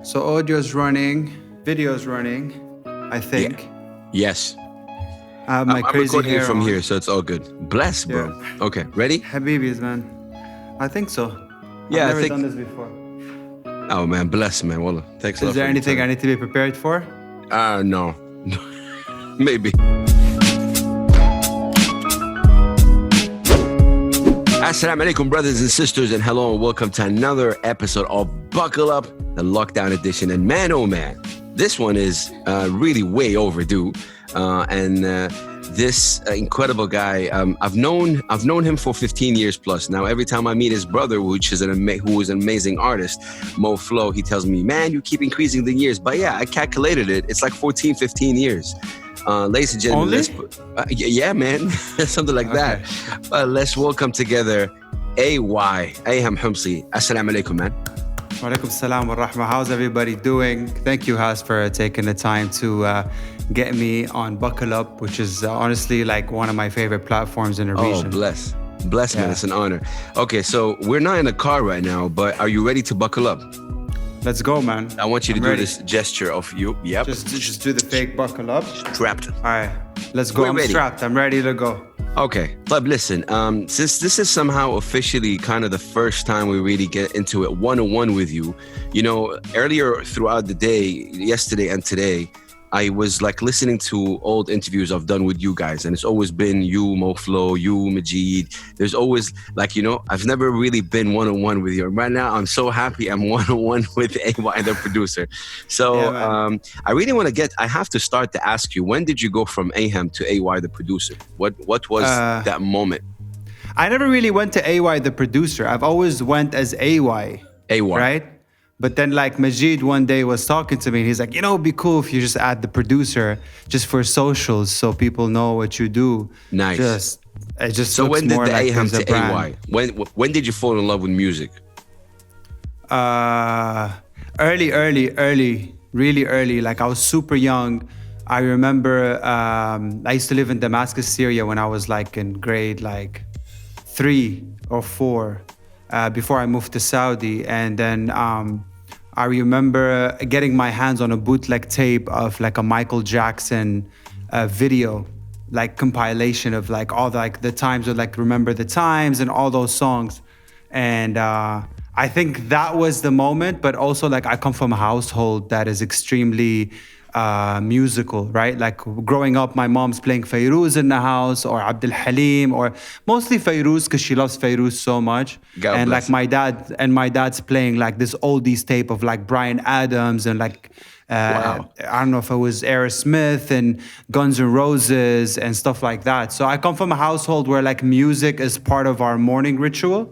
So audio's running, video's running, I think. Yes. I have my I'm crazy recording hair it from on. here, so it's all good. Bless, bro. Yeah. Okay, ready? Habibis, man. I think so. Yeah, I've I never think. done this before. Oh man, bless, man. Wallah. Thanks a lot. Is there for your anything I time. need to be prepared for? No. Maybe. Assalamu alaikum, brothers and sisters, and hello and welcome to another episode of Buckle Up, the lockdown edition. And man, oh man, this one is really way overdue. This incredible guy, I've known him for 15 years plus. Now, every time I meet his brother, who is an amazing artist, Moh Flow, he tells me, man, you keep increasing the years. But yeah, I calculated it. It's like 14, 15 years. Ladies and gentlemen, yeah, man, something like that. Let's welcome together Ayham Homsi. Assalamu alaikum, man. Wa alaikum salam wa rahmah. How's everybody doing? Thank you, Has, for taking the time to get me on Buckle Up, which is honestly like one of my favorite platforms in the region. Oh, bless, man. It's an honor. Okay, so we're not in a car right now, but are you ready to buckle up? Let's go, man. I want you to I'm do ready. this gesture of you. Yep. Just do the fake buckle up. Strapped. All right, let's go. We're I'm ready. strapped. I'm ready to go. Okay, but listen, since this is somehow officially kind of the first time we really get into it one-on-one with you, you know, earlier throughout the day, yesterday and today, I was like listening to old interviews I've done with you guys, and it's always been you, Moh Flow, you, Majid. There's always like, you know, I've never really been one-on-one with you. Right now, I'm so happy I'm one-on-one with AY, the producer. So Yeah, I really want to I have to start to ask you, when did you go from Ayham to AY, the producer? What was that moment? I never really went to AY, the producer. I've always went as AY. AY. Right? But then like Majid one day was talking to me and he's like, you know, it'd be cool if you just add the producer just for socials so people know what you do. Nice. It just So looks when did more the like Ayham there's a to AY? brand. When did you fall in love with music? Early, really early. Like I was super young. I remember I used to live in Damascus, Syria when I was like in grade like 3 or 4 before I moved to Saudi. And then I remember getting my hands on a bootleg tape of like a Michael Jackson video, like compilation of like all the times of like Remember the Times and all those songs. And I think that was the moment, but also like I come from a household that is extremely musical, right? Like growing up, my mom's playing Fairuz in the house or Abdul Halim or mostly Fairuz because she loves Fairuz so much. God and bless. like my dad's playing like this oldies tape of like Bryan Adams and like Wow. I don't know if it was Aerosmith and Guns N' Roses and stuff like that. So I come from a household where like music is part of our morning ritual.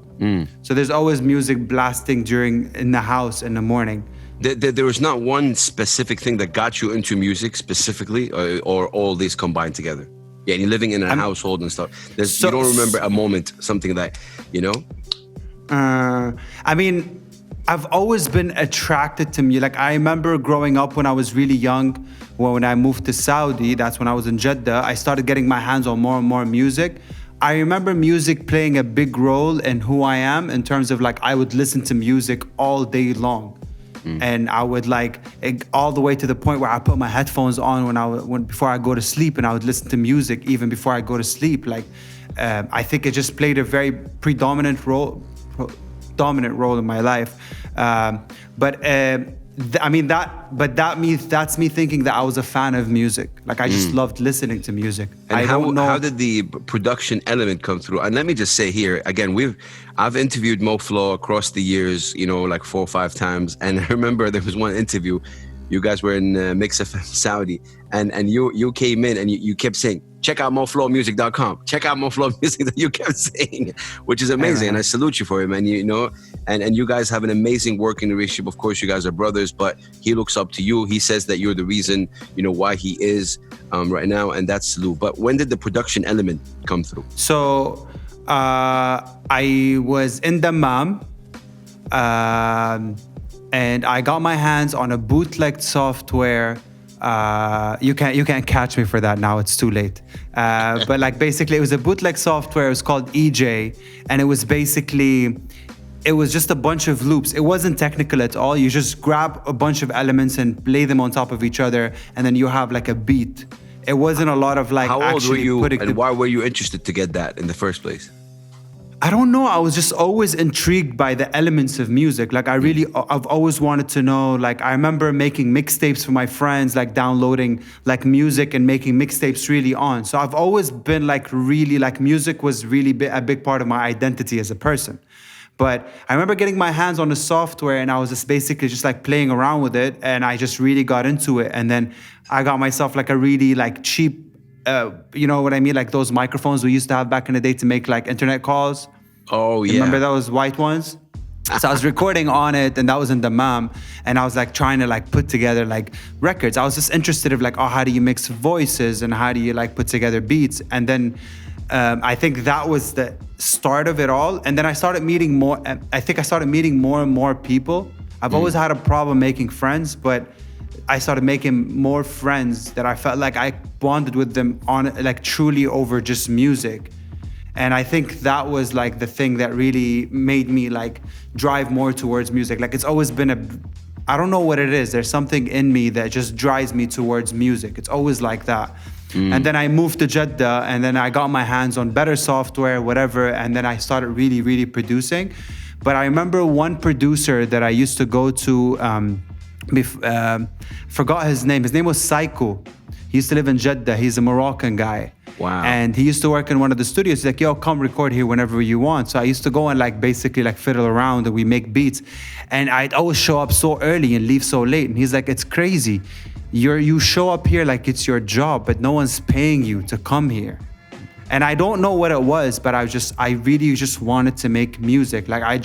So there's always music blasting in the house in the morning. There was not one specific thing that got you into music specifically, or all these combined together? Yeah, and you're living in a household and stuff. You don't remember a moment, something that, you know? I mean, I've always been attracted to music. Like I remember growing up when I was really young, when I moved to Saudi, that's when I was in Jeddah, I started getting my hands on more and more music. I remember music playing a big role in who I am in terms of like I would listen to music all day long. And I would like all the way to the point where I put my headphones on before I go to sleep, and I would listen to music even before I go to sleep. Like I think it just played a very dominant role in my life. That's me thinking that I was a fan of music. Like I just loved listening to music. And I don't know. how did the production element come through? And let me just say here, again, I've interviewed Moh Flow across the years, you know, like 4 or 5 times. And I remember there was one interview, you guys were in Mix FM Saudi, and you came in and you kept saying, check out mohflowmusic.com. Check out Moh Flow Music, that you kept saying, which is amazing. And I salute you for it, man. You know, and you guys have an amazing working relationship. Of course, you guys are brothers, but he looks up to you. He says that you're the reason, you know, why he is right now, and that's salute. But when did the production element come through? So I was in Dammam, and I got my hands on a bootleg software. You can't catch me for that now. It's too late. But like basically, it was a bootleg software. It was called EJ, and it was basically it was just a bunch of loops. It wasn't technical at all. You just grab a bunch of elements and lay them on top of each other, and then you have like a beat. It wasn't a lot of like How old were actually you, putting and why were you interested to get that in the first place? I don't know. I was just always intrigued by the elements of music. Like I've always wanted to know. Like I remember making mixtapes for my friends, like downloading like music and making mixtapes really on. So I've always been like really like music was really a big part of my identity as a person. But I remember getting my hands on the software and I was just basically just like playing around with it, and I just really got into it. And then I got myself like a really like cheap, you know what I mean? Like those microphones we used to have back in the day to make like internet calls. Oh, yeah. Remember those white ones? So I was recording on it, and that was in the MAM, and I was like trying to like put together like records. I was just interested in like, oh, how do you mix voices and how do you like put together beats? And then I think that was the start of it all. And then I started meeting more. I think I started meeting more and more people. I've always had a problem making friends, but I started making more friends that I felt like I bonded with them on like truly over just music. And I think that was like the thing that really made me like drive more towards music. Like it's always been I don't know what it is. There's something in me that just drives me towards music. It's always like that. And then I moved to Jeddah, and then I got my hands on better software, whatever. And then I started really, really producing. But I remember one producer that I used to go to, forgot his name. His name was Psycho. He used to live in Jeddah. He's a Moroccan guy. Wow. And he used to work in one of the studios. He's like, yo, come record here whenever you want. So I used to go and like basically like fiddle around and we make beats. And I'd always show up so early and leave so late. And he's like, it's crazy. You show up here like it's your job, but no one's paying you to come here. And I don't know what it was, but I really just wanted to make music. Like I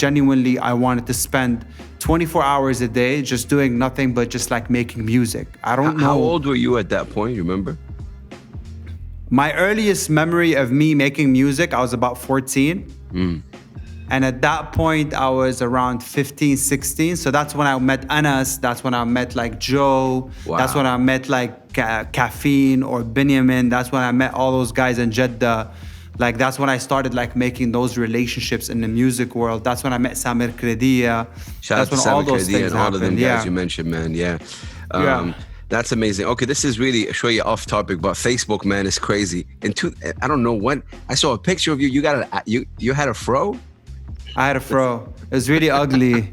wanted to spend 24 hours a day just doing nothing but just like making music. I don't know. How old were you at that point? You remember? My earliest memory of me making music, I was about 14. And at that point, I was around 15, 16. So that's when I met Anas. That's when I met like Joe. Wow. That's when I met like Caffeine or Benjamin. That's when I met all those guys in Jeddah. Like that's when I started like making those relationships in the music world. That's when I met Samir Kredia. Shout out to Samir Kredia and all of them guys you mentioned, man. Yeah. That's amazing. Okay, this is really showy off topic, but Facebook, man, is crazy. I don't know when I saw a picture of you. You had a fro? I had a fro. It was really ugly,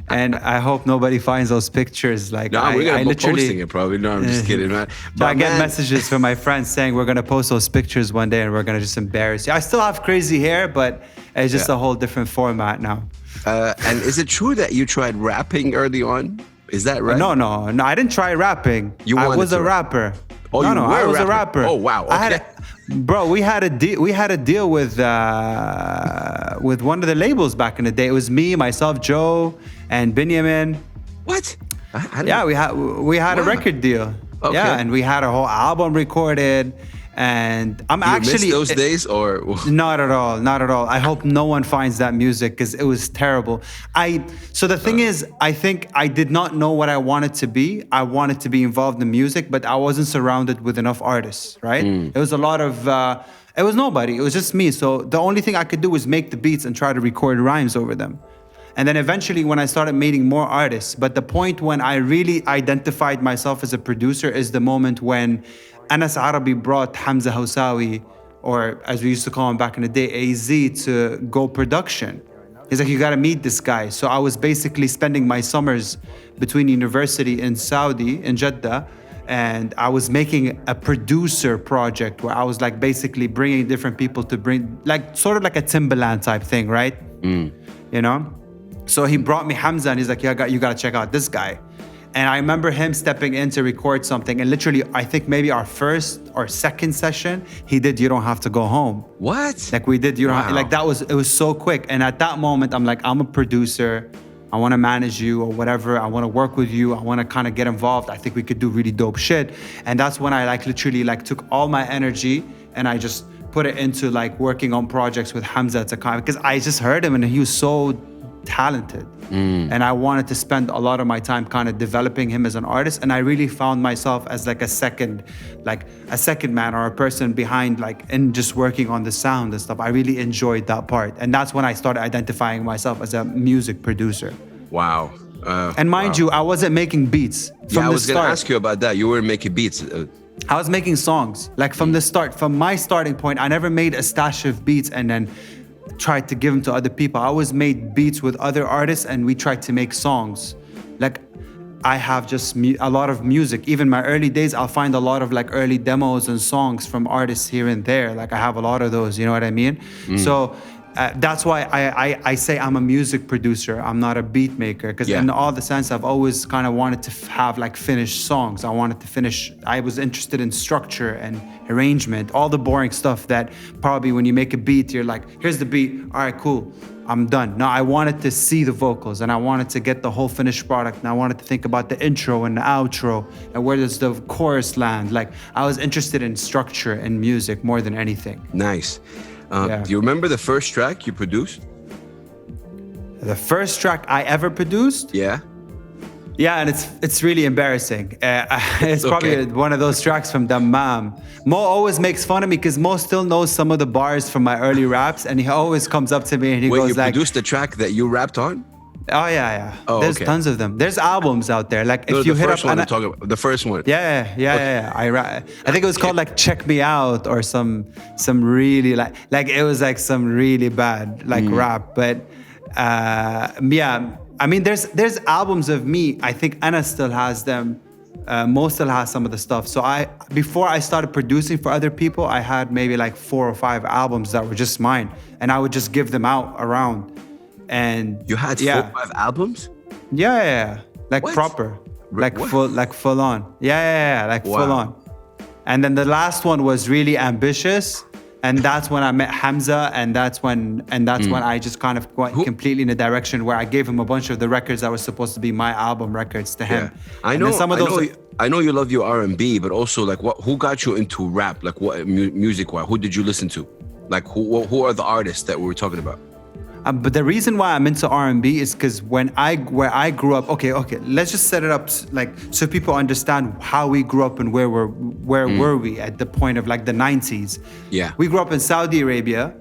and I hope nobody finds those pictures. Like, no, we're gonna be posting it probably. No, I'm just kidding, man. But I get messages from my friends saying we're gonna post those pictures one day, and we're gonna just embarrass you. I still have crazy hair, but it's just a whole different format now. And is it true that you tried rapping early on? Is that right? No, I didn't try rapping. I was a rapper. Oh, I was a rapper. Oh, wow. Okay. Bro, we had a deal with one of the labels back in the day. It was me, myself, Joe, and Benjamin. What? Yeah, we had a record deal. Okay. Yeah, and we had a whole album recorded. And I'm actually miss those days or not at all. I hope no one finds that music because it was terrible. So the thing is, I think I did not know what I wanted to be. I wanted to be involved in music, but I wasn't surrounded with enough artists, right? It was a lot of it was nobody. It was just me. So the only thing I could do was make the beats and try to record rhymes over them. And then eventually when I started meeting more artists, but the point when I really identified myself as a producer is the moment when Anas Arabi brought Hamza Housawi, or as we used to call him back in the day, AZ, to Go Production. He's like, you gotta meet this guy. So I was basically spending my summers between university in Saudi, in Jeddah, and I was making a producer project where I was like basically bringing different people to bring, like sort of like a Timbaland type thing, right? You know? So he brought me Hamza and he's like, you gotta check out this guy. And I remember him stepping in to record something, and literally, I think maybe our first or second session, he did You Don't Have to Go Home. What? Like we did, it was so quick. And at that moment, I'm like, I'm a producer. I want to manage you or whatever. I want to work with you. I want to kind of get involved. I think we could do really dope shit. And that's when I like literally like took all my energy and I just put it into like working on projects with Hamza at the time, because I just heard him and he was so talented. And I wanted to spend a lot of my time kind of developing him as an artist. And I really found myself as like a second man or a person behind, like, and just working on the sound and stuff. I really enjoyed that part. And that's when I started identifying myself as a music producer. Wow. And mind you, I wasn't making beats from the start. I was going to ask you about that. You were making beats. I was making songs, like from the start. From my starting point, I never made a stash of beats and then tried to give them to other people. I always made beats with other artists and we tried to make songs. Like, I have just a lot of music. Even my early days, I'll find a lot of like early demos and songs from artists here and there. Like, I have a lot of those, you know what I mean? So that's why I say I'm a music producer. I'm not a beat maker, because in all the sense, I've always kind of wanted to have like finished songs. I was interested in structure and arrangement, all the boring stuff that probably when you make a beat, you're like, here's the beat, all right, cool, I'm done. No, I wanted to see the vocals and I wanted to get the whole finished product, and I wanted to think about the intro and the outro and where does the chorus land. Like, I was interested in structure and music more than anything. Nice. Do you remember the first track you produced? The first track I ever produced? Yeah. Yeah, and it's really embarrassing. It's probably one of those tracks from Dammam. Mo always makes fun of me because Mo still knows some of the bars from my early raps, and he always comes up to me and he goes like... Wait, you produced the track that you rapped on? Oh, yeah. Oh, there's tons of them. There's albums out there. Like, if you hit up... The first one. Yeah. I think it was called like Check Me Out or some really like it was like some really bad like rap. But I mean, there's albums of me. I think Anna still has them. Mo still has some of the stuff. So before I started producing for other people, I had maybe like 4 or 5 albums that were just mine, and I would just give them out around. And you had 4 or 5 albums? Yeah. Like what? proper. Like what? full on. Yeah, like full on. And then the last one was really ambitious. And that's when I met Hamza, and that's when I just kind of went completely in a direction where I gave him a bunch of the records that were supposed to be my album records to him. Yeah. I know you love your R&B, but also like who got you into rap? Like what music-wise? Who did you listen to? Like who are the artists that we were talking about? But the reason why I'm into R&B is because where I grew up. Okay, let's just set it up like so people understand how we grew up and where were we at the point of like the 90s. Yeah, we grew up in Saudi Arabia.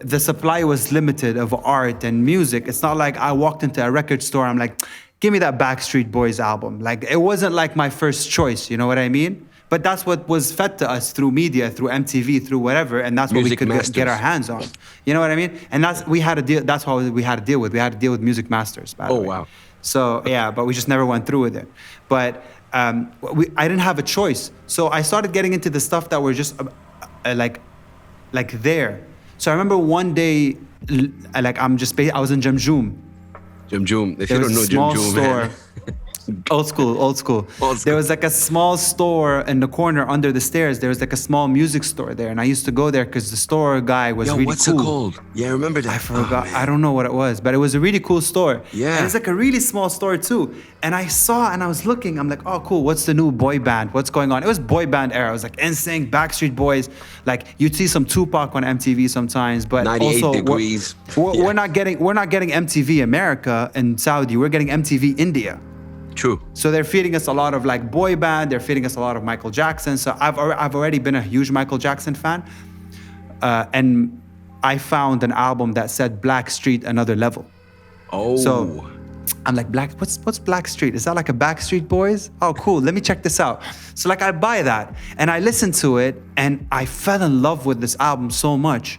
The supply was limited of art and music. It's not like I walked into a record store. I'm like, give me that Backstreet Boys album. Like, it wasn't like my first choice. You know what I mean? But that's what was fed to us through media, through MTV, through whatever, and that's what we could get our hands on. You know what I mean? And that's what we had to deal with. We had to deal with Music Masters. By the way. Wow. So yeah, but we just never went through with it. But I didn't have a choice. So I started getting into the stuff that were just like there. So I remember one day, like I was in Jamjoom. Jamjoom. If you don't know Jamjoom, man. Old school. There was like a small store in the corner under the stairs. There was like a small music store there, and I used to go there because the store guy was really cool. What's it called? Yeah, I remember that. I forgot. I don't know what it was, but it was a really cool store. Yeah. And it's like a really small store too. And I saw, and I was looking. I'm like, oh, cool. What's the new boy band? What's going on? It was boy band era. It was like NSYNC, Backstreet Boys. Like, you'd see some Tupac on MTV sometimes, but 98 also Degrees. We're not getting MTV America and Saudi. We're getting MTV India. True. So they're feeding us a lot of like boy band. They're feeding us a lot of Michael Jackson. So I've already been a huge Michael Jackson fan, and I found an album that said Blackstreet Another Level. Oh. So I'm like, what's Blackstreet? Is that like a Backstreet Boys? Oh, cool. Let me check this out. So like I buy that and I listen to it, and I fell in love with this album so much.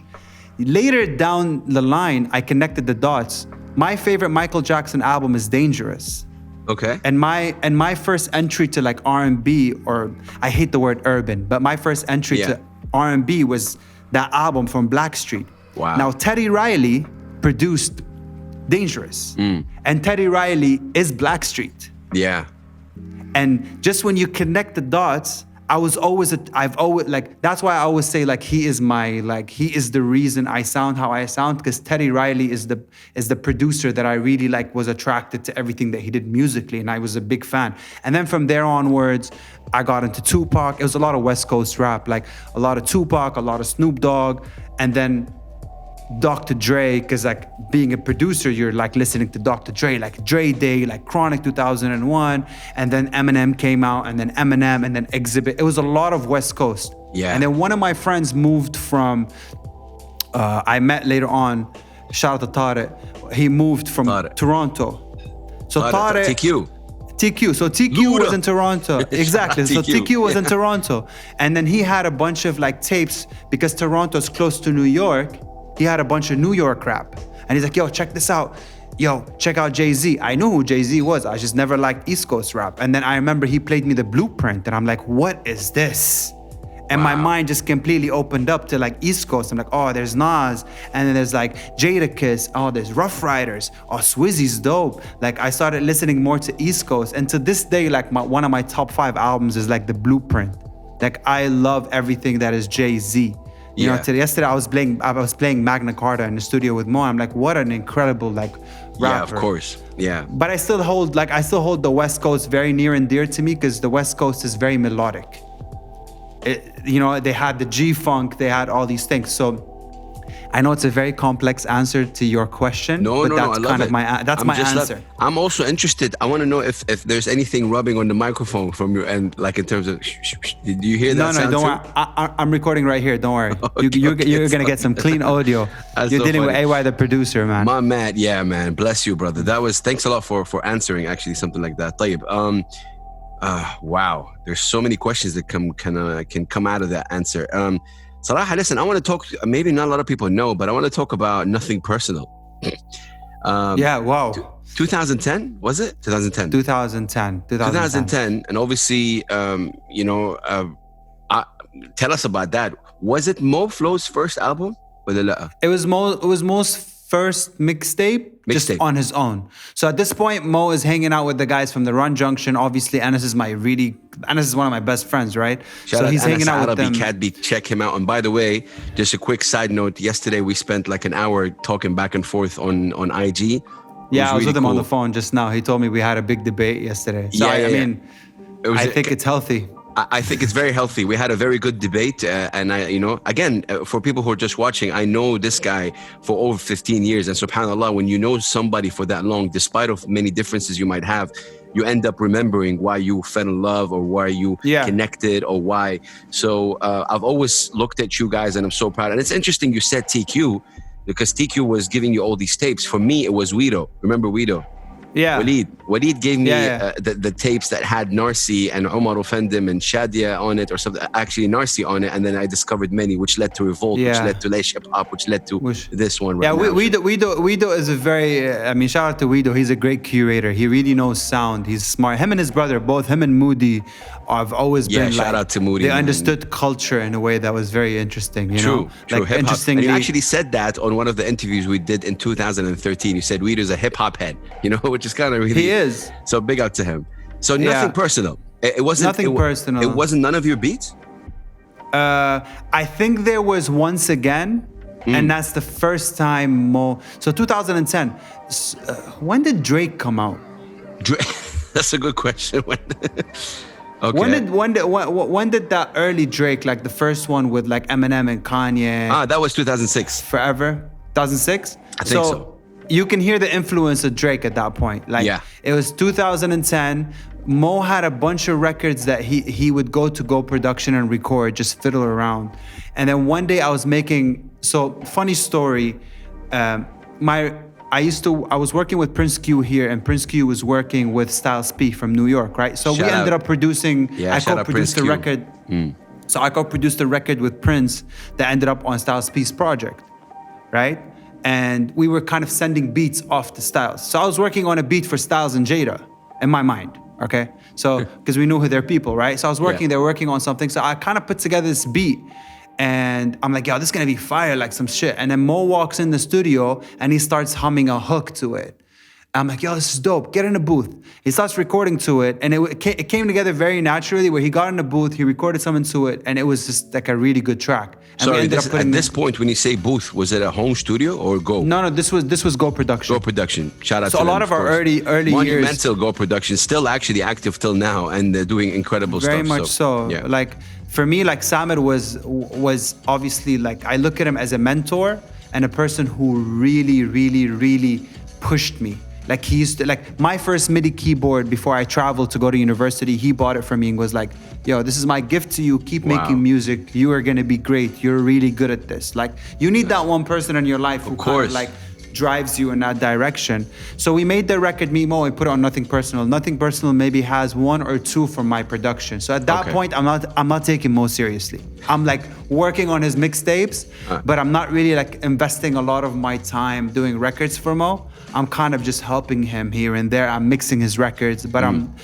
Later down the line, I connected the dots. My favorite Michael Jackson album is Dangerous. Okay. And my first entry to like R&B, or I hate the word urban, but my first entry to R&B was that album from Blackstreet. Wow. Now Teddy Riley produced Dangerous, and Teddy Riley is Blackstreet. Yeah. And just when you connect the dots, that's why I always say like he is the reason I sound how I sound, because Teddy Riley is the producer that I really like, was attracted to everything that he did musically, and I was a big fan. And then from there onwards, I got into Tupac. It was a lot of West Coast rap, like a lot of Tupac, a lot of Snoop Dogg, and then Dr. Dre, because like being a producer, you're like listening to Dr. Dre, like Dre Day, like Chronic 2001, and then Eminem came out, and then Eminem, and then Exhibit. It was a lot of West Coast. Yeah. And then one of my friends moved from, I met later on, shout out to Tariq, he moved from Toronto. So Tariq, TQ. So TQ was in Toronto. Exactly. So TQ was in Toronto. And then he had a bunch of like tapes because Toronto's close to New York. He had a bunch of New York rap. And he's like, yo, check this out. Yo, check out Jay-Z. I knew who Jay-Z was. I just never liked East Coast rap. And then I remember he played me the Blueprint. And I'm like, what is this? And my mind just completely opened up to like East Coast. I'm like, oh, there's Nas. And then there's like Jadakiss. Oh, there's Rough Riders. Oh, Swizzy's dope. Like I started listening more to East Coast. And to this day, like one of my top 5 albums is like The Blueprint. Like I love everything that is Jay-Z. You know, yesterday I was playing Magna Carta in the studio with Mo. I'm like, what an incredible like rapper. Yeah, of course. Yeah. But I still hold the West Coast very near and dear to me because the West Coast is very melodic. You know, they had the G-Funk, they had all these things. So I know it's a very complex answer to your question, but that's kind of my answer. I'm also interested. I want to know if there's anything rubbing on the microphone from your end, like in terms of, did you hear that sound? No, don't worry. I'm recording right here. Don't worry. Okay, you're going to get some clean audio. You're dealing with AY, the producer, man. My man, yeah, man. Bless you, brother. Thanks a lot for answering actually something like that. طيب, wow, there's so many questions that can come out of that answer. Salah, listen, I want to talk, maybe not a lot of people know, but I want to talk about Nothing Personal. Yeah, wow. 2010, was it? 2010. 2010. And obviously, you know, tell us about that. Was it Moh Flow's first album? It was Moh's first mixtape just on his own. So at this point, Mo is hanging out with the guys from the Run Junction. Obviously, Anas is one of my best friends, right? Shout so out he's Anas hanging out with them. Arabi, check him out. And by the way, just a quick side note, yesterday we spent like an hour talking back and forth on IG. Yeah, I was with him on the phone just now. He told me we had a big debate yesterday. So I mean, I think it's healthy. I think it's very healthy. We had a very good debate, and again, for people who are just watching, I know this guy for over 15 years, and subhanAllah, when you know somebody for that long, despite of many differences you might have, you end up remembering why you fell in love or why you connected or why. So I've always looked at you guys, and I'm so proud. And it's interesting you said TQ, because TQ was giving you all these tapes. For me, it was Weedo. Remember Weedo? Yeah. Walid gave me the tapes that had Narsi and Omar Ofendim and Shadia on it, or something. Actually, Narsi on it, and then I discovered many, which led to Revolt, which led to Leish Hip Hop, which led to this one. Right now. Weedo is a very. I mean, shout out to Weedo. He's a great curator. He really knows sound. He's smart. Him and his brother, both him and Moody, have always been shout out to Moody. They understood culture in a way that was very interesting. You know? True. Like, interestingly, and you actually said that on one of the interviews we did in 2013. You said Weedo's a hip hop head. You know, which is kind of really. He is. So big up to him. So nothing personal. It wasn't nothing personal. It wasn't none of your beats. I think there was Once Again, and that's the first time Mo. So 2010. When did Drake come out? That's a good question. Okay. When did that early Drake, like the first one with like Eminem and Kanye? That was 2006. Forever? 2006? I think so. You can hear the influence of Drake at that point. Like it was 2010. Mo had a bunch of records that he would go to Go Production and record, just fiddle around. And then one day I was making, so funny story, I was working with Prince Q here, and Prince Q was working with Styles P from New York, right? So we ended up producing, I co-produced the record. So I co-produced a record with Prince that ended up on Styles P's project, right? And we were kind of sending beats off to Styles. So I was working on a beat for Styles and Jada in my mind, okay? So, because we knew who they're people, right? So I was working, they were working on something. So I kind of put together this beat, and I'm like, yo, this is gonna be fire, like some shit. And then Mo walks in the studio and he starts humming a hook to it. I'm like, yo, this is dope. Get in the booth. He starts recording to it, and it came together very naturally. Where he got in the booth, he recorded something to it, and it was just like a really good track. And sorry, at this point, when you say booth, was it a home studio or Go? No, this was Go Production. Go Production. Shout out. So to a lot of our early years. Monumental Go Production, still actually active till now, and they're doing incredible stuff. Very much so. Like for me, like Samir was obviously, like I look at him as a mentor. and a person who really, really, really pushed me. Like he used to, like my first MIDI keyboard before I traveled to go to university, he bought it for me and was like, yo, this is my gift to you. Keep making music. You are gonna be great. You're really good at this. Like you need that one person in your life who kind of like drives you in that direction. So we made the record Me Mo and put it on Nothing Personal. Nothing Personal maybe has 1 or 2 from my production. So at that point, I'm not taking Mo seriously. I'm like working on his mixtapes, but I'm not really like investing a lot of my time doing records for Mo. I'm kind of just helping him here and there. I'm mixing his records, but I'm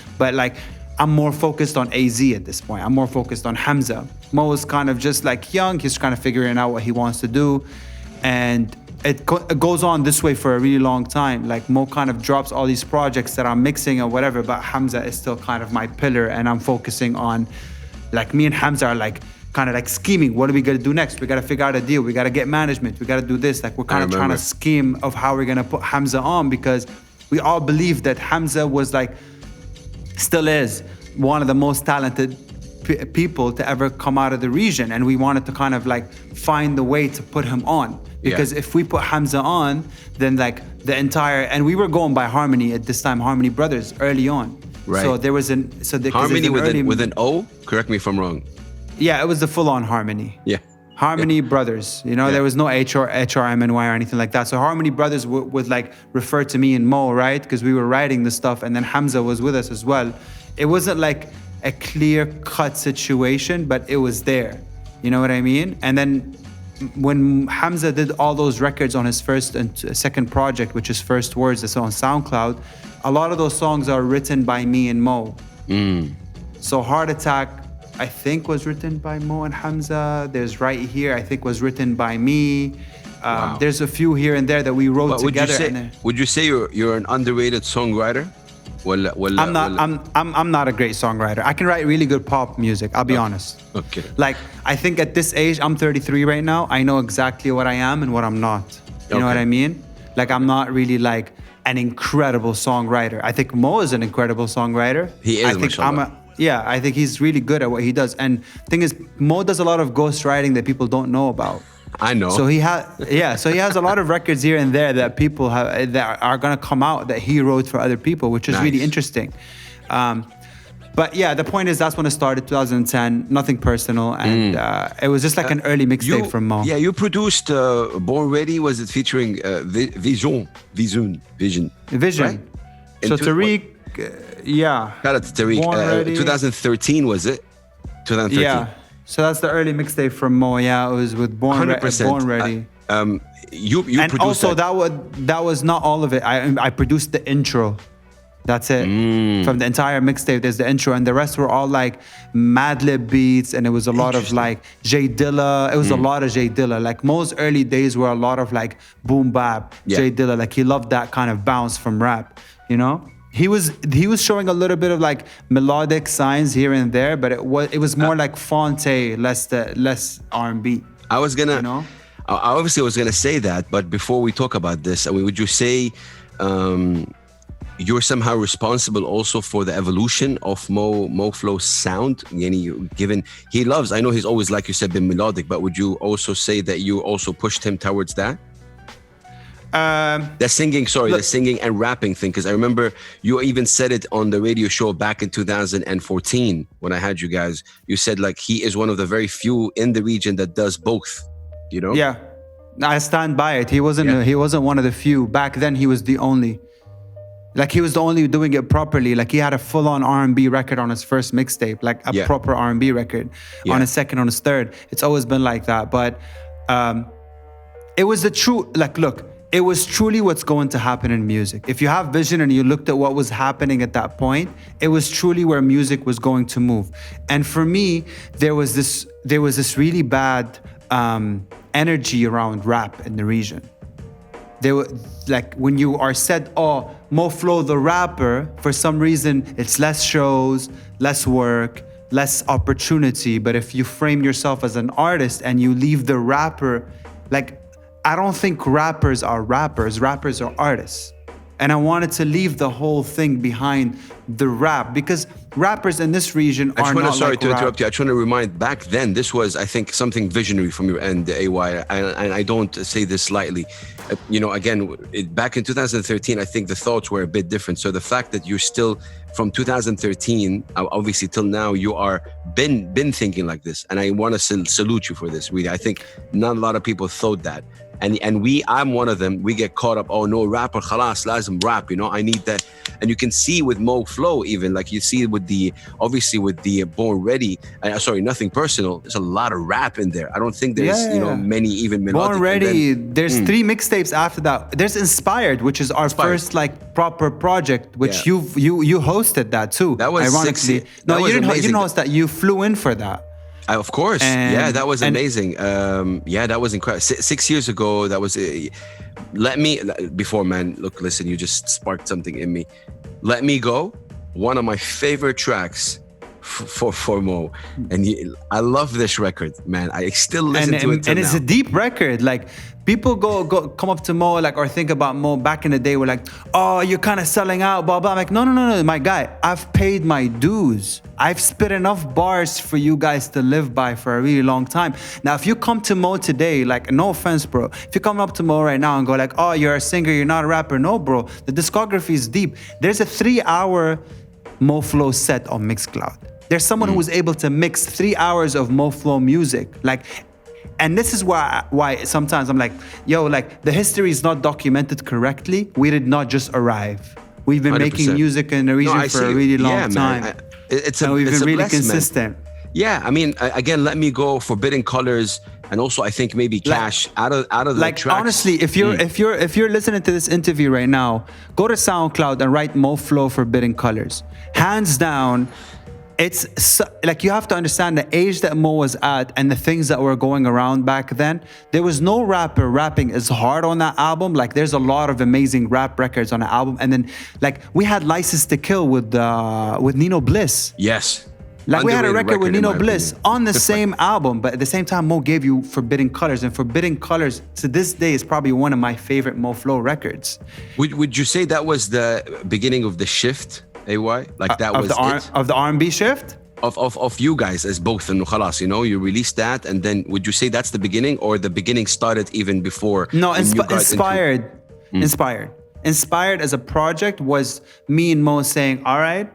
more focused on AZ at this point. I'm more focused on Hamza. Mo is kind of just like young. He's kind of figuring out what he wants to do, and it goes on this way for a really long time. Like Mo kind of drops all these projects that I'm mixing or whatever, but Hamza is still kind of my pillar, and I'm focusing on, like me and Hamza are like kind of like scheming. What are we gonna do next? We gotta figure out a deal. We gotta get management. We gotta do this. Like we're kind of trying to scheme of how we're gonna put Hamza on, because we all believe that Hamza was like, still is one of the most talented people to ever come out of the region, and we wanted to kind of like find the way to put him on. Because if we put Hamza on, then like the entire, and we were going by Harmony at this time, Harmony Brothers early on. Right. So there was Harmony with an O? Correct me if I'm wrong. Yeah, it was the full-on Harmony. Yeah. Harmony Brothers. You know, there was no HRMNY or anything like that. So Harmony Brothers would like refer to me and Mo, right? Because we were writing the stuff, and then Hamza was with us as well. It wasn't like a clear-cut situation, but it was there. You know what I mean? And then when Hamza did all those records on his first and second project, which is First Words, that's on Soundcloud, a lot of those songs are written by me and Mo. So Heart Attack, I think, was written by Mo and Hamza. There's Right Here, I think, was written by me. There's a few here and there that we wrote together. Would you say you're an underrated songwriter? I'm not a great songwriter. I can write really good pop music, I'll be honest. Okay. Like, I think at this age, I'm 33 right now, I know exactly what I am and what I'm not. You know what I mean? Like, I'm not really like an incredible songwriter. I think Mo is an incredible songwriter. He is, I think he's really good at what he does. And thing is, Mo does a lot of ghostwriting that people don't know about. I know. So he has a lot of records here and there that people have that are gonna come out that he wrote for other people, which is really interesting. But yeah, the point is that's when it started, 2010, Nothing Personal, and it was just like an early mixtape from Mo. Yeah, you produced Born Ready. Was it featuring Vision? Right? So Tariq, Shout out to Tariq. 2013 was it? 2013. Yeah. So that's the early mixtape from Mo. Yeah, it was with Born Ready. You and produced also that was not all of it. I produced the intro. That's it. From the entire mixtape, there's the intro, and the rest were all like Madlib beats, and it was a lot of like J Dilla. It was a lot of J Dilla. Like Mo's early days were a lot of like boom bap, J Dilla. Like he loved that kind of bounce from rap, you know? He was showing a little bit of like melodic signs here and there, but it was more like Fonte, less R&B. I was gonna say that, but before we talk about this, would you say you're somehow responsible also for the evolution of Moh Flow's sound? Given I know he's always, like you said, been melodic, but would you also say that you also pushed him towards that? The singing and rapping thing, because I remember you even said it on the radio show back in 2014 when I had you guys. You said like he is one of the very few in the region that does both, you know? Yeah, I stand by it. He wasn't one of the few. Back then he was the only. Like he was the only doing it properly. Like he had a full-on R&B record on his first mixtape, like a proper R&B record. On his second, on his third. It's always been like that. But it was the true, like, look, it was truly what's going to happen in music. If you have vision and you looked at what was happening at that point, it was truly where music was going to move. And for me, there was this really bad energy around rap in the region. There were, like, when you are said, oh, Moh Flow the rapper, for some reason it's less shows, less work, less opportunity. But if you frame yourself as an artist and you leave the rapper, like, I don't think rappers are rappers. Rappers are artists. And I wanted to leave the whole thing behind the rap, because rappers in this region are not sorry like to rap. interrupt you. I just want to remind, back then, this was, I think, something visionary from your end, AY, and I don't say this lightly. Again, back in 2013, I think the thoughts were a bit different. So the fact that you're still, from 2013, obviously till now, you are been thinking like this, and I want to salute you for this. Really, I think not a lot of people thought that. And I'm one of them. We get caught up. Oh no, rapper, khalas, lazim rap. I need that. And you can see with Moh Flow, even like you see with the Born Ready. Sorry, nothing personal. There's a lot of rap in there. I don't think there's many even melodic. Born Ready. There's 3 mixtapes after that. There's Inspired, which is our first like proper project, which you hosted that too. That was ironically. No, you didn't host that. You flew in for that. Of course. That was amazing. That was incredible. 6 years ago, that was... listen, you just sparked something in me. Let Me Go, one of my favorite tracks for Moh. And I love this record, man. I still listen to it till and it's now. a deep record. Like, people come up to Moh, like, or think about Moh back in the day, we're like, oh, you're kind of selling out, blah, blah. I'm like, no, my guy, I've paid my dues. I've spit enough bars for you guys to live by for a really long time. Now, if you come to Moh today, like, no offense, bro, if you come up to Moh right now and go like, oh, you're a singer, you're not a rapper. No, bro, the discography is deep. There's a 3-hour Moh Flow set on Mixcloud. There's someone who was able to mix 3 hours of Moh Flow music. Like, and this is why sometimes I'm like, yo, like, the history is not documented correctly. We did not just arrive. We've been 100%. making music in the region for a really long time. We've been really consistent. Man. Yeah, I mean, again, Let Me Go, Forbidden Colors, and also I think maybe Cash out of the like tracks. Honestly, if you're listening to this interview right now, go to SoundCloud and write Moh Flow Forbidden Colors. Hands down. It's like, you have to understand the age that Moh was at and the things that were going around back then. There was no rapper rapping as hard on that album. Like, there's a lot of amazing rap records on the album. And then, like, we had License to Kill with Nino Bliss. Yes. Like, we had a record with Nino Bliss on the same album, but at the same time, Moh gave you Forbidden Colors. And Forbidden Colors, to this day, is probably one of my favorite Moh Flow records. Would you say that was the beginning of the shift? AY, like that was of the R&B shift of you guys as both, and khalas, you released that, and then would you say that's the beginning, or the beginning started even before? No, Inspired as a project was me and Moh saying, all right,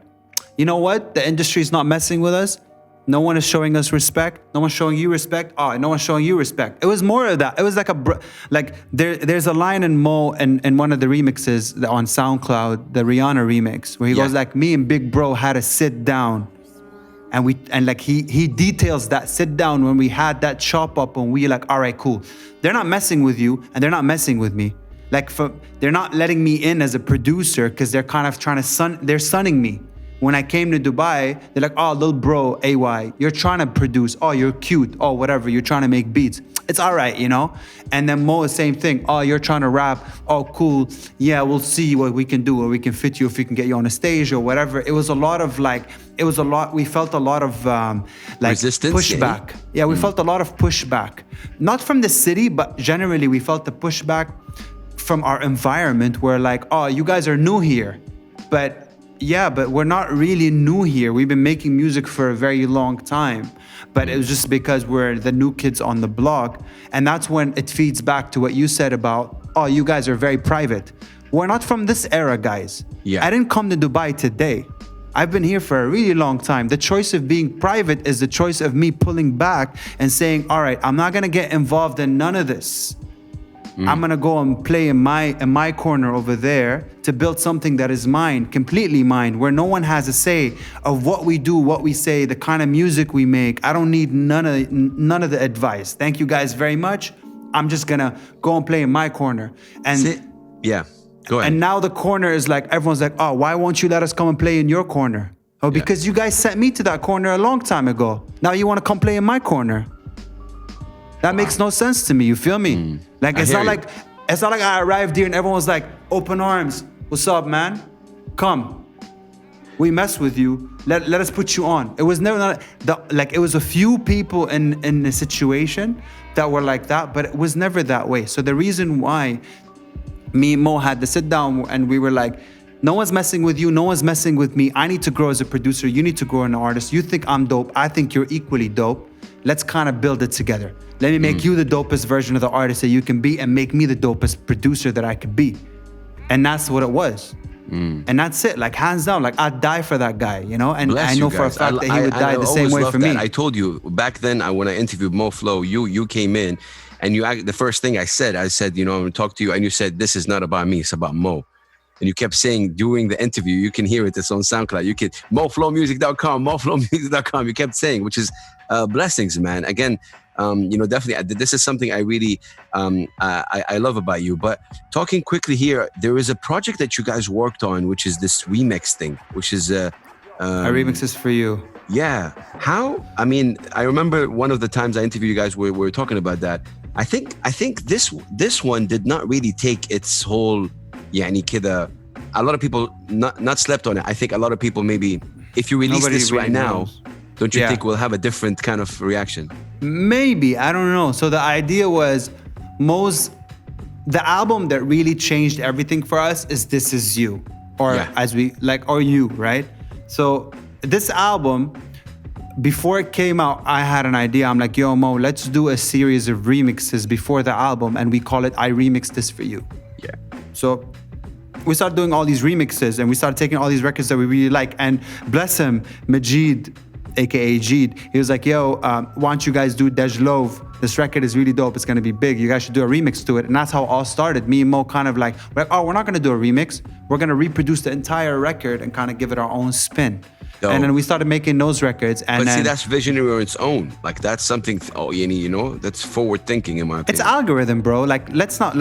you know what, the industry's not messing with us. No one is showing us respect. No one's showing you respect. Oh, no one's showing you respect. It was more of that. It was like there's a line in Moh in one of the remixes on SoundCloud, the Rihanna remix, where he goes like, me and Big Bro had to sit down. And like he details that sit down when we had that chop up, and we like, all right, cool. They're not messing with you and they're not messing with me. Like, they're not letting me in as a producer because they're kind of trying to they're sunning me. When I came to Dubai, they're like, oh, little bro, AY, you're trying to produce. Oh, you're cute. Oh, whatever, you're trying to make beats. It's all right, And then Moh, the same thing. Oh, you're trying to rap. Oh, cool. Yeah, we'll see what we can do, or we can fit you if we can get you on a stage or whatever. It was a lot of we felt a lot of resistance, pushback. Yeah, we felt a lot of pushback. Not from the city, but generally we felt the pushback from our environment, where like, oh, you guys are new here. But we're not really new here. We've been making music for a very long time. But it was just because we're the new kids on the block. And that's when it feeds back to what you said about, oh, you guys are very private. We're not from this era, guys. Yeah. I didn't come to Dubai today. I've been here for a really long time. The choice of being private is the choice of me pulling back and saying, all right, I'm not gonna get involved in none of this. I'm gonna go and play in my corner over there to build something that is mine, completely mine, where no one has a say of what we do, what we say, the kind of music we make. I don't need none of the advice. Thank you guys very much. I'm just gonna go and play in my corner. And go ahead. And now the corner is like, everyone's like, oh, why won't you let us come and play in your corner? Oh, because you guys sent me to that corner a long time ago. Now you want to come play in my corner. That makes no sense to me. You feel me? Like, it's not like I arrived here and everyone was like, open arms. What's up, man? Come. We mess with you. Let us put you on. It was never it was a few people in the situation that were like that, but it was never that way. So the reason why me and Mo had to sit down and we were like, no one's messing with you, no one's messing with me. I need to grow as a producer, you need to grow as an artist. You think I'm dope, I think you're equally dope. Let's kind of build it together. Let me make you the dopest version of the artist that you can be and make me the dopest producer that I could be. And that's what it was. And that's it, like hands down, like I'd die for that guy, you know? And Bless I know you for a guys. fact that he would die the same always way loved for me. that. I told you back then, when I interviewed Moh Flow, you came in and the first thing I said, you know, I'm gonna talk to you, and you said, this is not about me, it's about Mo. And you kept saying during the interview, you can hear it, it's on SoundCloud, you can, mohflowmusic.com, mohflowmusic.com, you kept saying, which is blessings, man. Again, you know, definitely, this is something I really, I love about you. But talking quickly here, there is a project that you guys worked on, which is this remix thing, which is A remix is for you. yeah. How? I mean, I remember one of the times I interviewed you guys where we were talking about that. I think this one did not really take its whole, يعني كده. A lot of people not slept on it. I think a lot of people, maybe if you release Nobody this really right now, knows. don't you Yeah. think we'll have a different kind of reaction? Maybe, I don't know. So the idea was the album that really changed everything for us is This Is You, or Yeah. or You, right? So this album, before it came out, I had an idea. I'm like, yo, Mo, let's do a series of remixes before the album, and we call it I Remixed This For You. Yeah. So we started doing all these remixes, and we started taking all these records that we really like. And bless him, Majid, aka Jeed, he was like, yo, why don't you guys do Dej Love? This record is really dope, it's gonna be big. You guys should do a remix to it. And that's how it all started. Me and Mo kind of like, we're not gonna do a remix. We're gonna reproduce the entire record and kind of give it our own spin. Dope. And then we started making those records. And But then see, that's visionary on its own. Like that's something, you know, that's forward thinking in my opinion. it's algorithm, bro. Like, let's not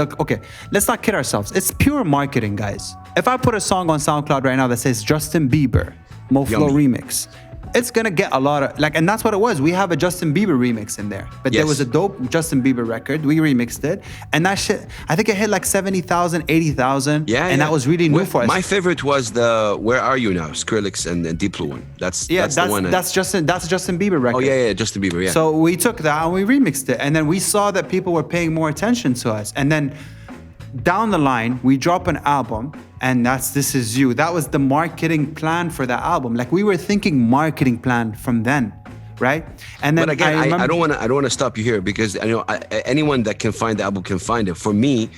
kid ourselves. It's pure marketing, guys. If I put a song on SoundCloud right now that says Justin Bieber, Moh Flow Yummy. remix, it's gonna get a lot of, and that's what it was. We have a Justin Bieber remix in there. But there Yes. was a dope Justin Bieber record. We remixed it. And that shit, I think it hit like 70,000, 80,000. Yeah, And that was really new for us. My favorite was the Where Are You Now, Skrillex and Deep Blue one. That's the one. That's a Justin Bieber record. Oh yeah, Justin Bieber, yeah. So we took that and we remixed it. And then we saw that people were paying more attention to us. And then down the line, we drop an album, and that's This Is You. That was the marketing plan for that album. Like, we were thinking marketing plan from then, right? And then But again, I remember- don't want to stop you here, because I know anyone that can find the album can find it. For me,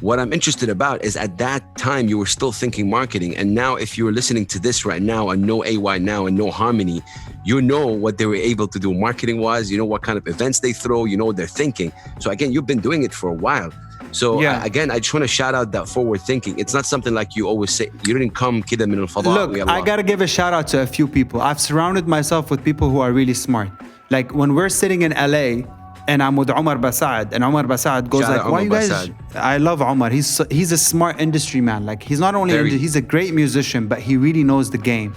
what I'm interested about is at that time you were still thinking marketing, and now if you're listening to this right now and know AY now and know Harmony, you know what they were able to do marketing wise. You know what kind of events they throw. You know what they're thinking. So again, you've been doing it for a while. So again, I just want to shout out that forward thinking. It's not something like you always say. You didn't come كده من الفضاء. Look, I gotta give a shout out to a few people. I've surrounded myself with people who are really smart. Like when we're sitting in LA and I'm with Omar Basad, and Omar Basad goes Shout like, out why you Omar guys, Basad. I love Omar. He's a smart industry man. Like he's not only, he's a great musician, but he really knows the game.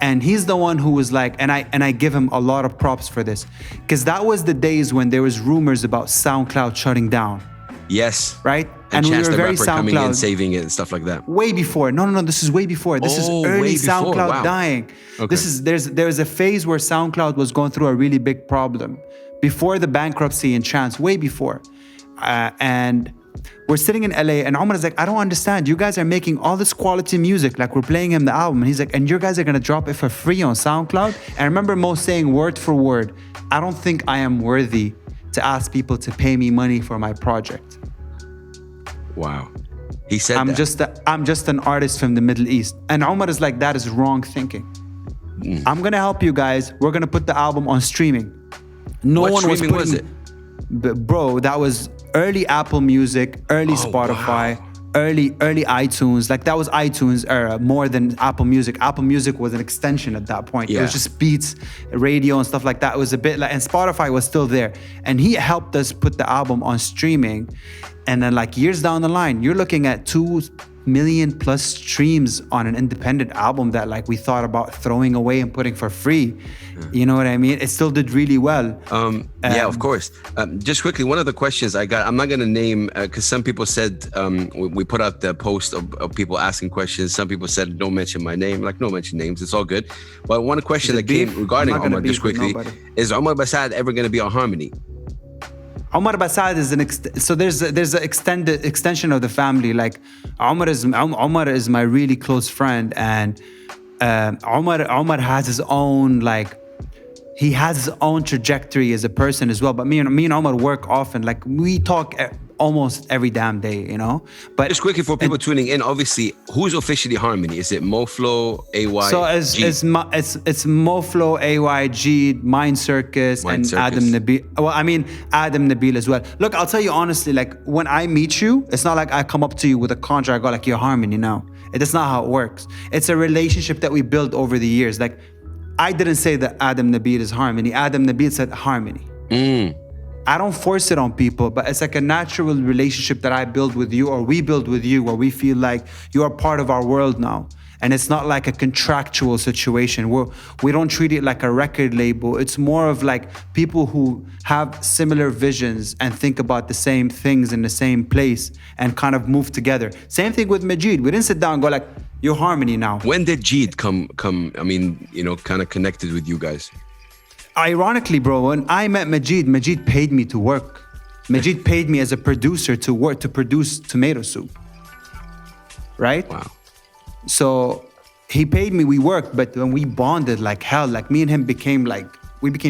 And he's the one who was like, and I give him a lot of props for this, because that was the days when there was rumors about SoundCloud shutting down. Yes. Right? And we Chance were the very Rapper coming in, SoundCloud. saving it and stuff like that. Way before. No, this is way before. This is Oh, early way before. SoundCloud Wow. dying. Okay. This is there's a phase where SoundCloud was going through a really big problem before the bankruptcy and Chance, way before. And we're sitting in LA, and Omar is like, I don't understand. You guys are making all this quality music, like we're playing him the album, and he's like, and you guys are gonna drop it for free on SoundCloud? And I remember Mo saying word for word, I don't think I am worthy to ask people to pay me money for my project. Wow. He said I'm that. just an artist from the Middle East. And Omar is like, that is wrong thinking. I'm gonna help you guys. We're gonna put the album on streaming. No What one was streaming putting, was it? Bro, that was early Apple Music, early Spotify, early iTunes. Like that was iTunes era more than Apple Music. Apple Music was an extension at that point. It Yeah. was just beats, radio and stuff like that. It was a bit like, and Spotify was still there. And he helped us put the album on streaming. And then like years down the line, you're looking at 2 million plus streams on an independent album that like we thought about throwing away and putting for free. You know what I mean? It still did really well. Yeah, of course. Just quickly, one of the questions I got, I'm not going to name, because some people said, we put out the post of people asking questions. Some people said, don't mention my name. Like, no mention names. It's all good. But one question that came regarding Omar, just quickly, is Omar Basad ever going to be on Harmony? Omar Basad is so there's an extended extension of the family. Like Omar is my really close friend, and Omar has his own like. He has his own trajectory as a person as well. But me and Omar work often. Like we talk almost every damn day, you know. But just quickly for people tuning in, obviously, who's officially Harmony? Is it Moh Flow, AY? So it's Moh Flow, AYG, Mind Circus, and Adam Nabil. Well, I mean Adam Nabil as well. Look, I'll tell you honestly. Like when I meet you, it's not like I come up to you with a contract. I go like, "You're Harmony now." That's not how it works. It's a relationship that we built over the years. Like. I didn't say that Adam Nabil is Harmony. Adam Nabil said Harmony. I don't force it on people, but it's like a natural relationship that I build with you or we build with you where we feel like you are part of our world now. And it's not like a contractual situation. We don't treat it like a record label. It's more of like people who have similar visions and think about the same things in the same place and kind of move together. Same thing with Majid. We didn't sit down and go like, you're Harmony now. When did Jeed come? I mean, you know, kind of connected with you guys. Ironically, bro, when I met Majid paid me to work. Majid paid me as a producer to work to produce Tomato Soup. Right? Wow. So he paid me, we worked, but when we bonded like hell, like me and him became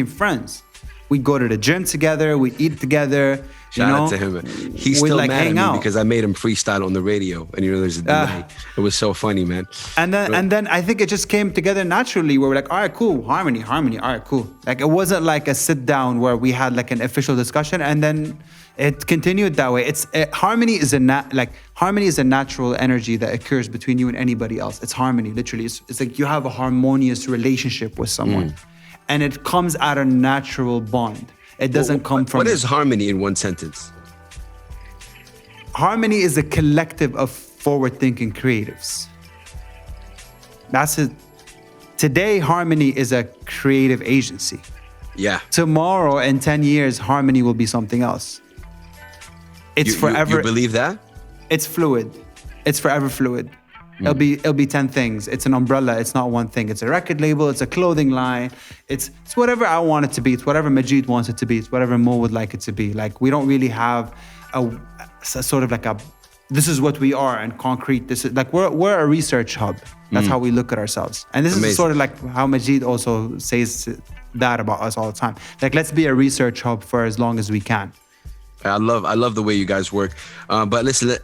friends. We'd go to the gym together, we'd eat together. Shout out to him. He's still like mad at me out. Because I made him freestyle on the radio, and you know there's a delay. It was so funny, man. And then I think it just came together naturally where we're like, all right, cool, Harmony, all right, cool. Like it wasn't like a sit down where we had like an official discussion, and then it continued that way. Harmony is a natural energy that occurs between you and anybody else. It's harmony, literally. It's like you have a harmonious relationship with someone, and it comes out of natural bond. It doesn't come from... What is Harmony in one sentence? Harmony is a collective of forward-thinking creatives. That's it. Today, Harmony is a creative agency. Yeah. Tomorrow, in 10 years, Harmony will be something else. It's forever... You believe that? It's fluid. It's forever fluid. It'll be 10 things. It's an umbrella. It's not one thing. It's a record label. It's a clothing line. It's whatever I want it to be. It's whatever Majid wants it to be. It's whatever Mo would like it to be. Like we don't really have a sort of like a, this is what we are and concrete. This is like we're a research hub. That's how we look at ourselves. And this is sort of like how Majid also says that about us all the time. Like let's be a research hub for as long as we can. I love the way you guys work. But listen,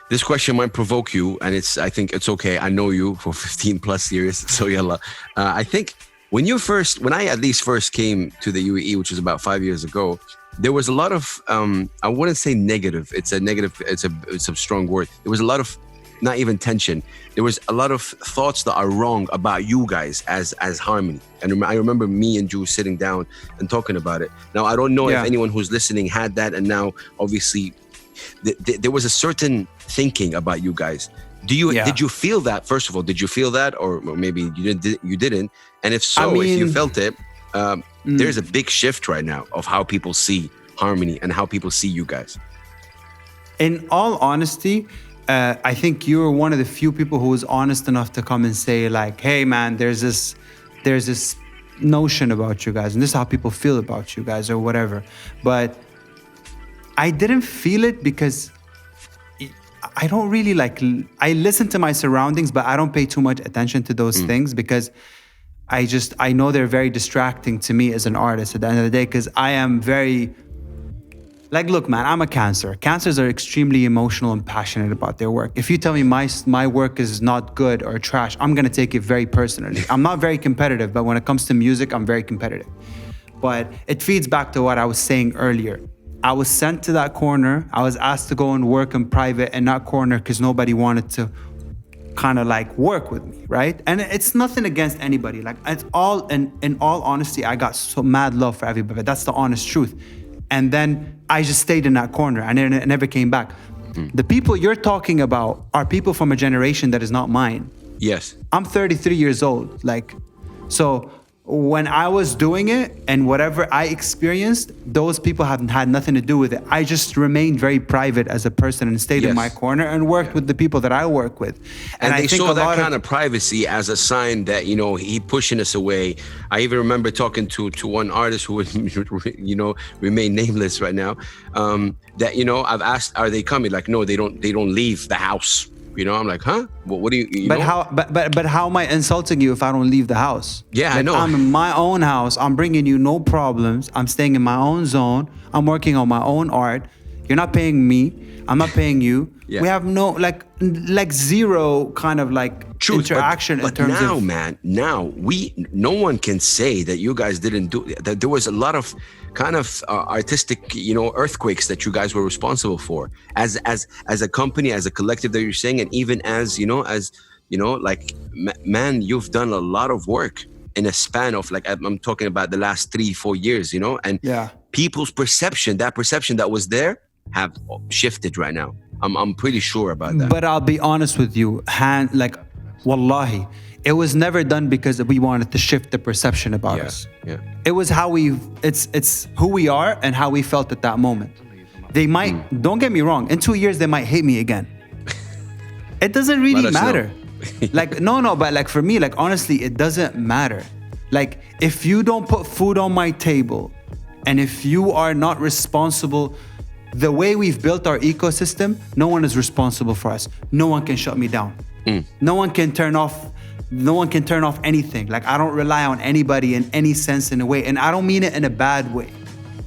this question might provoke you, and I think it's okay. I know you for 15 plus years, so yalla. I think when I at least first came to the UAE, which was about 5 years ago, there was a lot of, I wouldn't say negative. It's a strong word. There was a lot of, not even tension. There was a lot of thoughts that are wrong about you guys as Harmony. And I remember me and Ju sitting down and talking about it. Now, I don't know if anyone who's listening had that, and now obviously there was a certain thinking about you guys. Did you feel that? First of all, did you feel that, or maybe you didn't? And if so, if you felt it, there's a big shift right now of how people see Harmony and how people see you guys. In all honesty, I think you were one of the few people who was honest enough to come and say like, "Hey, man, there's this notion about you guys, and this is how people feel about you guys, or whatever." But I didn't feel it because I don't really I listen to my surroundings, but I don't pay too much attention to those things because I know they're very distracting to me as an artist at the end of the day, because I am very, look, man, I'm a Cancer. Cancers are extremely emotional and passionate about their work. If you tell me my work is not good or trash, I'm gonna take it very personally. I'm not very competitive, but when it comes to music, I'm very competitive. But it feeds back to what I was saying earlier. I was sent to that corner. I was asked to go and work in private in that corner because nobody wanted to kind of work with me, right? And it's nothing against anybody. It's all, in all honesty, I got so mad love for everybody. That's the honest truth. And then I just stayed in that corner and it never came back. The people you're talking about are people from a generation that is not mine. Yes. I'm 33 years old. So when I was doing it and whatever I experienced, those people have had nothing to do with it. I just remained very private as a person and stayed in my corner and worked with the people that I work with. And I they think saw a that lot kind of privacy as a sign that, you know, he pushing us away. I even remember talking to one artist who would, you know, remain nameless right now, that, you know, I've asked, are they coming? Like, no, they don't leave the house. You know, I'm like, huh? What do you but know? how am I insulting you if I don't leave the house? Yeah, like, I know. I'm in my own house. I'm bringing you no problems. I'm staying in my own zone. I'm working on my own art. You're not paying me. I'm not paying you. Yeah. We have no like zero kind of like interaction but in terms now, of. man, now no one can say that you guys didn't do that. There was a lot of kind of artistic, you know, earthquakes that you guys were responsible for as a company, as a collective that you're saying, and even as you know, like man, you've done a lot of work in a span of like I'm talking about the last 3-4 years, you know, and people's perception that was there have shifted right now. I'm pretty sure about that. But I'll be honest with you, like, wallahi, it was never done because we wanted to shift the perception about us. Yeah. It was how it's who we are and how we felt at that moment. They might, don't get me wrong, in 2 years they might hate me again. It doesn't really matter. Like, no, but like for me, like honestly, it doesn't matter. Like if you don't put food on my table and if you are not responsible, the way we've built our ecosystem, no one is responsible for us. No one can shut me down. No one can turn off anything. Like I don't rely on anybody in any sense in a way. And I don't mean it in a bad way.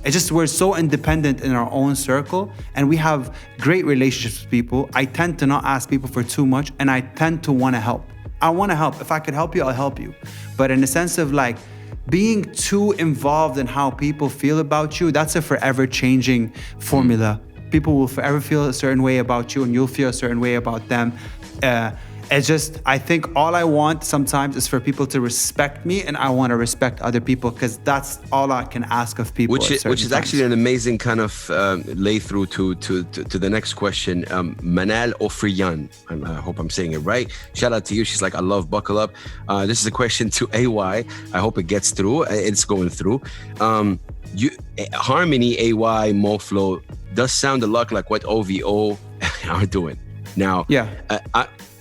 It's just we're so independent in our own circle and we have great relationships with people. I tend to not ask people for too much and I tend to want to help. I want to help. If I could help you, I'll help you. But in the sense of like being too involved in how people feel about you, that's a forever changing formula. People will forever feel a certain way about you and you'll feel a certain way about them. It's just, I think all I want sometimes is for people to respect me and I want to respect other people because that's all I can ask of people. Which is actually an amazing kind of lay through to the next question. Manal Ofriyan, I hope I'm saying it right. Shout out to you. She's like, I love Buckle Up. This is a question to AY. I hope it gets through. It's going through. HRMNY, AY, Moh Flow does sound a lot like what OVO are doing. Now,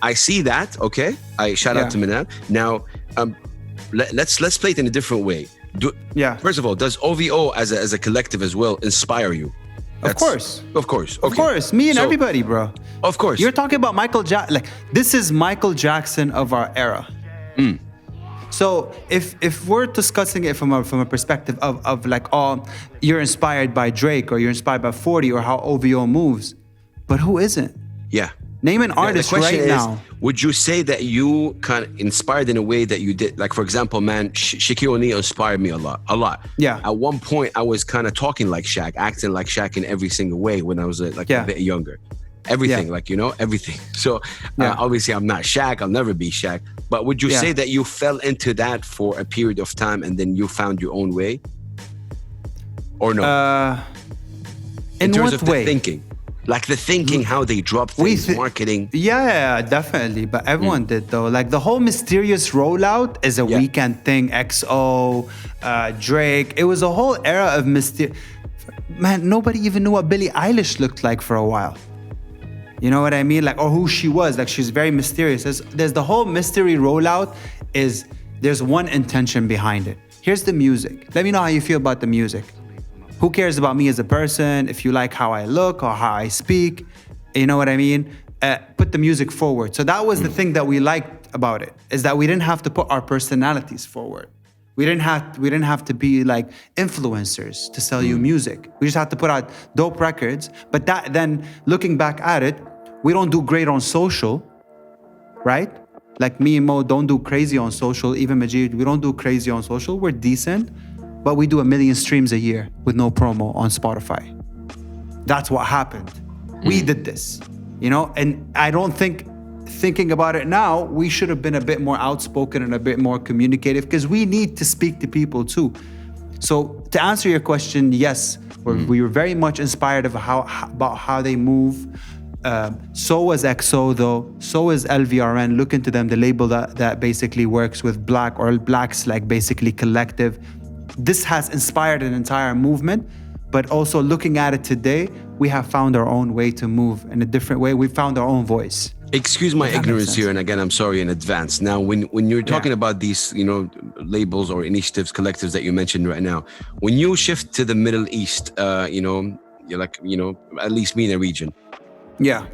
I see that, okay? I shout out to Manal. Now, let's play it in a different way. First of all, does OVO as a collective as well inspire you? Of course. Okay. Of course. Me and everybody, bro. Of course. You're talking about Michael Jackson. Like, this is Michael Jackson of our era. So if we're discussing it from a perspective of like, oh, you're inspired by Drake or you're inspired by 40 or how OVO moves, but who isn't? Yeah. Name an artist right now. Would you say that you kind of inspired in a way that you did? Like, for example, man, Shaquille O'Neal inspired me a lot. Yeah. At one point, I was kind of talking like Shaq, acting like Shaq in every single way when I was a bit younger. Everything, like, you know, everything. So obviously, I'm not Shaq. I'll never be Shaq. But would you say that you fell into that for a period of time and then you found your own way? Or no? In terms what of way? The thinking. Like the thinking, how they drop things, marketing. Yeah, definitely. But everyone did though. Like the whole mysterious rollout is a weekend thing. XO, Drake. It was a whole era of mysterious. Man, nobody even knew what Billie Eilish looked like for a while. You know what I mean? Like, or who she was. Like, she's very mysterious. There's the whole mystery rollout there's one intention behind it. Here's the music. Let me know how you feel about the music. Who cares about me as a person? If you like how I look or how I speak, you know what I mean? Put the music forward. So that was the thing that we liked about it, is that we didn't have to put our personalities forward. We didn't have to be like influencers to sell you music. We just had to put out dope records. But that then, looking back at it, we don't do great on social, right? Like me and Mo don't do crazy on social. Even Majid, we don't do crazy on social. We're decent. But we do 1 million streams a year with no promo on Spotify. That's what happened. We did this, you know? And I don't think, thinking about it now, we should have been a bit more outspoken and a bit more communicative because we need to speak to people too. So to answer your question, yes, we were very much inspired about how they move. So was XO though. So is LVRN. Look into them, the label that basically works with black or blacks, like basically collective. This has inspired an entire movement, but also looking at it today, we have found our own way to move in a different way. We found our own voice. Excuse my ignorance here, and again, I'm sorry in advance. Now, when you're talking about these, labels or initiatives, collectives that you mentioned right now, when you shift to the Middle East, you're like, at least MENA region. Yeah.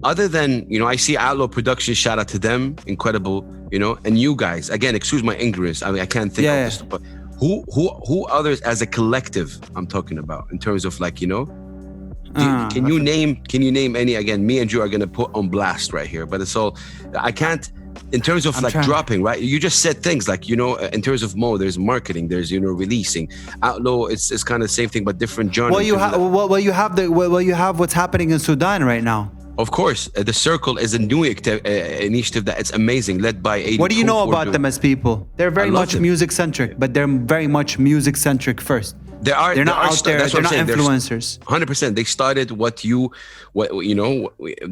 Other than, I see Outlaw Productions, shout out to them, incredible, and you guys, again, excuse my ignorance. I mean, I can't think of this, but who others as a collective I'm talking about in terms of like, can you name any? Again, me and you are gonna put on blast right here, but it's all I can't in terms of dropping, right? You just said things like, in terms of Mo, there's marketing, there's releasing. Outlaw, it's kind of the same thing but different genre. Well, you have what's happening in Sudan right now. Of course, the Circle is a new initiative that it's amazing, led by 80. What do you know about them as people? They're very much music centric, but they're very much music centric first. They're not out there. They're not influencers. 100%. They started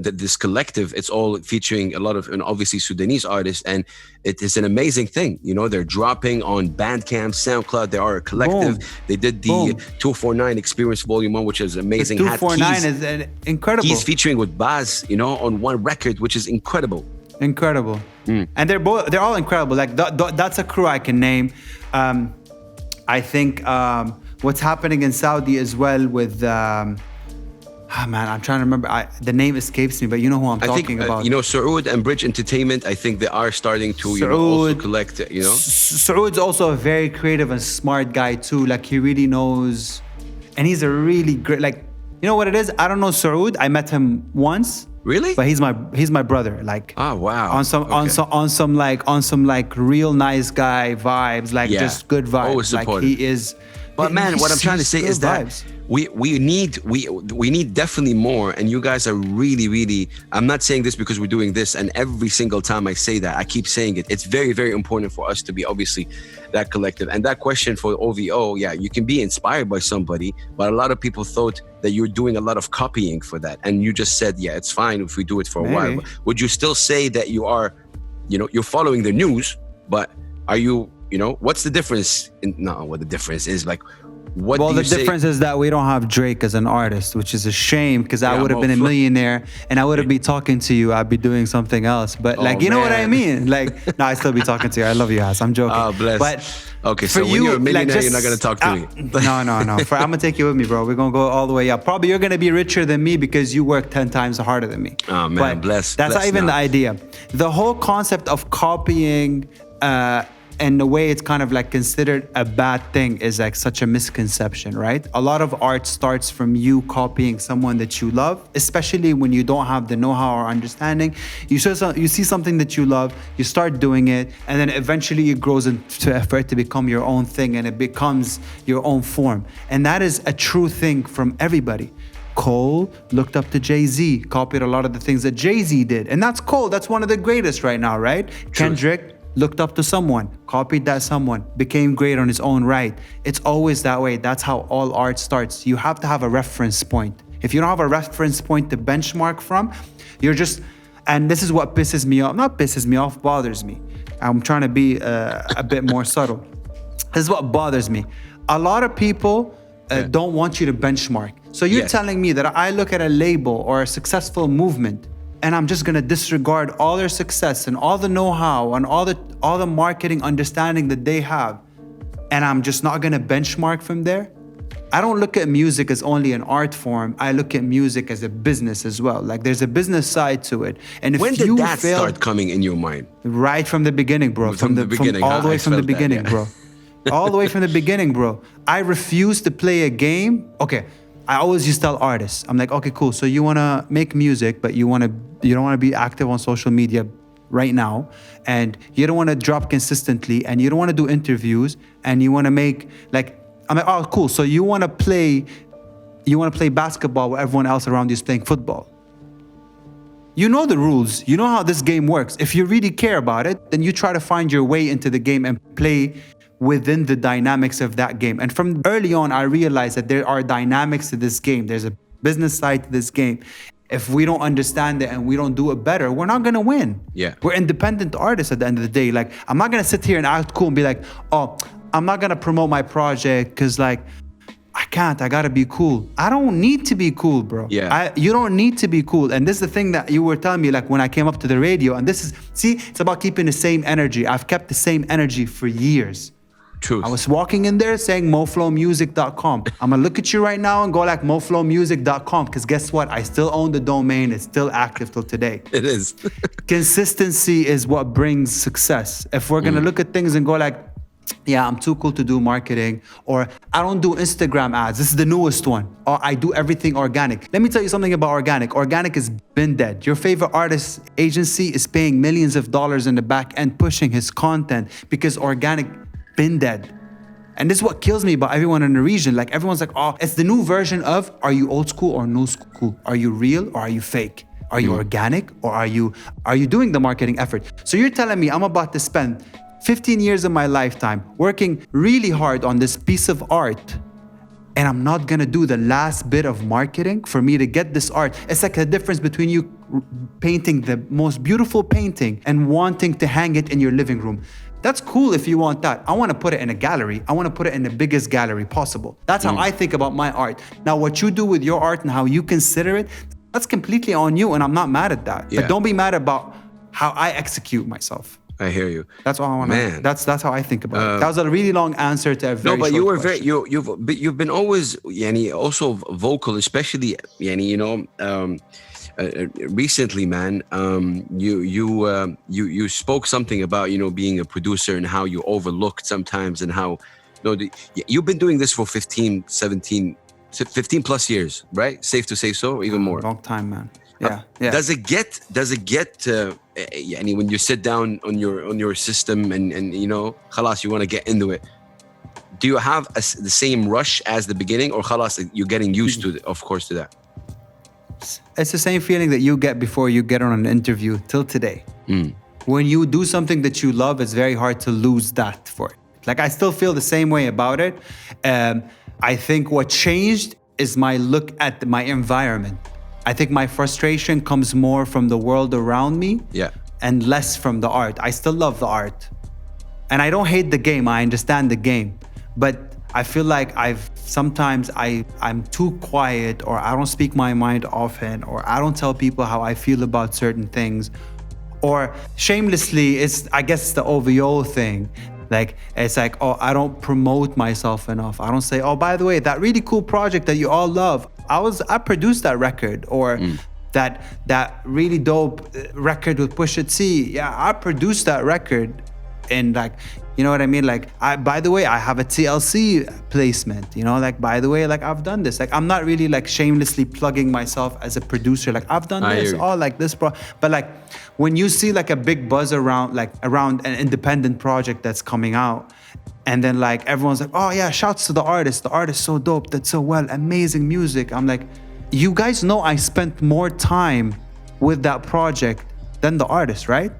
this collective. It's all featuring a lot of, obviously Sudanese artists, and it is an amazing thing. They're dropping on Bandcamp, Soundcloud. They are a collective. Boom. They did the 249 Experience Volume 1, which is amazing. The 249 is incredible. He's featuring with Baz, on one record, which is incredible. Incredible. And they're all incredible. Like that's a crew I can name. I think. What's happening in Saudi as well with, I'm trying to remember. The name escapes me, but you know who I'm talking about. Saud and Bridge Entertainment, I think they are starting to, also collect, Saud's also a very creative and smart guy too. Like he really knows, and he's a really great, like, you know what it is? I don't know Saud. I met him once. Really? But he's my brother. Like, oh wow. On some real nice guy vibes, like just good vibes. Always supportive. Like he is. But man, what I'm trying to say is that we need definitely more. And you guys are really, really, I'm not saying this because we're doing this, and every single time I say that, I keep saying it. It's very, very important for us to be obviously that collective. And that question for OVO, you can be inspired by somebody, but a lot of people thought that you're doing a lot of copying for that. And you just said, it's fine if we do it for a while. But would you still say that you are, you're following the news, but are you, what's the difference? What the difference is, like, the difference is that we don't have Drake as an artist, which is a shame, because I would have been a millionaire and I wouldn't be talking to you. I'd be doing something else. But know what I mean? Like, no, I still be talking to you. I love you, Hass. I'm joking. Oh, bless. But okay, so when you're a millionaire, you're not going to talk to me. No. I'm going to take you with me, bro. We're going to go all the way up. Probably you're going to be richer than me because you work 10 times harder than me. Oh, man, bless. That's not even the idea. The whole concept of copying and the way it's kind of like considered a bad thing is like such a misconception, right? A lot of art starts from you copying someone that you love, especially when you don't have the know-how or understanding. You see something that you love, you start doing it, and then eventually it grows into effort to become your own thing, and it becomes your own form. And that is a true thing from everybody. Cole looked up to Jay-Z, copied a lot of the things that Jay-Z did. And that's Cole, that's one of the greatest right now, right? True. Kendrick looked up to someone, copied that someone, became great on his own right. It's always that way. That's how all art starts. You have to have a reference point. If you don't have a reference point to benchmark from, you're just, and this is what pisses me off, not pisses me off, bothers me. I'm trying to be a bit more subtle. This is what bothers me. A lot of people don't want you to benchmark. So you're telling me that I look at a label or a successful movement and I'm just gonna disregard all their success and all the know-how and all the marketing understanding that they have, and I'm just not gonna benchmark from there? I don't look at music as only an art form. I look at music as a business as well. Like there's a business side to it. And if when did that start coming in your mind? Right from the beginning, bro. From all the way from the beginning, bro. All the way from the beginning, bro. I refuse to play a game. Okay. I always used to tell artists, I'm like, okay, cool. So you want to make music, but you don't want to be active on social media right now, and you don't want to drop consistently, and you don't want to do interviews, and you want to make I'm like, oh, cool. So you want to play basketball where everyone else around you is playing football. You know the rules. You know how this game works. If you really care about it, then you try to find your way into the game and play within the dynamics of that game. And from early on, I realized that there are dynamics to this game. There's a business side to this game. if we don't understand it and we don't do it better, we're not gonna win. Yeah. We're independent artists at the end of the day. Like, I'm not gonna sit here and act cool and be like, oh, I'm not gonna promote my project because like, I can't, I gotta be cool. I don't need to be cool, bro. Yeah. You don't need to be cool. And this is the thing that you were telling me, like when I came up to the radio, and this is, see, it's about keeping the same energy. I've kept the same energy for years. Truth. I was walking in there saying moflowmusic.com. I'm gonna look at you right now and go like moflowmusic.com, because guess what? I still own the domain. It's still active till today. It is. Consistency is what brings success. If we're gonna look at things and go like, yeah, I'm too cool to do marketing, or I don't do Instagram ads, this is the newest one, or I do everything organic. Let me tell you something about organic. Organic has been dead. Your favorite artist agency is paying millions of dollars in the back end pushing his content because organic been dead. And this is what kills me about everyone in the region. Like everyone's like, oh, it's the new version of, are you old school or new school? Are you real or are you fake? Are you organic or are you doing the marketing effort? So you're telling me I'm about to spend 15 years of my lifetime working really hard on this piece of art, and I'm not gonna do the last bit of marketing for me to get this art. It's like a difference between you painting the most beautiful painting and wanting to hang it in your living room. That's cool if you want that. I wanna put it in a gallery. I wanna put it in the biggest gallery possible. That's how I think about my art. Now, what you do with your art and how you consider it, that's completely on you, and I'm not mad at that. Yeah. But don't be mad about how I execute myself. I hear you. That's all I want to. Man. That's how I think about it. That was a really long answer to a very No, but short you were question. you've been always, yani, also vocal, especially, yani, you know, recently, man. You spoke something about, you know, being a producer and how you overlooked sometimes, and how, you know, you've been doing this for 15 plus years, right? Safe to say so, or even more. Long time, man. Yeah. Does it get yani, when you sit down on your system and you know, khalas, you want to get into it, do you have the same rush as the beginning, or khalas, you're getting used to, of course, to that? It's the same feeling that you get before you get on an interview till today. When you do something that you love, it's very hard to lose that for it. Like, I still feel the same way about it. I think what changed is my look at my environment. I think my frustration comes more from the world around me, and less from the art. I still love the art. And I don't hate the game, I understand the game. But I feel like I'm too quiet, or I don't speak my mind often, or I don't tell people how I feel about certain things. Or shamelessly, I guess it's the OVO thing. Like, it's like, oh, I don't promote myself enough. I don't say, oh, by the way, that really cool project that you all love, I produced that record, or that really dope record with Pusha T. Yeah, I produced that record. And like, you know what I mean? Like, by the way, I have a TLC placement, you know, like, by the way, like, I've done this. Like, I'm not really like shamelessly plugging myself as a producer. Like, I've done this, all like this, bro. But like, when you see like a big buzz around an independent project that's coming out, and then like everyone's like, oh yeah, shouts to the artist so dope, that's so well, amazing music. I'm like, you guys know I spent more time with that project than the artist, right?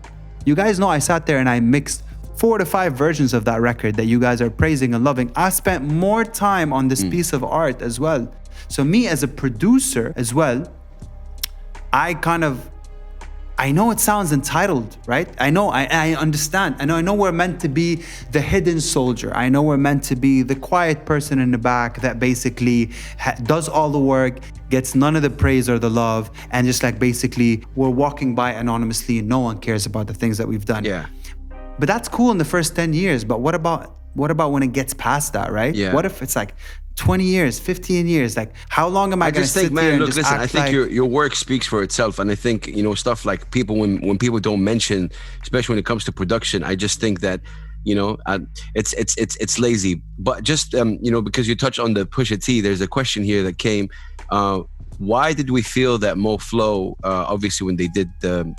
You guys know I sat there and I mixed 4 to 5 versions of that record that you guys are praising and loving. I spent more time on this piece of art as well. So me as a producer as well, I know it sounds entitled, right? I know, I understand. I know we're meant to be the hidden soldier. I know we're meant to be the quiet person in the back that basically does all the work, gets none of the praise or the love, and just like basically we're walking by anonymously and no one cares about the things that we've done. Yeah. But that's cool in the first 10 years. But what about when it gets past that, right? Yeah. What if it's like 20 years, 15 years? Like, how long am I going to sit there and just listen, act I think like... your work speaks for itself. And I think, you know, stuff like people, when people don't mention, especially when it comes to production, I just think that, you know, it's lazy. But just, you know, because you touched on the Pusha T, there's a question here that came. Why did we feel that Moh Flow, obviously when they did the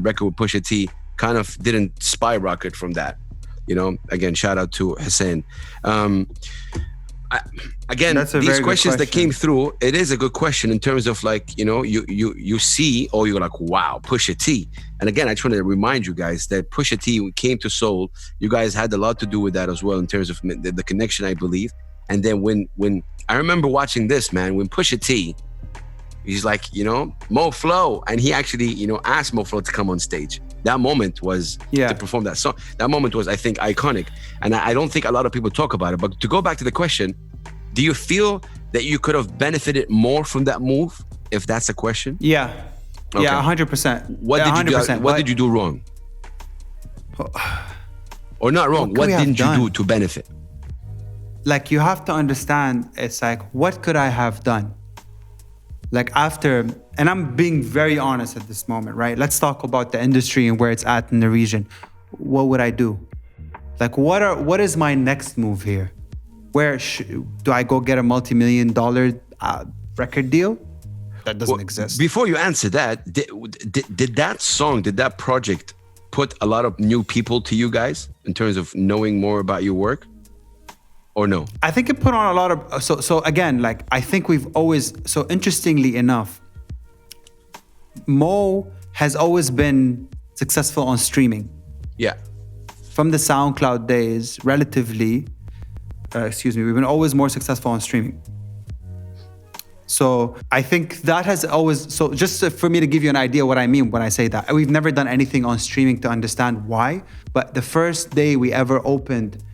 record with Pusha T, kind of didn't skyrocket from that? You know, again, shout out to Hussein. Again, these questions that came through, it is a good question in terms of like, you know, you see, or you're like, wow, Pusha T. And again, I just want to remind you guys that Pusha T came to Soul. You guys had a lot to do with that as well in terms of the connection, I believe. And then when I remember watching this, man, when Pusha T He's like, Moh Flow. And he actually, asked Moh Flow to come on stage. That moment was to perform that song. That moment was, I think, iconic. And I don't think a lot of people talk about it. But to go back to the question, do you feel that you could have benefited more from that move? If that's a question? Yeah. Okay. Yeah, 100%. What did you do wrong? Or not wrong, what didn't you do to benefit? Like, you have to understand, it's like, what could I have done? Like, after, and I'm being very honest at this moment, right? Let's talk about the industry and where it's at in the region. What would I do? Like, what is my next move here? Where do I go get a multi-million-dollar record deal? That doesn't exist. Before you answer that, did that song, did that project put a lot of new people to you guys in terms of knowing more about your work? Or no? I think it put on a lot of, so again, like, I think we've always, so interestingly enough, Moh has always been successful on streaming. Yeah. From the SoundCloud days, relatively, we've been always more successful on streaming. So I think that has always, so just for me to give you an idea what I mean when I say that, we've never done anything on streaming to understand why, but the first day we ever opened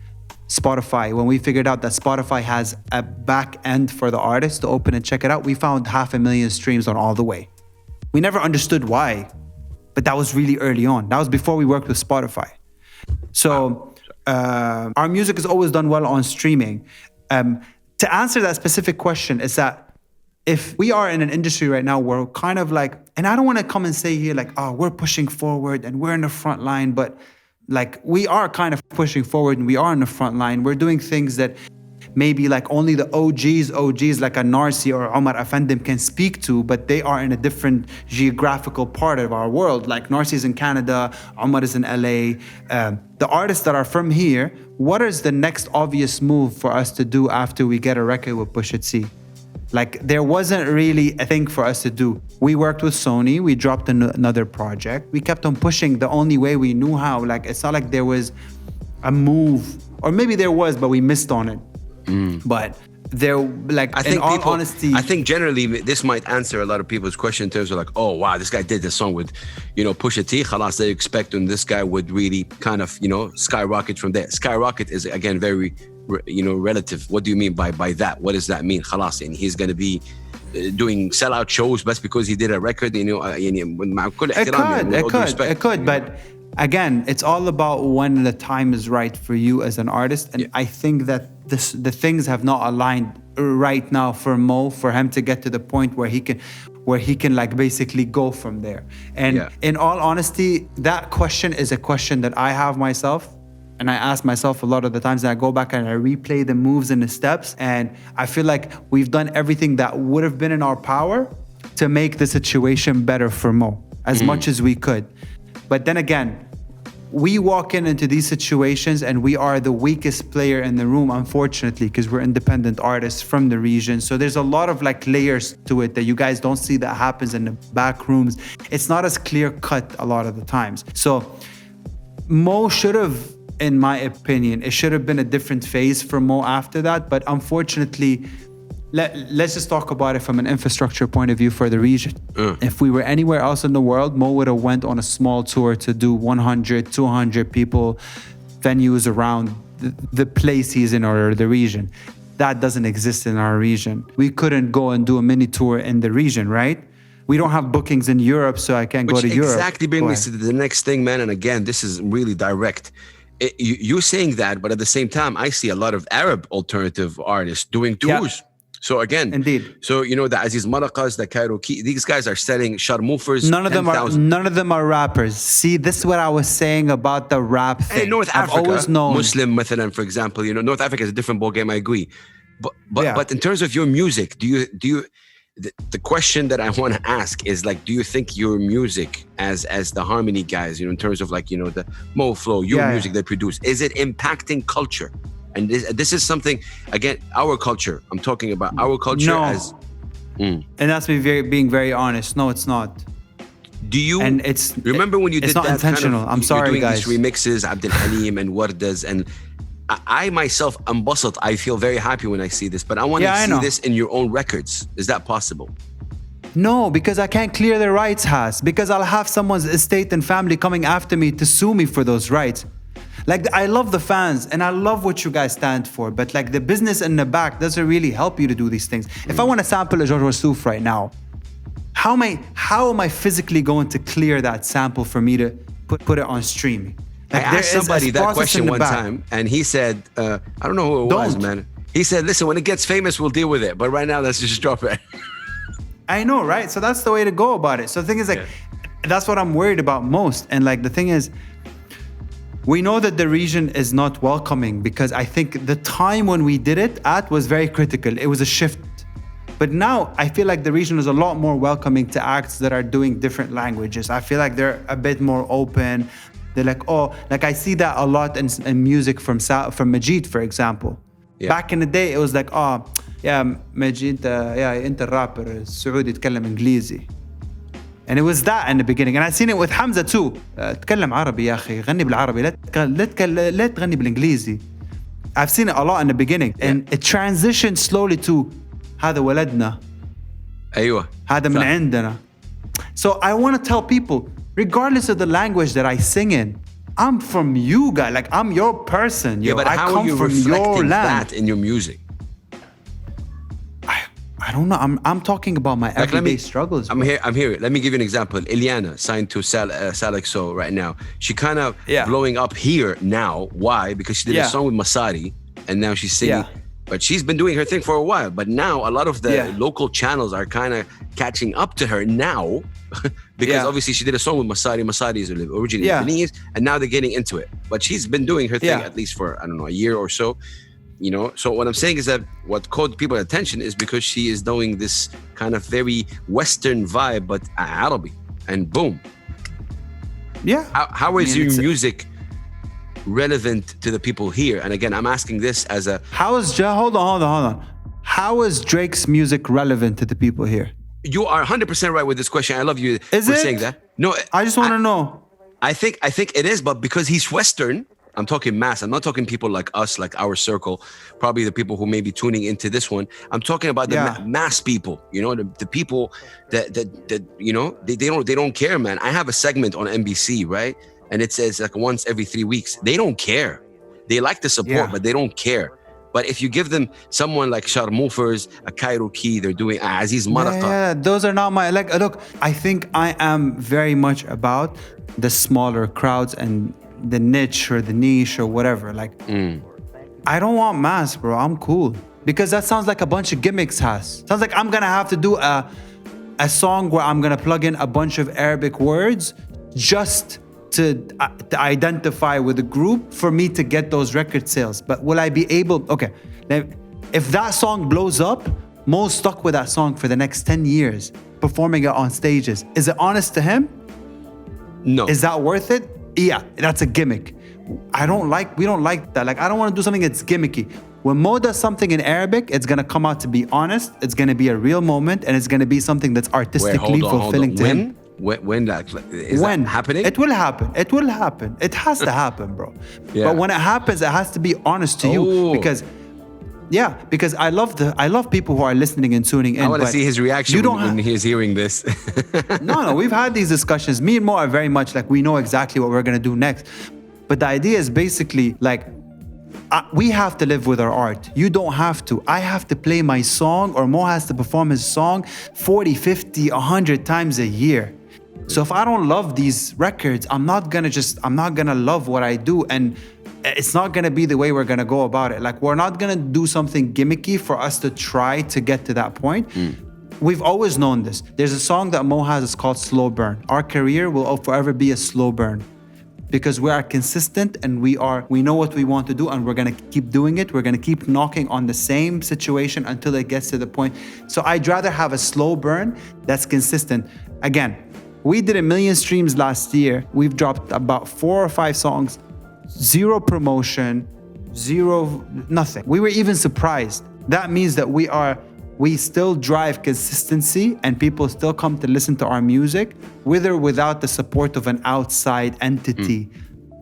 Spotify, when we figured out that Spotify has a back end for the artist to open and check it out, we found 500,000 streams on All the Way. We never understood why, but that was really early on. That was before we worked with Spotify. So our music is always done well on streaming. To answer that specific question is that if we are in an industry right now, we're kind of like, and I don't want to come and say here like, oh, we're pushing forward and we're in the front line, but like, we are kind of pushing forward and we are in the front line. We're doing things that maybe like only the OGs like a Narsi or Omar Afendim can speak to, but they are in a different geographical part of our world. Like Narsi is in Canada, Omar is in LA. The artists that are from here, what is the next obvious move for us to do after we get a record with Pusha T? Like, there wasn't really a thing for us to do. We worked with Sony, we dropped another project. We kept on pushing the only way we knew how. Like, it's not like there was a move, or maybe there was, but we missed on it. But there, like, in all honesty, I think generally this might answer a lot of people's question in terms of like, oh wow, this guy did this song with, Pusha T. Khalas, they expect and this guy would really kind of, skyrocket from there. Skyrocket is again very, relative. What do you mean by that? What does that mean? Khalas, and he's gonna be doing sellout shows just because he did a record. It could, but again, it's all about when the time is right for you as an artist. And I think that the things have not aligned right now for Moh, for him to get to the point where he can like basically go from there. And in all honesty, that question is a question that I have myself. And I ask myself a lot of the times, and I go back and I replay the moves and the steps. And I feel like we've done everything that would have been in our power to make the situation better for Moh as much as we could. But then again, we walk into these situations and we are the weakest player in the room, unfortunately, because we're independent artists from the region. So there's a lot of like layers to it that you guys don't see that happens in the back rooms. It's not as clear cut a lot of the times. So Moh should have, in my opinion, it should have been a different phase for Moh after that. But unfortunately, let's just talk about it from an infrastructure point of view for the region. If we were anywhere else in the world, Moh would have went on a small tour to do 100, 200 people, venues around the place he's in or the region. That doesn't exist in our region. We couldn't go and do a mini tour in the region, right? We don't have bookings in Europe, so I can't go to Europe. Exactly brings me to the next thing, man. And again, this is really direct. You're saying that, but at the same time, I see a lot of Arab alternative artists doing tours. Yeah. So again, indeed. So the Aziz Marakas, the Kairoki, these guys are selling sharmoofers. None of them are rappers. See, this is what I was saying about the rap thing. Hey, North Africa, I've always known. Muslim, mathalan, for example, North Africa is a different ballgame. I agree, but in terms of your music, do you? The question that I want to ask is like, do you think your music as the HRMNY guys, in terms of like, the Moh Flow, your music they produce, is it impacting culture? And this is something, again, our culture. I'm talking about our culture as... And that's me being very honest. No, it's not. Do you... And it's... Remember when you did that? It's not intentional. I'm sorry, doing guys. These remixes, Abdel Halim and Wardas, and I myself, I feel very happy when I see this, but I want to see this in your own records. Is that possible? No, because I can't clear the rights, Has. Because I'll have someone's estate and family coming after me to sue me for those rights. Like, I love the fans and I love what you guys stand for, but like the business in the back doesn't really help you to do these things. If I want to sample a George Wassouf right now, how am I physically going to clear that sample for me to put it on streaming? Like, I asked somebody that question one time, and he said, I don't know who it was, man. He said, listen, when it gets famous, we'll deal with it. But right now, let's just drop it. I know, right? So that's the way to go about it. So the thing is, like, that's what I'm worried about most. And like, the thing is, we know that the region is not welcoming, because I think the time when we did it at was very critical. It was a shift. But now I feel like the region is a lot more welcoming to acts that are doing different languages. I feel like they're a bit more open. They're like, oh, like I see that a lot in music from Majid, for example. Yeah. Back in the day, it was like, oh, yeah, Majid, انت الرابر السعودي يتكلم انجليزي. And it was that in the beginning. And I've seen it with Hamza too. تكلم عربي يا أخي، غني بالعربي، لا تغني بالإنجليزي. I've seen it a lot in the beginning. And it transitioned slowly to هذا ولدنا. أيوة. هذا من عندنا. So I want to tell people, regardless of the language that I sing in, I'm from you guys. Like, I'm your person. Yeah, but I how come are you from reflecting your land. that in your music? I don't know. I'm talking about my everyday struggles. I'm here. Let me give you an example. Ilyana signed to Salexo right now. She kind of blowing up here now. Why? Because she did a song with Masari, and now she's singing. But she's been doing her thing for a while. But now a lot of the local channels are kind of catching up to her now. Because obviously she did a song with Masari. Masari is originally Lebanese, and now they're getting into it. But she's been doing her thing at least for, I don't know, a year or so. You know, so what I'm saying is that what caught people's attention is because she is doing this kind of very Western vibe, but Arabic, and boom. Yeah. How is your music relevant to the people here? And again, I'm asking this as a... Hold on. How is Drake's music relevant to the people here? You are 100% right with this question. I love you for saying that. No, I just want to know. I think it is, but because he's Western, I'm talking mass. I'm not talking people like us, like our circle, probably the people who may be tuning into this one. I'm talking about the mass people, you know, the people that you know, they don't care, man. I have a segment on NBC, right? And it says like once every 3 weeks. They don't care. They like the support, but they don't care. But if you give them someone like Sharmoofers, a Cairo Key, they're doing Aziz Maraka. Yeah, those are not my, like, look, I think I am very much about the smaller crowds and the niche or the niche or whatever. Like, I don't want mass, bro. I'm cool. Because that sounds like a bunch of gimmicks, Sounds like I'm gonna have to do a song where I'm gonna plug in a bunch of Arabic words just to identify with a group for me to get those record sales. But will I be able... Okay, if that song blows up, Mo's stuck with that song for the next 10 years, performing it on stages. Is it honest to him? No. Is that worth it? Yeah, that's a gimmick. We don't like that. Like, I don't want to do something that's gimmicky. When Mo does something in Arabic, it's going to come out to be honest, it's going to be a real moment, and it's going to be something that's artistically fulfilling to him. When that happening? It will happen. It has to happen, bro. But when it happens, it has to be honest to you, because I love people who are listening and tuning in. I want to see his reaction when he's hearing this. No, we've had these discussions. Me and Mo are very much like, we know exactly what we're going to do next. But the idea is basically like, we have to live with our art. You don't have to. I have to play my song, or Mo has to perform his song 40, 50, 100 times a year. So if I don't love these records, I'm not gonna love what I do, and it's not gonna be the way we're gonna go about it. Like, we're not gonna do something gimmicky for us to try to get to that point. We've always known this. There's a song that Mo has, it's called Slow Burn. Our career will forever be a slow burn, because we are consistent and we know what we want to do, and we're gonna keep doing it. We're gonna keep knocking on the same situation until it gets to the point. So I'd rather have a slow burn that's consistent. Again, we did 1 million streams last year. We've dropped about 4 or 5 songs, 0 promotion, 0, nothing. We were even surprised. That means that we still drive consistency, and people still come to listen to our music, with or without the support of an outside entity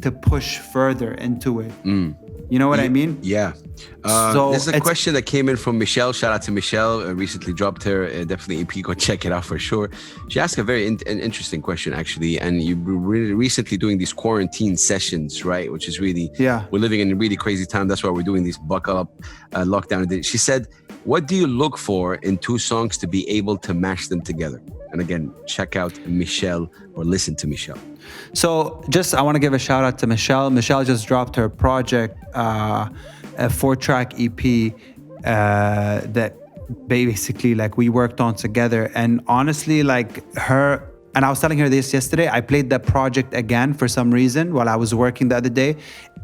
to push further into it. You know what I mean? Yeah. So this is a question that came in from Michelle. Shout out to Michelle. Recently dropped her. Definitely EP. Go check it out for sure. She asked a very an interesting question, actually. And you were really recently doing these quarantine sessions, right? Which is really, we're living in a really crazy time. That's why we're doing these buckle up lockdown. She said, what do you look for in two songs to be able to mash them together? And again, check out Michelle or listen to Michelle. So I want to give a shout out to Michelle. Michelle just dropped her project, a 4-track EP that basically like we worked on together. And honestly, like her, and I was telling her this yesterday, I played that project again for some reason while I was working the other day.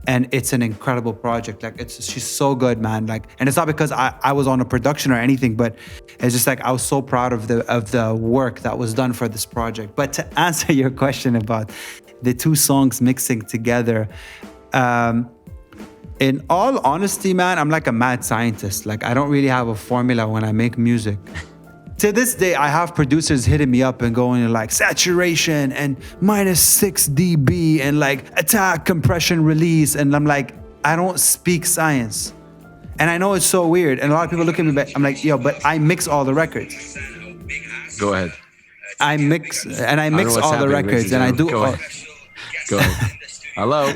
And it's an incredible project. Like she's so good, man. Like, and it's not because I was on a production or anything, but it's just like I was so proud of the work that was done for this project. But to answer your question about the two songs mixing together, in all honesty, man, I'm like a mad scientist. Like I don't really have a formula when I make music. To this day, I have producers hitting me up and going like saturation and -6 dB and like attack, compression, release. And I'm like, I don't speak science. And I know it's so weird. And a lot of people look at me, but I'm like, yo, but I mix all the records. Go ahead. I mix all the records and I do. Go ahead. Go ahead. Hello.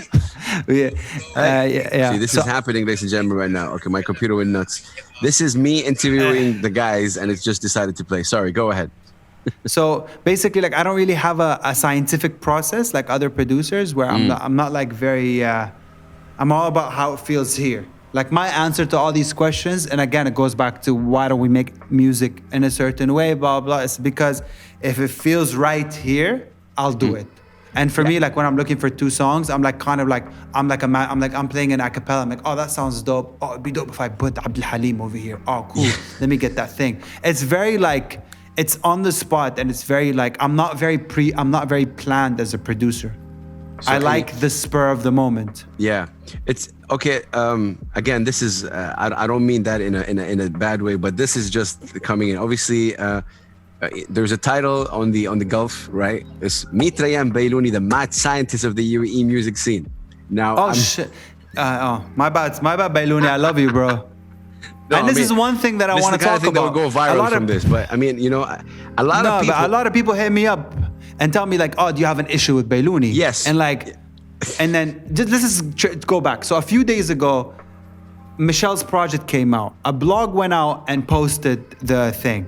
Yeah. See, this is happening, ladies and gentlemen, right now. Okay, my computer went nuts. This is me interviewing the guys, and it's just decided to play. Sorry, go ahead. So basically, like I don't really have a scientific process like other producers, where I'm not like very. I'm all about how it feels here. Like my answer to all these questions, and again, it goes back to why don't we make music in a certain way, blah blah. It's because if it feels right here, I'll do it. And for me, like when I'm looking for two songs, I'm like kind of like I'm playing an acapella. I'm like, oh, that sounds dope. Oh, it'd be dope if I put Abdul Halim over here. Oh, cool. Let me get that thing. It's very like it's on the spot, and it's very like I'm not very planned as a producer. So I like the spur of the moment. Yeah, it's okay. Again, this is I don't mean that in a bad way, but this is just coming in. Obviously. There's a title on the Gulf, right? It's Ayham Homsi, the mad scientist of the UAE music scene. Now, shit. My bad, Baylouni. I love you, bro. And this is one thing that I want to talk about. That will go viral from this, but I mean, you know, a lot of people hit me up and tell me like, oh, do you have an issue with Baylouni? Yes. And like, and then go back. So a few days ago, Michelle's project came out. A blog went out and posted the thing,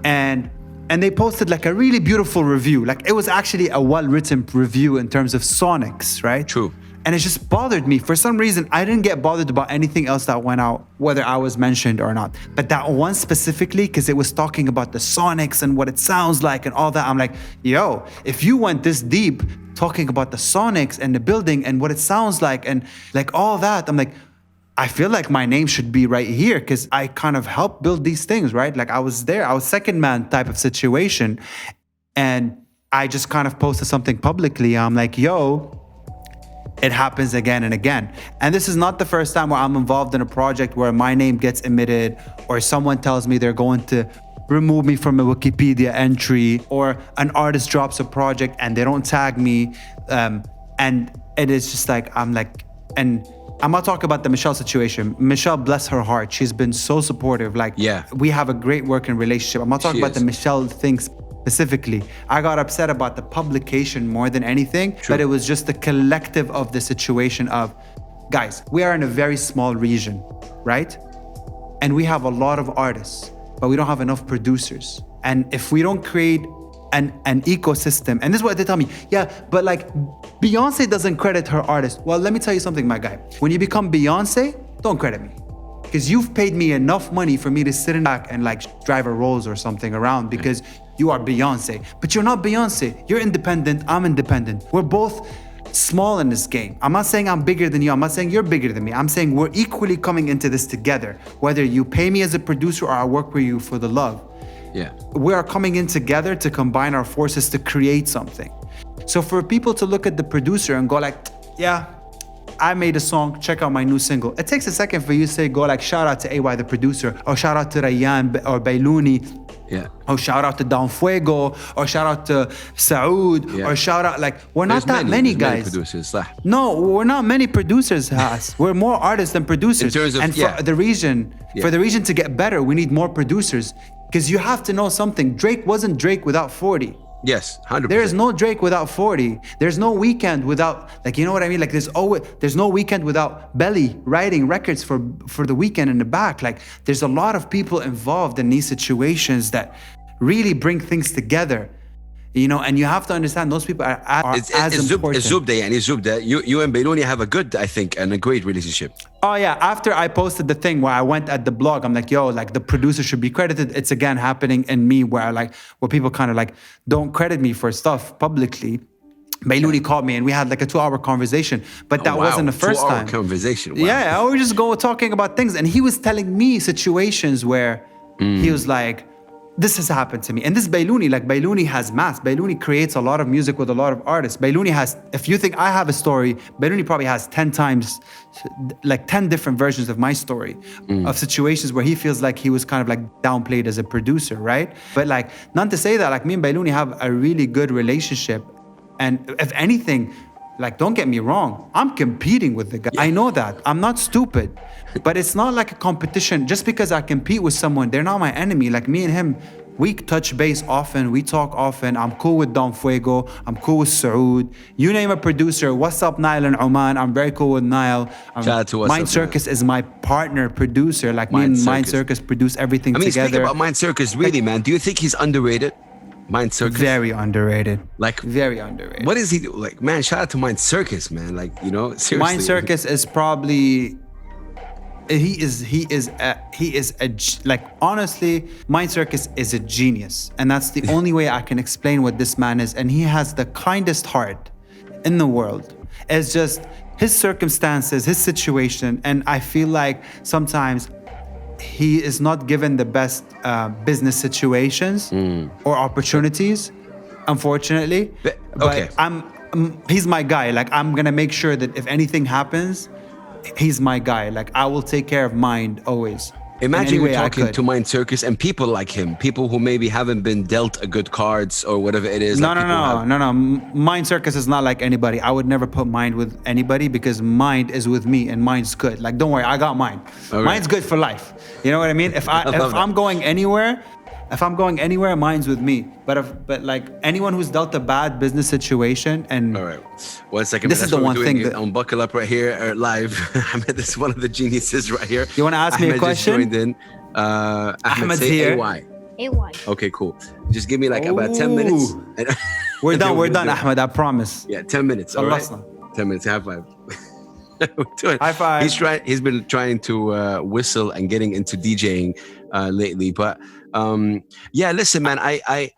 and they posted like a really beautiful review. Like it was actually a well-written review in terms of sonics, right? True. And it just bothered me. For some reason, I didn't get bothered about anything else that went out, whether I was mentioned or not. But that one specifically, because it was talking about the sonics and what it sounds like and all that. I'm like, yo, if you went this deep talking about the sonics and the building and what it sounds like and like all that, I'm like, I feel like my name should be right here because I kind of helped build these things, right? Like I was there, I was second man type of situation. And I just kind of posted something publicly. I'm like, yo, it happens again and again. And this is not the first time where I'm involved in a project where my name gets omitted or someone tells me they're going to remove me from a Wikipedia entry, or an artist drops a project and they don't tag me. And it is just like, I'm like, and I'm not talking about the Michelle situation. Michelle, bless her heart, she's been so supportive. Like, we have a great working relationship. I'm not talking about the Michelle thing specifically. I got upset about the publication more than anything, but it was just the collective of the situation of, guys, we are in a very small region, right? And we have a lot of artists, but we don't have enough producers. And if we don't create an ecosystem, and this is what they tell me, but like Beyonce doesn't credit her artist. Well, let me tell you something, my guy. When you become Beyonce, don't credit me. Because you've paid me enough money for me to sit in back and like drive a Rolls or something around because you are Beyonce. But you're not Beyonce. You're independent, I'm independent. We're both small in this game. I'm not saying I'm bigger than you. I'm not saying you're bigger than me. I'm saying we're equally coming into this together. Whether you pay me as a producer or I work with you for the love. We are coming in together to combine our forces to create something. So for people to look at the producer and go like, I made a song, check out my new single. It takes a second for you to say, go like, shout out to AY, the producer, or shout out to Rayyan or Bailuni. Yeah. Or shout out to Don Fuego, or shout out to Saoud, or shout out, like, we're not that many guys. Many producers, no, we're not many producers, Haas. We're more artists than producers. In terms of, and for the region to get better, we need more producers. Because you have to know something. Drake wasn't Drake without 40. Yes, 100%. There is no Drake without 40. There's no Weeknd without, like, you know what I mean? Like, there's no Weeknd without Belly writing records for the Weeknd in the back. Like, there's a lot of people involved in these situations that really bring things together. You know, and you have to understand those people are as important. Zubda, you and Bailuni have a good, I think, and a great relationship. Oh yeah, after I posted the thing where I went at the blog, I'm like, yo, like the producer should be credited. It's again happening in me where people kind of like don't credit me for stuff publicly. Bailuni called me and we had like a 2-hour conversation, but that wasn't the first time. 2-hour conversation. Wow. Yeah, I was just talking about things, and he was telling me situations where he was like, this has happened to me. And this Bailuni, like Bailuni has mass. Bailuni creates a lot of music with a lot of artists. Bailuni has, if you think I have a story, Bailuni probably has 10 times, like 10 different versions of my story of situations where he feels like he was kind of like downplayed as a producer, right? But like, not to say that, like me and Bailuni have a really good relationship. And if anything, like, don't get me wrong, I'm competing with the guy. I know that. I'm not stupid. But it's not like a competition. Just because I compete with someone, they're not my enemy. Like me and him, we touch base often. We talk often. I'm cool with Don Fuego. I'm cool with Saoud. You name a producer. What's up, Nile and Oman? I'm very cool with Nile. Shout out to Mind Circus is my partner producer. Like me and Mind Circus produce everything together. Speaking about Mind Circus, really, man, do you think he's underrated? Mind Circus? Very underrated. Like, very underrated. What is he do? Like, man, shout out to Mind Circus, man. Like, you know, seriously. Mind Circus is probably, like, honestly, Mind Circus is a genius. And that's the only way I can explain what this man is. And he has the kindest heart in the world. It's just his circumstances, his situation. And I feel like sometimes he is not given the best business situations or opportunities, unfortunately. But he's my guy. Like, I'm gonna make sure that if anything happens, he's my guy. Like, I will take care of Mind always. Imagine you're talking to Mind Circus and people like him, people who maybe haven't been dealt a good cards or whatever it is. No. Mind Circus is not like anybody. I would never put Mind with anybody because Mind is with me and Mind's good. Like, don't worry, I got Mind. Okay. Mind's good for life. You know what I mean? If I'm going anywhere, Mind's with me. But like anyone who's dealt a bad business situation and all right, 1 second. This is the one thing that on Buckle Up right here live. Ahmed is one of the geniuses right here. You want to ask me a question? Ahmed just joined in. Ahmed, say here. AY. Okay, cool. Just give me like about 10 minutes. We're done, Ahmed. I promise. Yeah, 10 minutes. All right. 10 minutes. High five. High five. He's been trying to whistle and getting into DJing lately, but yeah, listen, man, I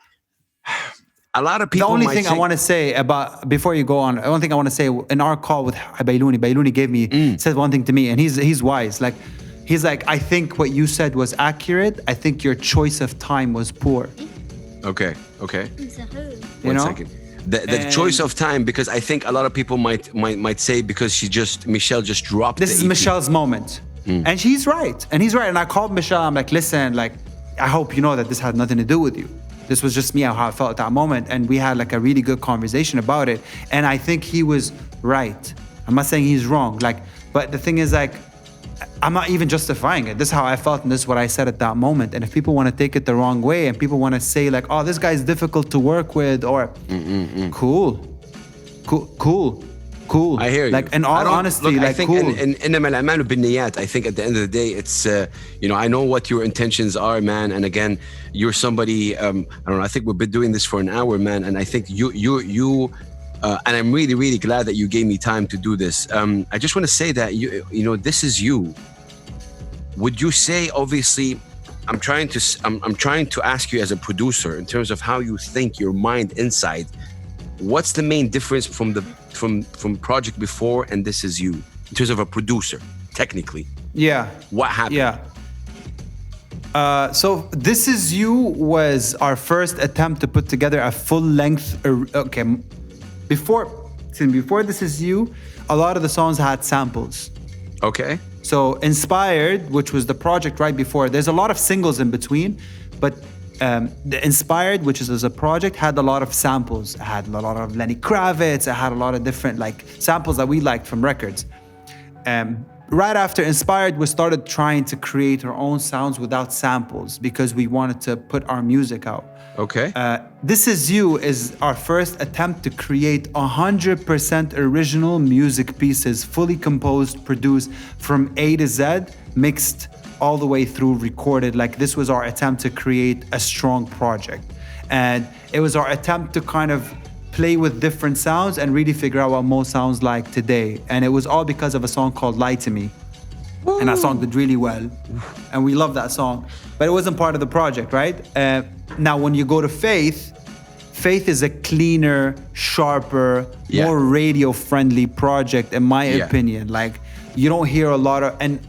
a lot of people. The only thing I want to say about before you go on, the only thing I want to say in our call with Bailuni gave me said one thing to me, and he's wise. Like, he's like, I think what you said was accurate. I think your choice of time was poor. Okay. You know? 1 second. The choice of time, because I think a lot of people might say because Michelle just dropped. This is Michelle's moment, and he's right. And I called Michelle. I'm like, listen, like, I hope you know that this had nothing to do with you. This was just me, how I felt at that moment, and we had like a really good conversation about it. And I think he was right. I'm not saying he's wrong. Like, but the thing is, like, I'm not even justifying it. This is how I felt, and this is what I said at that moment. And if people want to take it the wrong way, and people want to say like, "Oh, this guy's difficult to work with," or cool. I hear you. Like, in all honesty, look, like, I think cool. I think at the end of the day, it's you know, I know what your intentions are, man. And again, you're somebody. I don't know. I think we've been doing this for an hour, man. And I think you. And I'm really, really glad that you gave me time to do this. I just want to say that you know, this is you. Would you say, obviously, I'm trying to ask you as a producer in terms of how you think, your mind inside. What's the main difference from project before and This Is You in terms of a producer, technically? Yeah. What happened? Yeah. So This Is You was our first attempt to put together a full length. Okay, before before This Is You, a lot of the songs had samples. Okay. So Inspired, which was the project right before, there's a lot of singles in between, but the Inspired, which is as a project, had a lot of samples. It had a lot of Lenny Kravitz. It had a lot of different like samples that we liked from records. Right after Inspired, we started trying to create our own sounds without samples because we wanted to put our music out. Okay. This Is You is our first attempt to create 100% original music pieces, fully composed, produced from A to Z, mixed all the way through, recorded. Like, this was our attempt to create a strong project. And it was our attempt to kind of play with different sounds and really figure out what Moh sounds like today. And it was all because of a song called Lie to Me. Woo. And that song did really well. And we love that song. But it wasn't part of the project, right? Now, when you go to Faith, Faith is a cleaner, sharper, more radio-friendly project, in my opinion. Like, you don't hear a lot of... And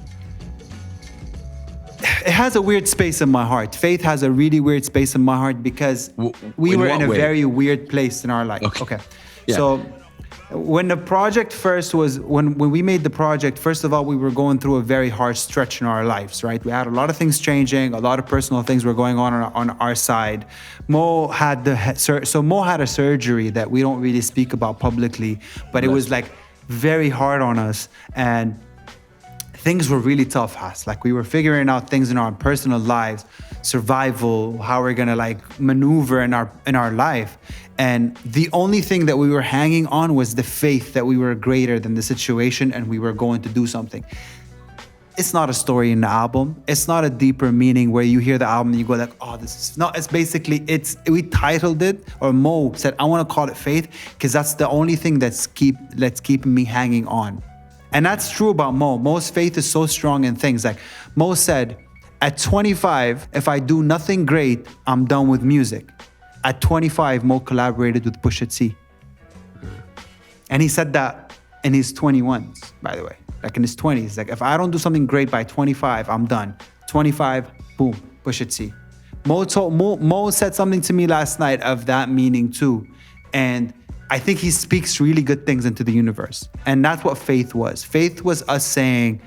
it has a weird space in my heart. Faith has a really weird space in my heart because we were in a very weird place in our life. Okay. Yeah. So when the project first was, when we made the project, first of all, we were going through a very hard stretch in our lives, right? We had a lot of things changing, a lot of personal things were going on our side. Moh had Moh had a surgery that we don't really speak about publicly, but it was like very hard on us. And things were really tough, Has. Like, we were figuring out things in our personal lives, survival, how we're gonna like maneuver in our life. And the only thing that we were hanging on was the faith that we were greater than the situation and we were going to do something. It's not a story in the album. It's not a deeper meaning where you hear the album and you go like, oh, this is... No, it's basically, we titled it, or Moh said, I want to call it Faith because that's the only thing that's keeping me hanging on. And that's true about Moh. Moh's faith is so strong in things. Like, Moh said, at 25, if I do nothing great, I'm done with music. At 25, Moh collaborated with Pusha T. And he said that in his 21s, by the way. Like, in his 20s. Like, if I don't do something great by 25, I'm done. 25, boom, Pusha T. Moh said something to me last night of that meaning too. And I think he speaks really good things into the universe. And that's what Faith was. Faith was us saying,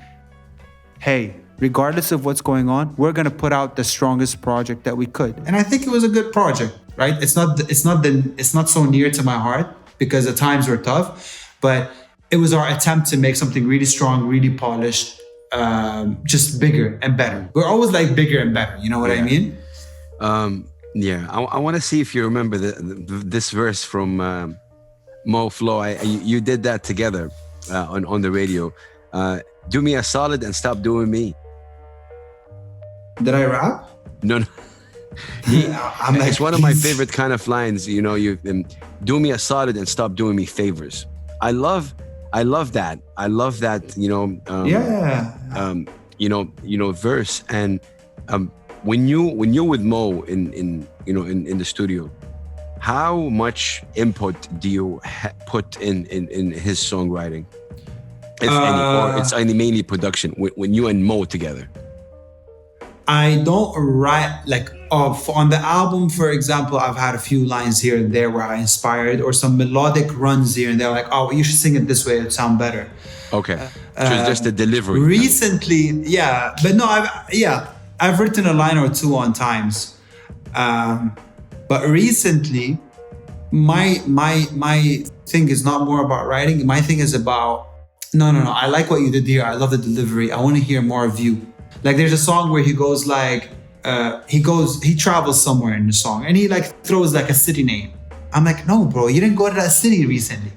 hey, regardless of what's going on, we're going to put out the strongest project that we could. And I think it was a good project, right? It's not so near to my heart because the times were tough, but it was our attempt to make something really strong, really polished, just bigger and better. We're always like bigger and better. You know what I mean? I want to see if you remember this verse from Moh Flow. You did that together on the radio. Do me a solid and stop doing me. Did I rap? No. It's one of my favorite kind of lines. You know, you do me a solid and stop doing me favors. I love that. I love that. Verse. And when you're with Moh in the studio, how much input do you put in his songwriting, if any, or it's mainly production when you and Moh together? I don't write like on the album, for example. I've had a few lines here and there where I inspired, or some melodic runs here and there, like, oh, you should sing it this way, it'd sound better. Okay, just the delivery. Recently, but no, I've written a line or two on times, but recently, my thing is not more about writing. My thing is about no. I like what you did here. I love the delivery. I want to hear more of you. Like, there's a song where he goes like, he travels somewhere in the song and he like throws like a city name. I'm like, no, bro, you didn't go to that city recently.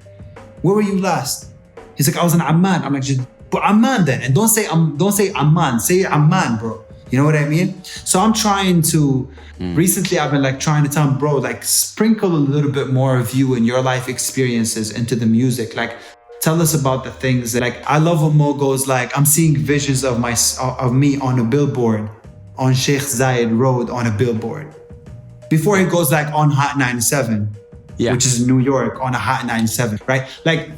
Where were you last? He's like, I was in Amman. I'm like, just put Amman then, and don't say Amman, say Amman, bro. You know what I mean? So I'm trying to, recently I've been like trying to tell him, bro, like sprinkle a little bit more of you and your life experiences into the music. Like, tell us about the things that, like, I love when Moh goes like, I'm seeing visions of me on a billboard, on Sheikh Zayed Road on a billboard. Before he goes like on Hot 97, which is New York, on a Hot 97, right? Like,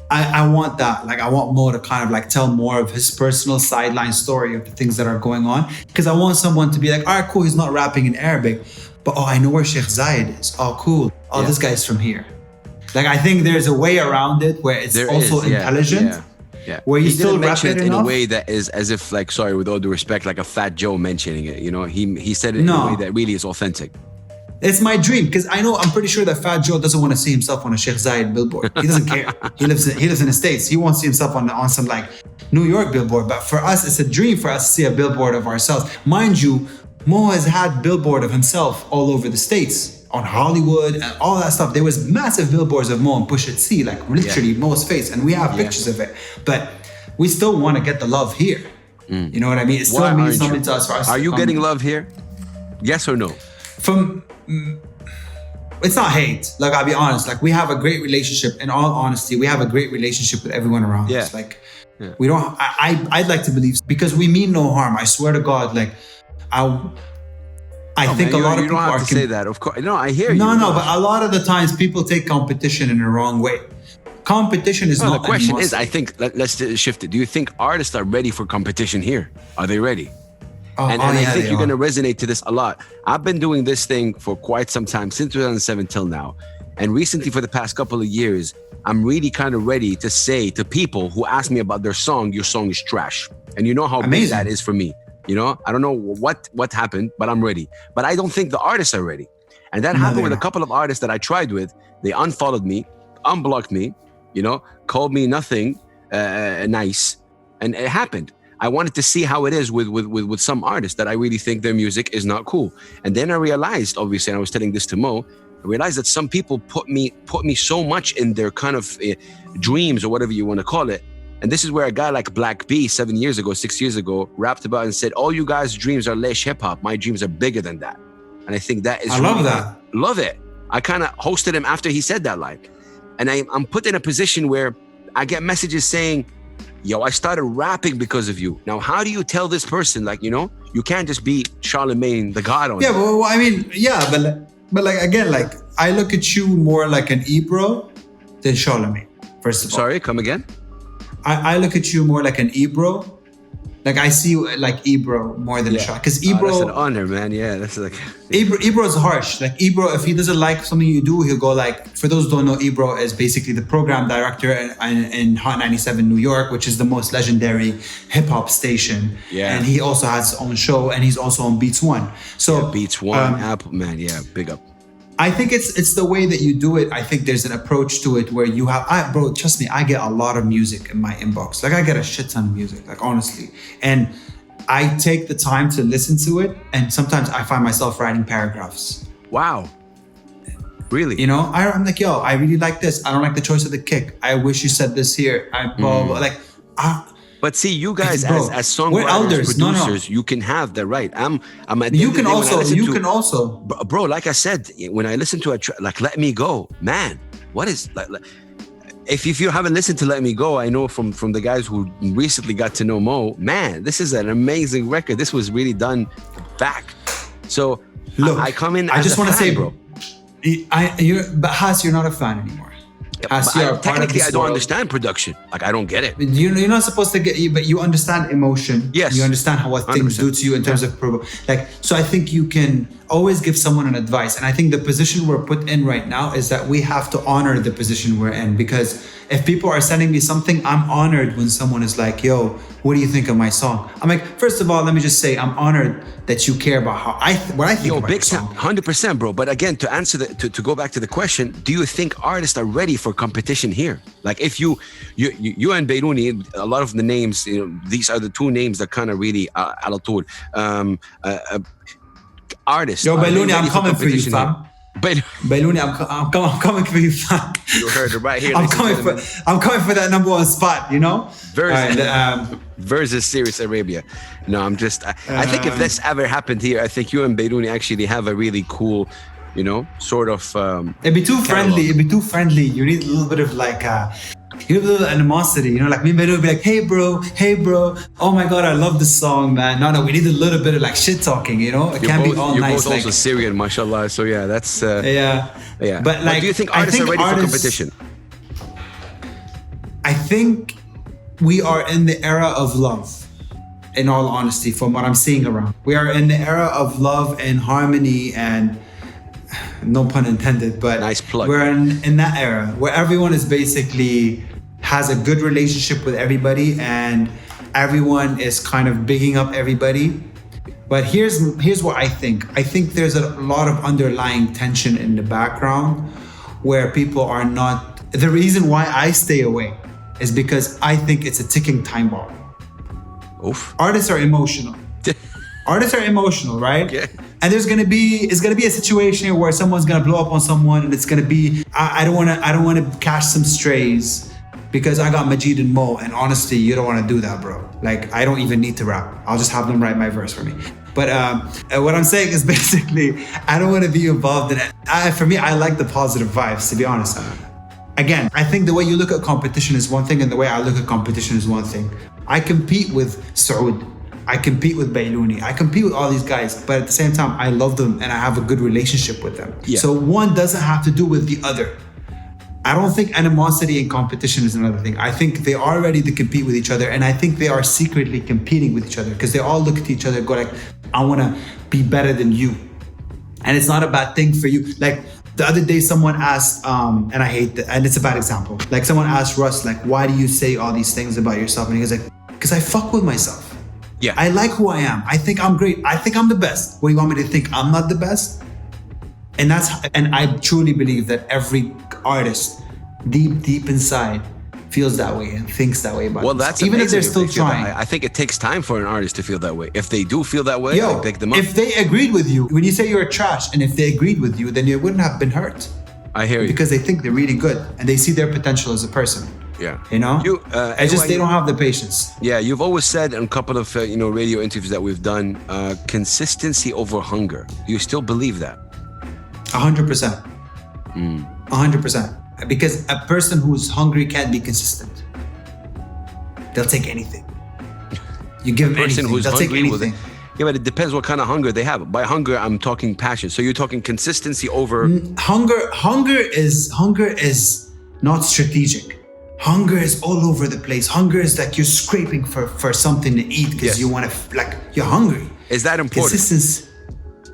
I want that. Like, I want Moh to kind of like tell more of his personal sideline story of the things that are going on. Because I want someone to be like, all right, cool, he's not rapping in Arabic, but I know where Sheikh Zayed is. Oh, cool. This guy's from here. Like I think there's a way around it where it's also intelligent. Yeah. Where you he still didn't rap mention it it in enough. a way that is as if, like, sorry, with all due respect, like a Fat Joe mentioning it. You know, he said it in a way that really is authentic. It's my dream because I'm pretty sure that Fat Joe doesn't want to see himself on a Sheikh Zayed billboard. He doesn't care. He lives in the States. He wants to see himself on some like New York billboard. But for us, it's a dream for us to see a billboard of ourselves. Mind you, Mo has had billboard of himself all over the States, on Hollywood and all that stuff. There was massive billboards of Mo and Pusha T, like literally Mo's face, and we have pictures of it. But we still want to get the love here. You know what I mean? It still means something to us. For us Are you getting love here? Yes or no? It's not hate. Like, I'll be honest. Like, we have a great relationship. In all honesty, we have a great relationship with everyone around us. Like, we don't. I'd like to believe, because we mean no harm. I swear to God. Like, I think a lot of people don't have to say that. Of course, no. I hear you. No. But a lot of the times, people take competition in the wrong way. Competition is not. The question is, I think, let's shift it. Do you think artists are ready for competition here? Are they ready? And I think you're going to resonate to this a lot. I've been doing this thing for quite some time, since 2007 till now. And recently, for the past couple of years, I'm really kind of ready to say to people who ask me about their song, your song is trash. And you know how big that is for me. You know, I don't know what happened, but I'm ready. But I don't think the artists are ready. And that happened with a couple of artists that I tried with. They unfollowed me, unblocked me, you know, called me nothing nice. And it happened. I wanted to see how it is with some artists that I really think their music is not cool. And then I realized, obviously, and I was telling this to Mo, I realized that some people put me so much in their kind of dreams or whatever you want to call it. And this is where a guy like Black B 6 years ago, rapped about and said, all you guys' dreams are less hip hop. My dreams are bigger than that. And I think that is love that. Love it. I kind of hosted him after he said that line. And I'm put in a position where I get messages saying, yo, I started rapping because of you. Now, how do you tell this person, like, you know, you can't just be Charlemagne the God on it. Well, I mean, but like, again, like, I look at you more like an Ebro than Charlemagne, first of all. Sorry, come again? I look at you more like an Ebro. Like, I see you like Ebro more than Charlemagne. Because Ebro... that's an honor, man. Yeah, that's like... Ebro's harsh. Like, Ebro, if he doesn't like something you do, he'll go like... For those who don't know, Ebro is basically the program director in Hot 97 New York, which is the most legendary hip-hop station. Yeah. And he also has his own show, and he's also on Beats One. So Beats One, Apple, man, big up. I think it's the way that you do it. I think there's an approach to it where you have, bro, trust me, I get a lot of music in my inbox. Like, I get a shit ton of music, like, honestly. And I take the time to listen to it. And sometimes I find myself writing paragraphs. Wow. Really? You know, I'm like, yo, I really like this. I don't like the choice of the kick. I wish you said this here. Blah, blah, like, but see, you guys, as songwriters, producers, you can have the right. I'm at the you can also, bro. Like I said, when I listen to a track, like "Let Me Go," man, what is like? If you haven't listened to "Let Me Go," I know from the guys who recently got to know Mo, man, this is an amazing record. This was really done back. So look, I come in. I just want to say, bro, but Has, you're not a fan anymore. Technically, I don't understand production. Like, I don't get it. You're not supposed to get, but you understand emotion. Yes. You understand what things 100%. Do to you in terms of like. So I think you can always give someone an advice, and I think the position we're put in right now is that we have to honor the position we're in, because if people are sending me something, I'm honored when someone is like, "Yo, what do you think of my song?" I'm like, first of all, let me just say, I'm honored that you care about what I think about your song. 100%, bro. But again, to answer to go back to the question, do you think artists are ready for competition here? Like, if you and Beiruni, a lot of the names, you know, these are the two names that kind of really على طول artists. Yo, Beiruni, I'm coming for you, fam. Beiruni, I'm coming for you, fam. You heard it right here. I'm coming for that number one spot, you know? Versus Serious Arabia. No, I'm just... I think if this ever happened here, I think you and Beiruni actually have a really cool, you know, sort of... It'd be too friendly. It'd be too friendly. You need a little bit of like... you have a little animosity, you know, like me and Beiruni would be like, hey bro, oh my God, I love this song, man. No, we need a little bit of like shit talking, you know? It can't be all nice. You're both also Syrian, mashallah, so yeah, that's... Yeah. But like, do you think artists are ready for competition? I think we are in the era of love, in all honesty, from what I'm seeing around. We are in the era of love and harmony, and no pun intended, but nice plug. we're in that era where everyone is basically has a good relationship with everybody and everyone is kind of bigging up everybody. But here's what I think. I think there's a lot of underlying tension in the background where people are not. The reason why I stay away is because I think it's a ticking time bomb. Oof. Artists are emotional. Artists are emotional, right? Yeah. And it's gonna be a situation where someone's gonna blow up on someone, and it's gonna be I don't wanna catch some strays because I got Majid and Mo, and honestly, you don't wanna do that, bro. Like, I don't even need to rap. I'll just have them write my verse for me. But what I'm saying is basically, I don't wanna be involved in it. For me, I like the positive vibes, to be honest. Again, I think the way you look at competition is one thing, and the way I look at competition is one thing. I compete with Saud. I compete with Baylouni. I compete with all these guys, but at the same time, I love them and I have a good relationship with them. Yeah. So one doesn't have to do with the other. I don't think animosity in competition is another thing. I think they are ready to compete with each other, and I think they are secretly competing with each other because they all look at each other and go like, I want to be better than you. And it's not a bad thing for you. Like the other day, someone asked, and I hate that, and it's a bad example. Like someone asked Russ, like, why do you say all these things about yourself? And he was like, because I fuck with myself. Yeah. I like who I am. I think I'm great. I think I'm the best. What do you want me to think? I'm not the best? And I truly believe that every artist deep inside feels that way and thinks that way about well, that's even amazing if they're still trying. I think it takes time for an artist to feel that way. If they do feel that way, I pick them up. If they agreed with you, when you say you're trash, and if they agreed with you, then you wouldn't have been hurt. I hear you. Because they think they're really good and they see their potential as a person. Yeah. You know? They don't have the patience. Yeah, you've always said in a couple of radio interviews that we've done, consistency over hunger. Do you still believe that? 100%. 100%. Because a person who's hungry can't be consistent. They'll take anything. You give them anything, they'll take anything. Yeah, but it depends what kind of hunger they have. By hunger, I'm talking passion. So you're talking consistency over... Hunger is not strategic. Hunger is all over the place. Hunger is like you're scraping for something to eat because you want to, like, you're hungry. Is that important? Consistency.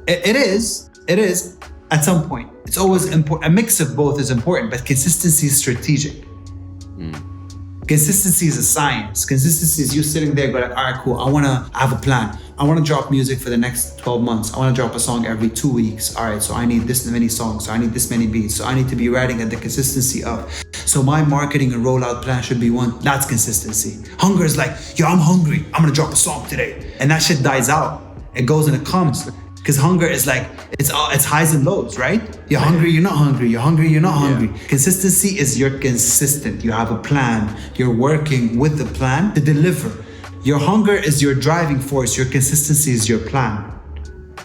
It is. At some point. It's always important. A mix of both is important, but consistency is strategic. Consistency is a science. Consistency is you sitting there going, all right, cool. I have a plan. I want to drop music for the next 12 months. I want to drop a song every 2 weeks. All right, so I need this many songs. So I need this many beats. So I need to be writing at the consistency of. So my marketing and rollout plan should be one. That's consistency. Hunger is like, I'm hungry. I'm going to drop a song today. And that shit dies out. It goes and it comes. Because hunger is like, it's highs and lows, right? You're hungry, you're not hungry. You're hungry, you're not hungry. Consistency is you're consistent. You have a plan. You're working with the plan to deliver. Your hunger is your driving force. Your consistency is your plan.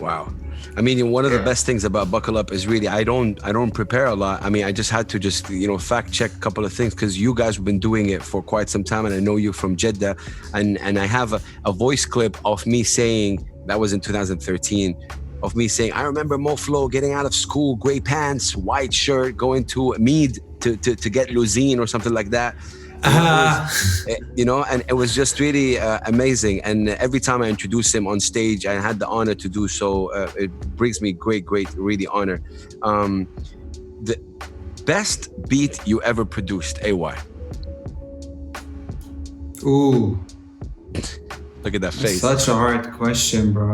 Wow. I mean, one of the best things about Buckle Up is really, I don't prepare a lot. I mean, I just had to fact check a couple of things because you guys have been doing it for quite some time and I know you from Jeddah and I have a voice clip of me saying, that was in 2013, of me saying, I remember Moh Flow getting out of school, gray pants, white shirt, going to Mead to get Luzine or something like that. And it was just really amazing. And every time I introduce him on stage, I had the honor to do so. It brings me great, really honor. The best beat you ever produced, AY? Ooh. Look at that face. That's such a hard question, bro.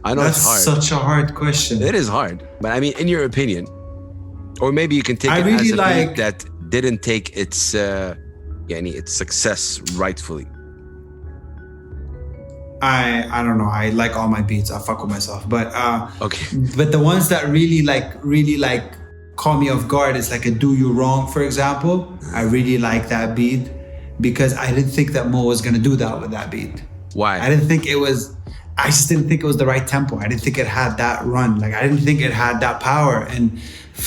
I know it's hard. That's such a hard question. It is hard. But I mean, in your opinion, or maybe you can take it as a beat that didn't take its success rightfully. I don't know. I like all my beats. I fuck with myself. But okay. But the ones that really caught me off guard is like a Do You Wrong, for example. I really like that beat because I didn't think that Mo was gonna do that with that beat. Why? I just didn't think it was the right tempo. I didn't think it had that run. Like I didn't think it had that power. And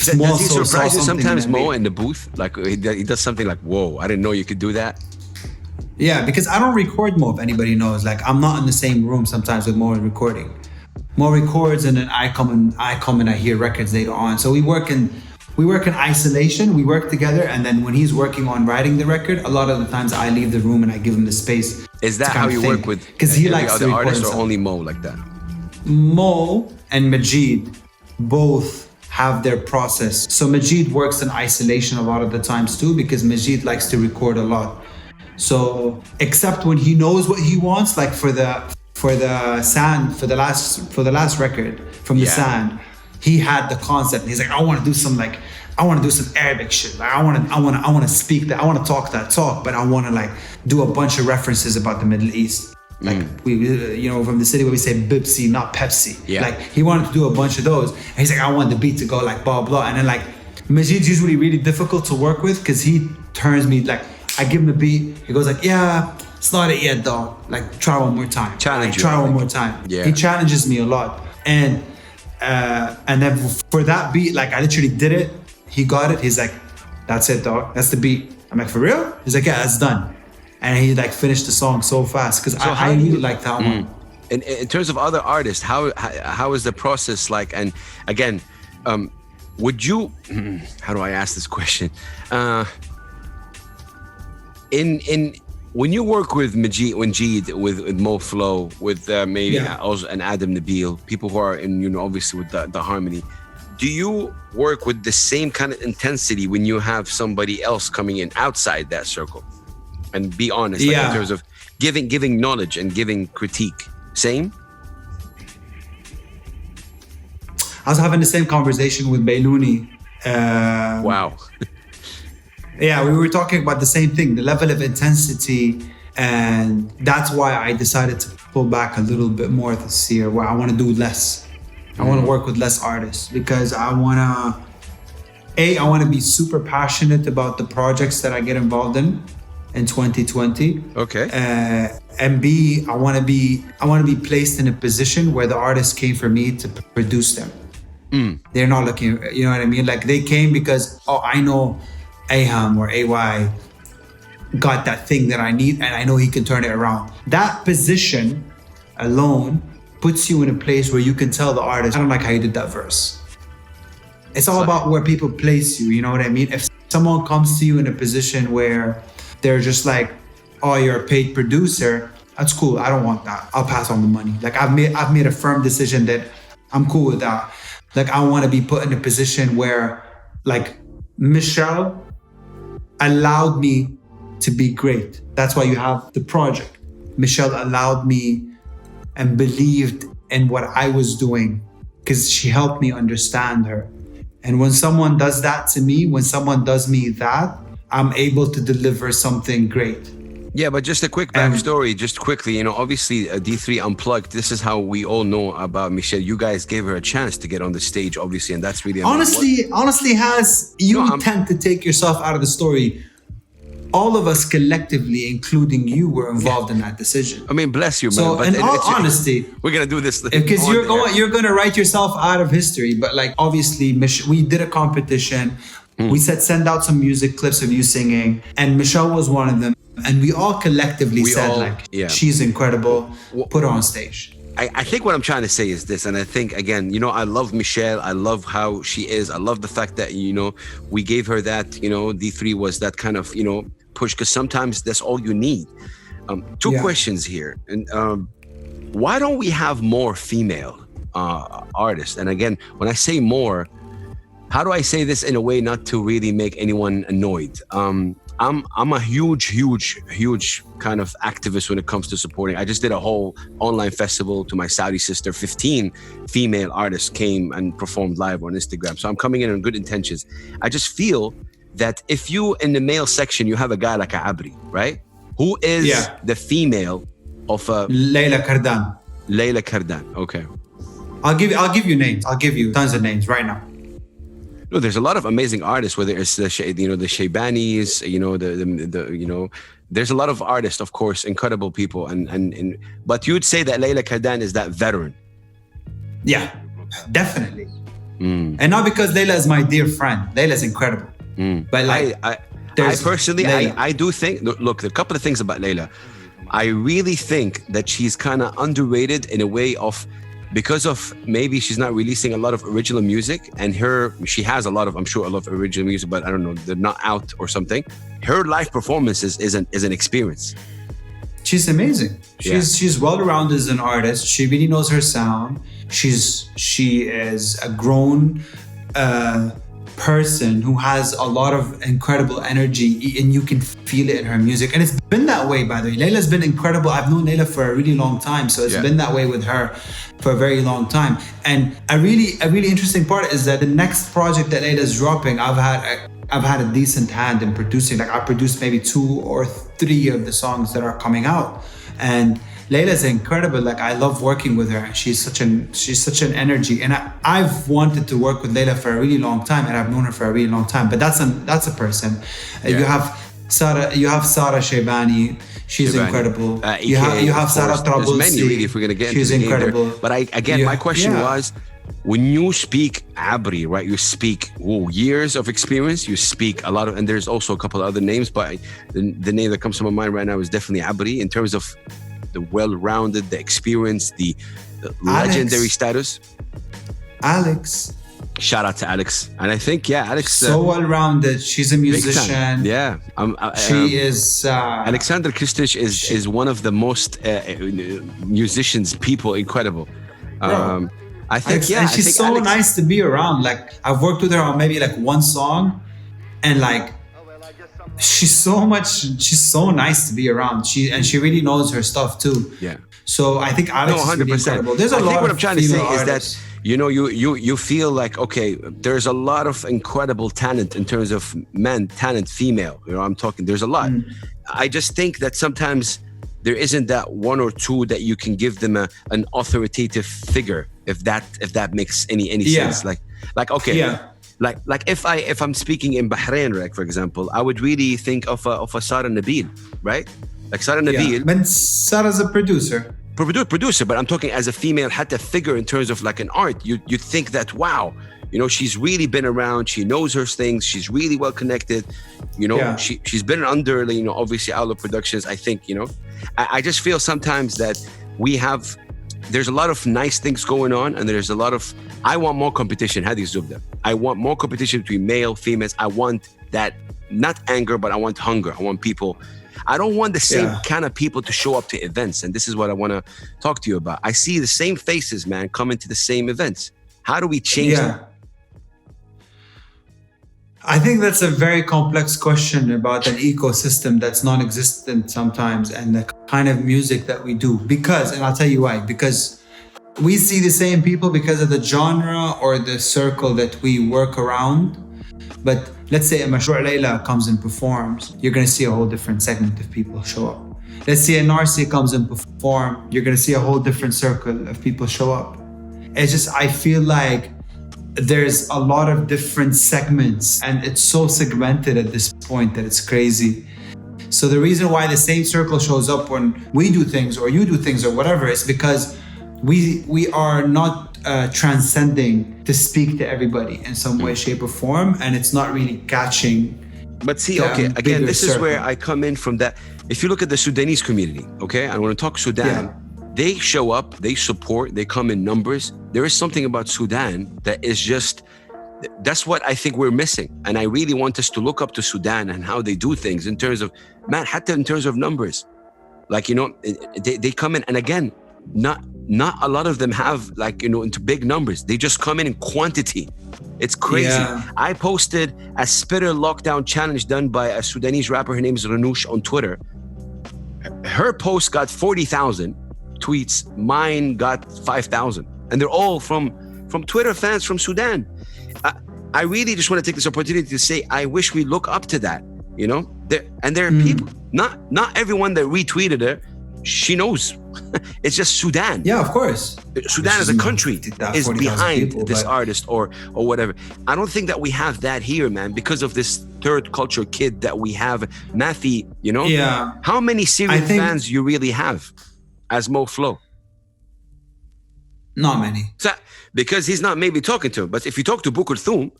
does he surprise you sometimes, Mo, in the booth? Like he does something like, whoa, I didn't know you could do that. Yeah, because I don't record Mo, if anybody knows. Like I'm not in the same room sometimes with Mo recording. Mo records and then I come and I hear records later on. So we work in isolation. We work together, and then when he's working on writing the record, a lot of the times I leave the room and I give him the space. Is that how you work with every other artists, or only Mo like that? Mo and Majid both have their process. So Majid works in isolation a lot of the times too, because Majid likes to record a lot. So except when he knows what he wants, like for the sand, for the last record from the sand, he had the concept. And he's like, I want to do some Arabic shit. Like I want to speak that. I want to talk that talk, but I want to like do a bunch of references about the Middle East. Like we, from the city where we say Bipsy, not Pepsi. Yeah. Like he wanted to do a bunch of those. And he's like, I want the beat to go like blah, blah. And then like Majid's usually really difficult to work with because he turns me like, I give him the beat. He goes like, yeah, it's not it yet though. Like try one more time. Try one more time. Yeah. He challenges me a lot. And then for that beat, like I literally did it. He got it. He's like, that's it dog. That's the beat. I'm like, for real? He's like, yeah, that's done. And he like finished the song so fast because I really like that one. And in terms of other artists, how is the process like? And again, would you? How do I ask this question? When you work with Majid, with Moh Flow, with maybe also an Adam Nabil, people who are in obviously with the harmony. Do you work with the same kind of intensity when you have somebody else coming in outside that circle? And be honest, like in terms of giving knowledge and giving critique. Same? I was having the same conversation with Baylouni. Wow. Yeah, we were talking about the same thing, the level of intensity. And that's why I decided to pull back a little bit more this year, where I want to do less. I want to work with less artists because I want to be super passionate about the projects that I get involved in 2020. Okay. And B, I want to be placed in a position where the artists came for me to produce them. They're not looking, you know what I mean? Like they came because, I know Ayham or AY got that thing that I need and I know he can turn it around. That position alone puts you in a place where you can tell the artist, I don't like how you did that verse. It's all about where people place you, you know what I mean? If someone comes to you in a position where they're just like, oh, you're a paid producer, that's cool. I don't want that. I'll pass on the money. Like I've made a firm decision that I'm cool with that. Like I want to be put in a position where like Michelle allowed me to be great. That's why you have the project. Michelle allowed me and believed in what I was doing because she helped me understand her. And when someone does that to me, when someone does me that, I'm able to deliver something great. Yeah, but just a quick backstory, just quickly, obviously D3 Unplugged, this is how we all know about Michelle. You guys gave her a chance to get on the stage, obviously, and that's really honestly, tend to take yourself out of the story. All of us collectively, including you, were involved in that decision. I mean, bless you, man. So, in all honesty, we're gonna do this because you're gonna write yourself out of history. But like, obviously, we did a competition. We said send out some music clips of you singing, and Michelle was one of them. And we all collectively said she's incredible. Put her on stage. I think what I'm trying to say is this, and I think again, I love Michelle. I love how she is. I love the fact that we gave her that. D3 was that kind of push, because sometimes that's all you need. Two questions here, and why don't we have more female artists? And again, when I say more, how do I say this in a way not to really make anyone annoyed? I'm a huge kind of activist when it comes to supporting. I just did a whole online festival to my Saudi sister. 15 female artists came and performed live on Instagram. So I'm coming in on good intentions. I just feel that if you, in the male section, you have a guy like Abri, right? Who is the female of Layla Kardan. Layla Kardan, okay. I'll give you names. I'll give you tons of names right now. No, there's a lot of amazing artists, whether it's the Shaybanis, there's a lot of artists, of course, incredible people, but you would say that Layla Kardan is that veteran. Yeah, definitely. And not because Layla is my dear friend. Layla's incredible. But like, I personally, I do think, look, a couple of things about Layla. I really think that she's kind of underrated in a way of, because of maybe she's not releasing a lot of original music, and she has a lot of original music, but I don't know, they're not out or something. Her live performances is an experience. She's amazing. She's well-rounded as an artist. She really knows her sound. She is a grown person who has a lot of incredible energy, and you can feel it in her music. And it's been that way, by the way. Layla's been incredible. I've known Layla for a really long time, so it's been that way with her for a very long time. And a really interesting part is that the next project that Layla's dropping, I've had a decent hand in producing. Like I produced maybe 2 or 3 of the songs that are coming out, and Layla's incredible. Like I love working with her. She's such an energy, and I've wanted to work with Layla for a really long time, and I've known her for a really long time. But that's a person. You have Sarah Shaybani. She's incredible. You have Sarah Trabulsi. There's many really if we're gonna get into she's the incredible. There. But my question was, when you speak Abri, right? You speak years of experience. You speak a lot of, and there's also a couple of other names, but the name that comes to my mind right now is definitely Abri in terms of the well-rounded, the experience, the legendary status. Alex. Shout out to Alex. And I think, Alex. So well-rounded. She's a musician. Yeah. She is. Alexander Kristich is one of the most musicians, people, incredible. I think, and she's so nice to be around. Like I've worked with her on maybe like one song, and like she's so nice to be around. She really knows her stuff too. Yeah. So I think Alex is really incredible. There's a lot. I think what I'm trying to say artists. Is that you feel like, okay, there's a lot of incredible talent in terms of men, talent, female. I'm talking. There's a lot. I just think that sometimes there isn't that one or two that you can give them an authoritative figure, if that makes any sense. Like okay. Yeah. Like if I'm speaking in Bahrain, like for example, I would really think of a Sarah Nabil, right? Like Sarah Nabil. Yeah. But Sarah's a producer. Producer, but I'm talking as a female hatta figure in terms of like an art. You think that, wow, she's really been around. She knows her things. She's really well connected. She's been under, obviously Outlaw Productions. I think, I just feel sometimes that there's a lot of nice things going on, and there's a lot of, I want more competition. Hadi Zubda. I want more competition between male, females. I want that, not anger, but I want hunger. I want people. I don't want the same kind of people to show up to events. And this is what I want to talk to you about. I see the same faces, man, coming to the same events. How do we change that? I think that's a very complex question about an ecosystem that's non-existent sometimes, and the kind of music that we do. And I'll tell you why. Because we see the same people because of the genre or the circle that we work around. But let's say a Mashru' Layla comes and performs, you're going to see a whole different segment of people show up. Let's say a Narsi comes and perform, you're going to see a whole different circle of people show up. It's just, I feel like there's a lot of different segments, and it's so segmented at this point that it's crazy. So the reason why the same circle shows up when we do things or you do things or whatever is because we are not transcending to speak to everybody in some way, shape or form, and it's not really catching. But see, okay, again, this is where I come in from that. If you look at the Sudanese community, okay, I want to talk Sudan, they show up, they support, they come in numbers. There is something about Sudan that is just, that's what I think we're missing. And I really want us to look up to Sudan and how they do things in terms of, man, hatta in terms of numbers. Like, they come in, and again, not a lot of them have into big numbers. They just come in quantity. It's crazy. Yeah. I posted a spitter lockdown challenge done by a Sudanese rapper. Her name is Ranoush on Twitter. Her post got 40,000 tweets. Mine got 5,000. And they're all from Twitter fans from Sudan. I really just want to take this opportunity to say, I wish we look up to that, there are people, not everyone that retweeted her, she knows. It's just Sudan. Yeah, of course. Sudan as a country is behind this artist or whatever. I don't think that we have that here, man, because of this third culture kid that we have. Mafi, Yeah. How many Syrian fans you really have as Moh Flow? Not many. So, because he's not maybe talking to him. But if you talk to Bukulthum,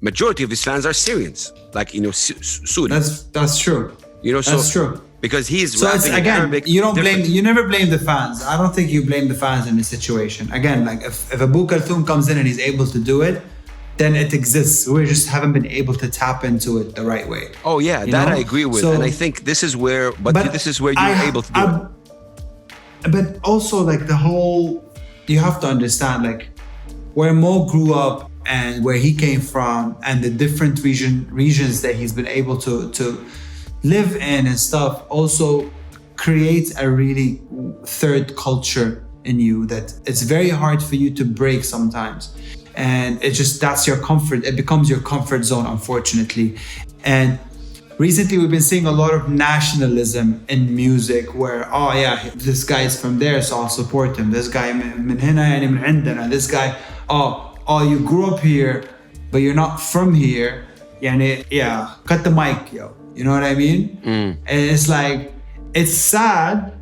majority of his fans are Syrians. Sudan. That's true. That's true. Because he's so rapping again, in Arabic. You never blame the fans. I don't think you blame the fans in this situation. Again, like if Abu Kulthum comes in and he's able to do it, then it exists. We just haven't been able to tap into it the right way. Oh yeah, that I agree with. So, and I think this is where, but this is where you're able to do it. But also like the whole, you have to understand like where Mo grew up and where he came from and the different regions that he's been able to live in and stuff also creates a really third culture in you that it's very hard for you to break sometimes. And it just, that's your comfort. It becomes your comfort zone, unfortunately. And recently we've been seeing a lot of nationalism in music where, oh yeah, this guy is from there, so I'll support him. This guy من هنا يعني من عندنا. This guy, oh, you grew up here, but you're not from here. يعني, yeah, cut the mic, yo. You know what I mean? And it's like, it's sad,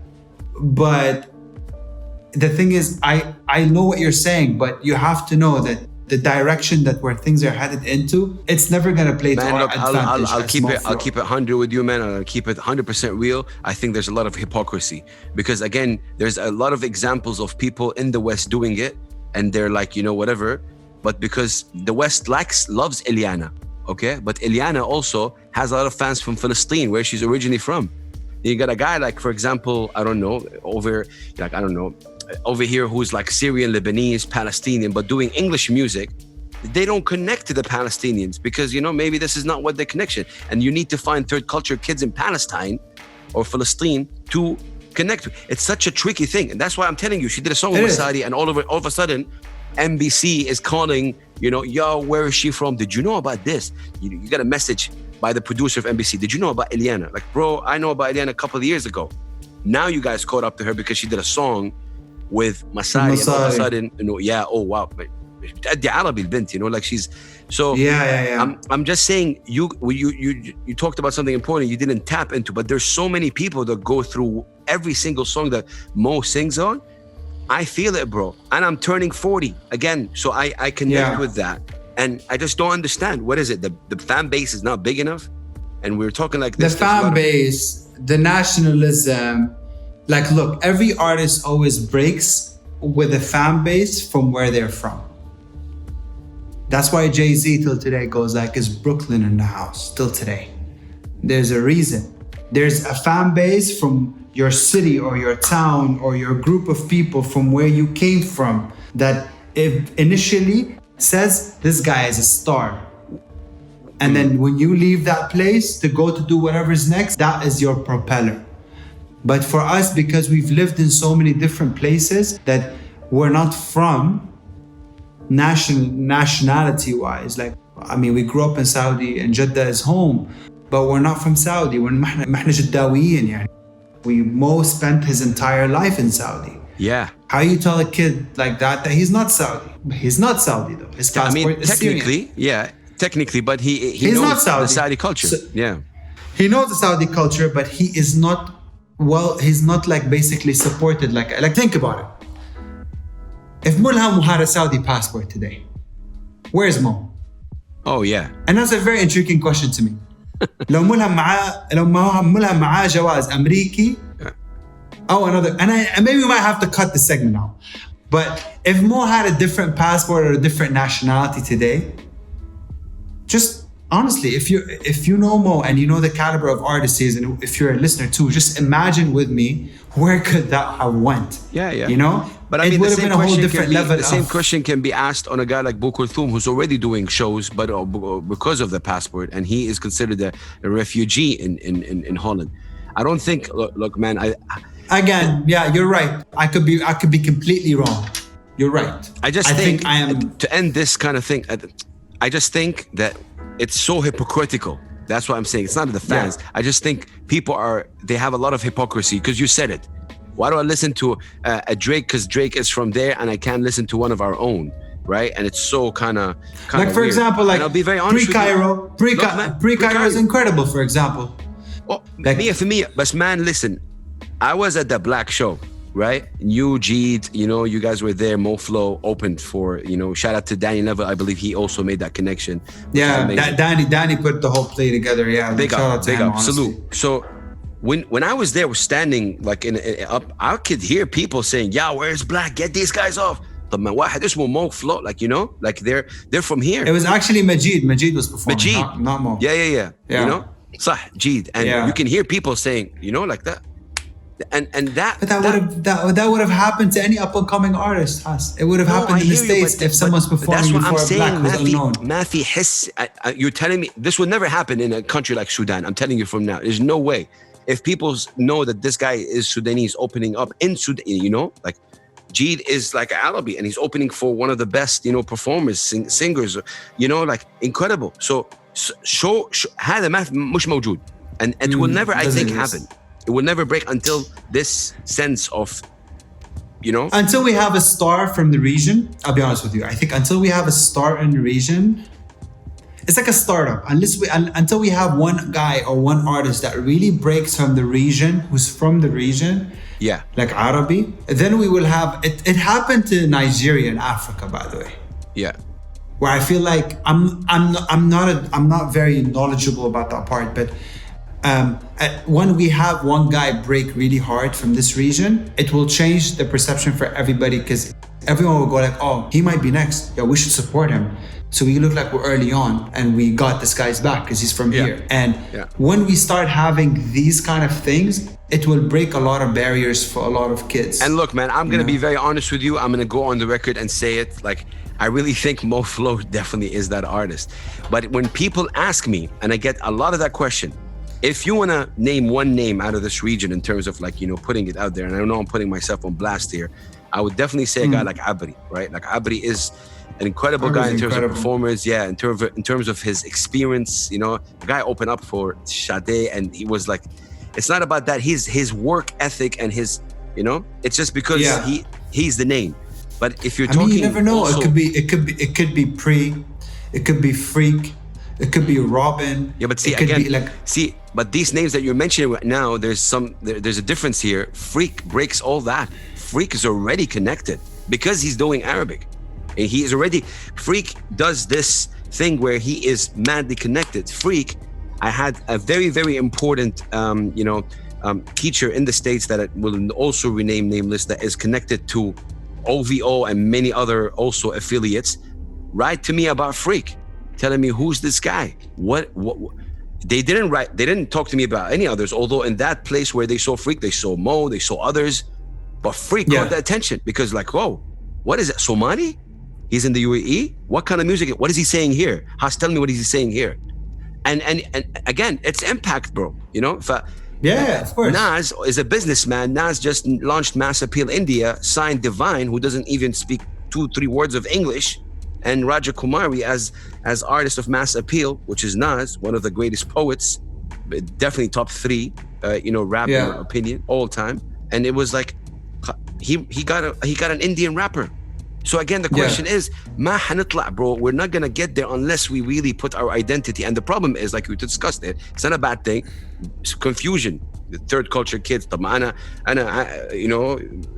but the thing is, I know what you're saying, but you have to know that the direction that where things are headed into, it's never gonna play to our advantage. I'll keep it 100 with you, man. I'll keep it 100% real. I think there's a lot of hypocrisy because again, there's a lot of examples of people in the West doing it, and they're like, you know, whatever. But because the West loves Eliana, okay? But Eliana also has a lot of fans from Palestine, where she's originally from. You got a guy like, for example, over here who's like Syrian, Lebanese, Palestinian, but doing English music. They don't connect to the Palestinians because, you know, maybe this is not what their connection. And you need to find third culture kids in Palestine or Palestine to connect with. It's such a tricky thing. And that's why I'm telling you, she did a song with Saudi, and all of a sudden, NBC is calling, you know, yo, where is she from? Did you know about this? You got a message by the producer of NBC. Did you know about Eliana? Like, bro, I know about Eliana a couple of years ago. Now you guys caught up to her because she did a song with Masari. And all of a sudden, you know, yeah, oh wow. بتأدي عربي البنت, you know, like she's so yeah. I'm just saying you talked about something important you didn't tap into, but there's so many people that go through every single song that Mo sings on. I feel it, bro, and I'm turning 40 again, so I connect with that, and I just don't understand what is it, the fan base is not big enough, and we're talking like this. The fan base, the nationalism, like look, every artist always breaks with a fan base from where they're from. That's why Jay-Z till today goes like, is Brooklyn in the house till today? There's a reason. There's a fan base from your city or your town or your group of people from where you came from that it initially says this guy is a star. And then when you leave that place to go to do whatever's next, that is your propeller. But for us, because we've lived in so many different places that we're not from nationality wise, like, I mean, we grew up in Saudi and Jeddah is home, but we're not from Saudi. We Mo spent his entire life in Saudi. Yeah. How you tell a kid like that he's not Saudi? He's not Saudi though. His passport is technically, Syrian. yeah, technically, but he's knows not Saudi. The Saudi culture. So, yeah. He knows the Saudi culture, but he is not, well, he's not like basically supported. Like think about it. If Mulham had a Saudi passport today, where's Mo? Oh yeah. And that's a very intriguing question to me. لو ملهم معاه جواز أمريكي أو another, and maybe we might have to cut the segment out. But if Mo had a different passport or a different nationality today, just honestly, if you know Mo and you know the caliber of artist he is, and if you're a listener too, just imagine with me where could that have went? Yeah. You know. But I mean, the same question can be asked on a guy like Bukulthum, who's already doing shows, but because of the passport, and he is considered a refugee in Holland. I don't think. Look, man. Again, yeah, you're right. I could be completely wrong. You're right. I think I am to end this kind of thing. I just think that it's so hypocritical. That's what I'm saying. It's not the fans. Yeah. I just think people they have a lot of hypocrisy because you said it. Why do I listen to a Drake? Because Drake is from there, and I can't listen to one of our own, right? And it's so kind of like, for weird. example, like, I'll be very honest Pre-Cairo is incredible, for example. Well, for me, but man, listen, I was at the Black Show, right? You, Jeed, you know, you guys were there. Moh Flow opened for, you know, shout out to Danny Neville. I believe he also made that connection. Yeah, Danny put the whole play together. Yeah, big up, salute. So when I was there, was standing like up, I could hear people saying, "Yeah, where's Black? Get these guys off." طب ما واحد اسمه Moh Flow, like, you know, like they're from here. It was actually Majid. Majid was performing, Majid. not Mo. Yeah. You know, صح, Jeed. And you can hear people saying, you know, like that. And that. But that would have happened to any up and coming artist. Has it would have happened in the States if someone's performing before a black was unknown. ما في حس. You're telling me this would never happen in a country like Sudan. I'm telling you from now. There's no way. If people know that this guy is Sudanese opening up in Sudan, you know, like Jeed is like Arabi and he's opening for one of the best, you know, performers, singers, you know, like incredible. So هذا مش موجود, and it will never, I think, happen. It will never break until this sense of, you know, until we have a star from the region. I'll be honest with you. I think until we have a star in the region, it's like a startup. Until we have one guy or one artist that really breaks from the region, who's from the region, like Arabi, then we will have it. It happened to Nigeria and Africa, by the way. Yeah. Where I feel like I'm not very knowledgeable about that part, but when we have one guy break really hard from this region, it will change the perception for everybody, because everyone will go like, oh, he might be next. Yeah, we should support him. So we look like we're early on and we got this guy's back because he's from here. And when we start having these kind of things, it will break a lot of barriers for a lot of kids. And look, man, I'm going to be very honest with you. I'm going to go on the record and say it. Like, I really think Moh Flow definitely is that artist. But when people ask me, and I get a lot of that question, if you want to name one name out of this region in terms of, like, you know, putting it out there, and I know I'm putting myself on blast here, I would definitely say a guy like Abri, right? Like, Abri is an incredible guy in terms of performers, in terms of his experience. You know, the guy opened up for Sade, and he was like, it's not about that. His work ethic and his, you know, it's just because he's the name. But if you're talking, you never know. Also, it could be Pre, it could be Freak, it could be Robin. Yeah, but see again, but these names that you're mentioning right now, there's a difference here. Freak breaks all that. Freak is already connected because he's doing Arabic. And he is already, Freak does this thing where he is madly connected. Freak, I had a very, very important, teacher in the States that will also rename nameless, that is connected to OVO and many other also affiliates. Write to me about Freak, telling me who's this guy. What they didn't talk to me about any others. Although in that place where they saw Freak, they saw Mo, they saw others, but Freak caught the attention because, like, whoa, what is it? Somali? He's in the UAE. What kind of music? What is he saying here? Has, tell me what is he saying here? And again, it's impact, bro. You know? Of course. Nas is a businessman. Nas just launched Mass Appeal India, signed Divine, who doesn't even speak 2-3 words of English, and Raja Kumari as artist of Mass Appeal, which is Nas, one of the greatest poets, definitely top 3, rap in my opinion, all time. And it was like he got an Indian rapper. So again, the question is, ما حنطلع, bro. We're not gonna get there unless we really put our identity. And the problem is, like we discussed it, it's not a bad thing. It's confusion. The third culture kids. طب أنا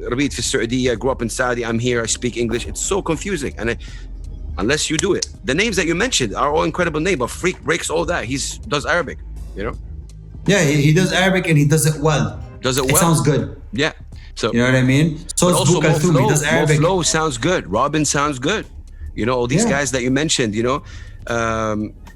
ربيت في السعودية, grew up in Saudi. I'm here. I speak English. It's so confusing. And unless you do it, the names that you mentioned are all incredible names. But Freak breaks all that. He does Arabic. You know. Yeah, he does Arabic and he does it well. It sounds good. Yeah. So, you know what I mean? So it's also Moh Flow. He does Arabic. Moh Flow sounds good. Robin sounds good. You know, all these guys that you mentioned, you know.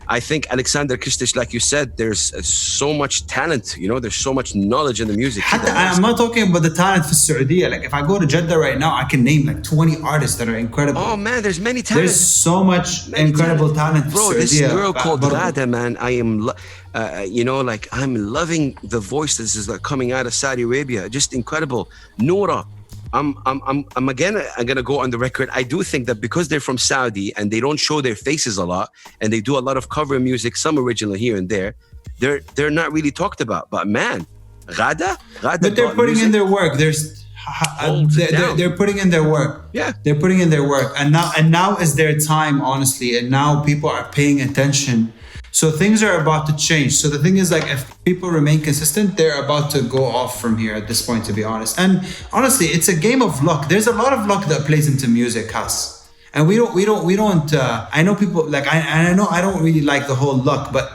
I think Alexander Kristish, like you said, there's so much talent, you know, there's so much knowledge in the music. I'm not talking about the talent for Saudi. Like, if I go to Jeddah right now, I can name like 20 artists that are incredible. Oh man, there's many talent. There's so much incredible talent for Bro, Saudi. this girl called Ghada, man, I am, I'm loving the voices that are coming out of Saudi Arabia. Just incredible. Noura. I'm gonna go on the record. I do think that because they're from Saudi and they don't show their faces a lot, and they do a lot of cover music, some original here and there, they're not really talked about. But man, Ghada, but they're putting in their work. They're putting in their work. Yeah, they're putting in their work, and now is their time, honestly. And now people are paying attention. So things are about to change. So the thing is, like, if people remain consistent, they're about to go off from here at this point, to be honest. And honestly, it's a game of luck. There's a lot of luck that plays into music, Has. And we don't. I know people like I know I don't really like the whole luck, but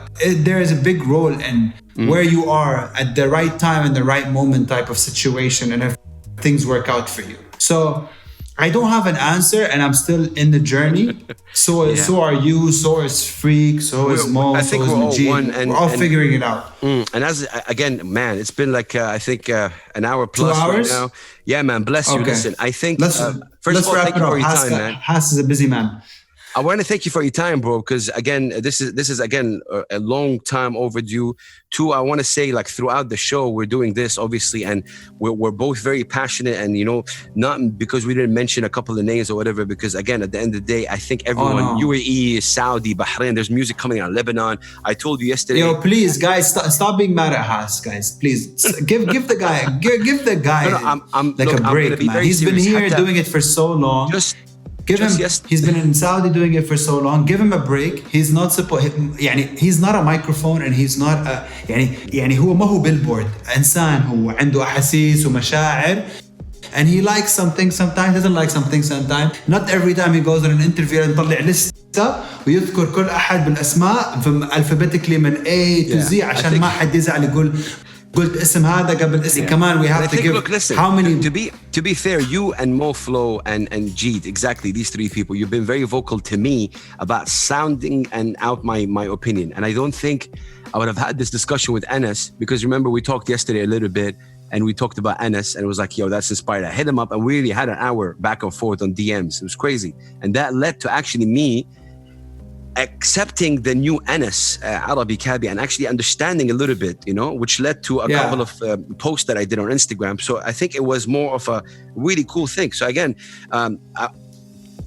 there is a big role in where you are at the right time and the right moment type of situation, and if things work out for you. So I don't have an answer, and I'm still in the journey. So are you. So is Freak. So is Mo. I think so is we're all Majid. one, We're all figuring it out. And as again, man, it's been like I think an hour plus 2 hours? right now. Yeah, man. Bless you. Okay. Listen, I think Let's first of all, wrap thank it you up. for your time, man. Haas is a busy man. I want to thank you for your time, bro, because again, this is again a long time overdue. Two, I want to say, like, throughout the show, we're doing this obviously, and we're both very passionate, and not because we didn't mention a couple of names or whatever, because again, at the end of the day, I think everyone, UAE, Saudi, Bahrain, there's music coming out of Lebanon. I told you yesterday. Yo, please, guys, stop being mad at Haas, guys. Please, give the guy I'm a break, man. He's been here doing it for so long. He's been in Saudi doing it for so long. Give him a break. He's not supposed. he's not a microphone, and he's not a هو ما هو billboard. إنسان هو عنده أحاسيس ومشاعر, and he likes something sometimes, doesn't like something sometimes. Not every time he goes on an interview and يطلع لستة ويذكر كل أحد بالأسماء alphabetically من A to Z عشان ما حد يزعل يقول قلت اسم هذا قبل اسم كمان. We have to give. Look, listen, how many? To be fair, you and Moh Flow and Jeet, exactly these three people, you've been very vocal to me about sounding and out my opinion, and I don't think I would have had this discussion with Anas, because remember we talked yesterday a little bit, and we talked about Anas, and it was like, yo, that's inspired. I hit him up, and we really had an hour back and forth on DMs. It was crazy, and that led to actually me accepting the new Anas Arabi Kabi, and actually understanding a little bit, which led to a couple of posts that I did on Instagram. So I think it was more of a really cool thing. So again,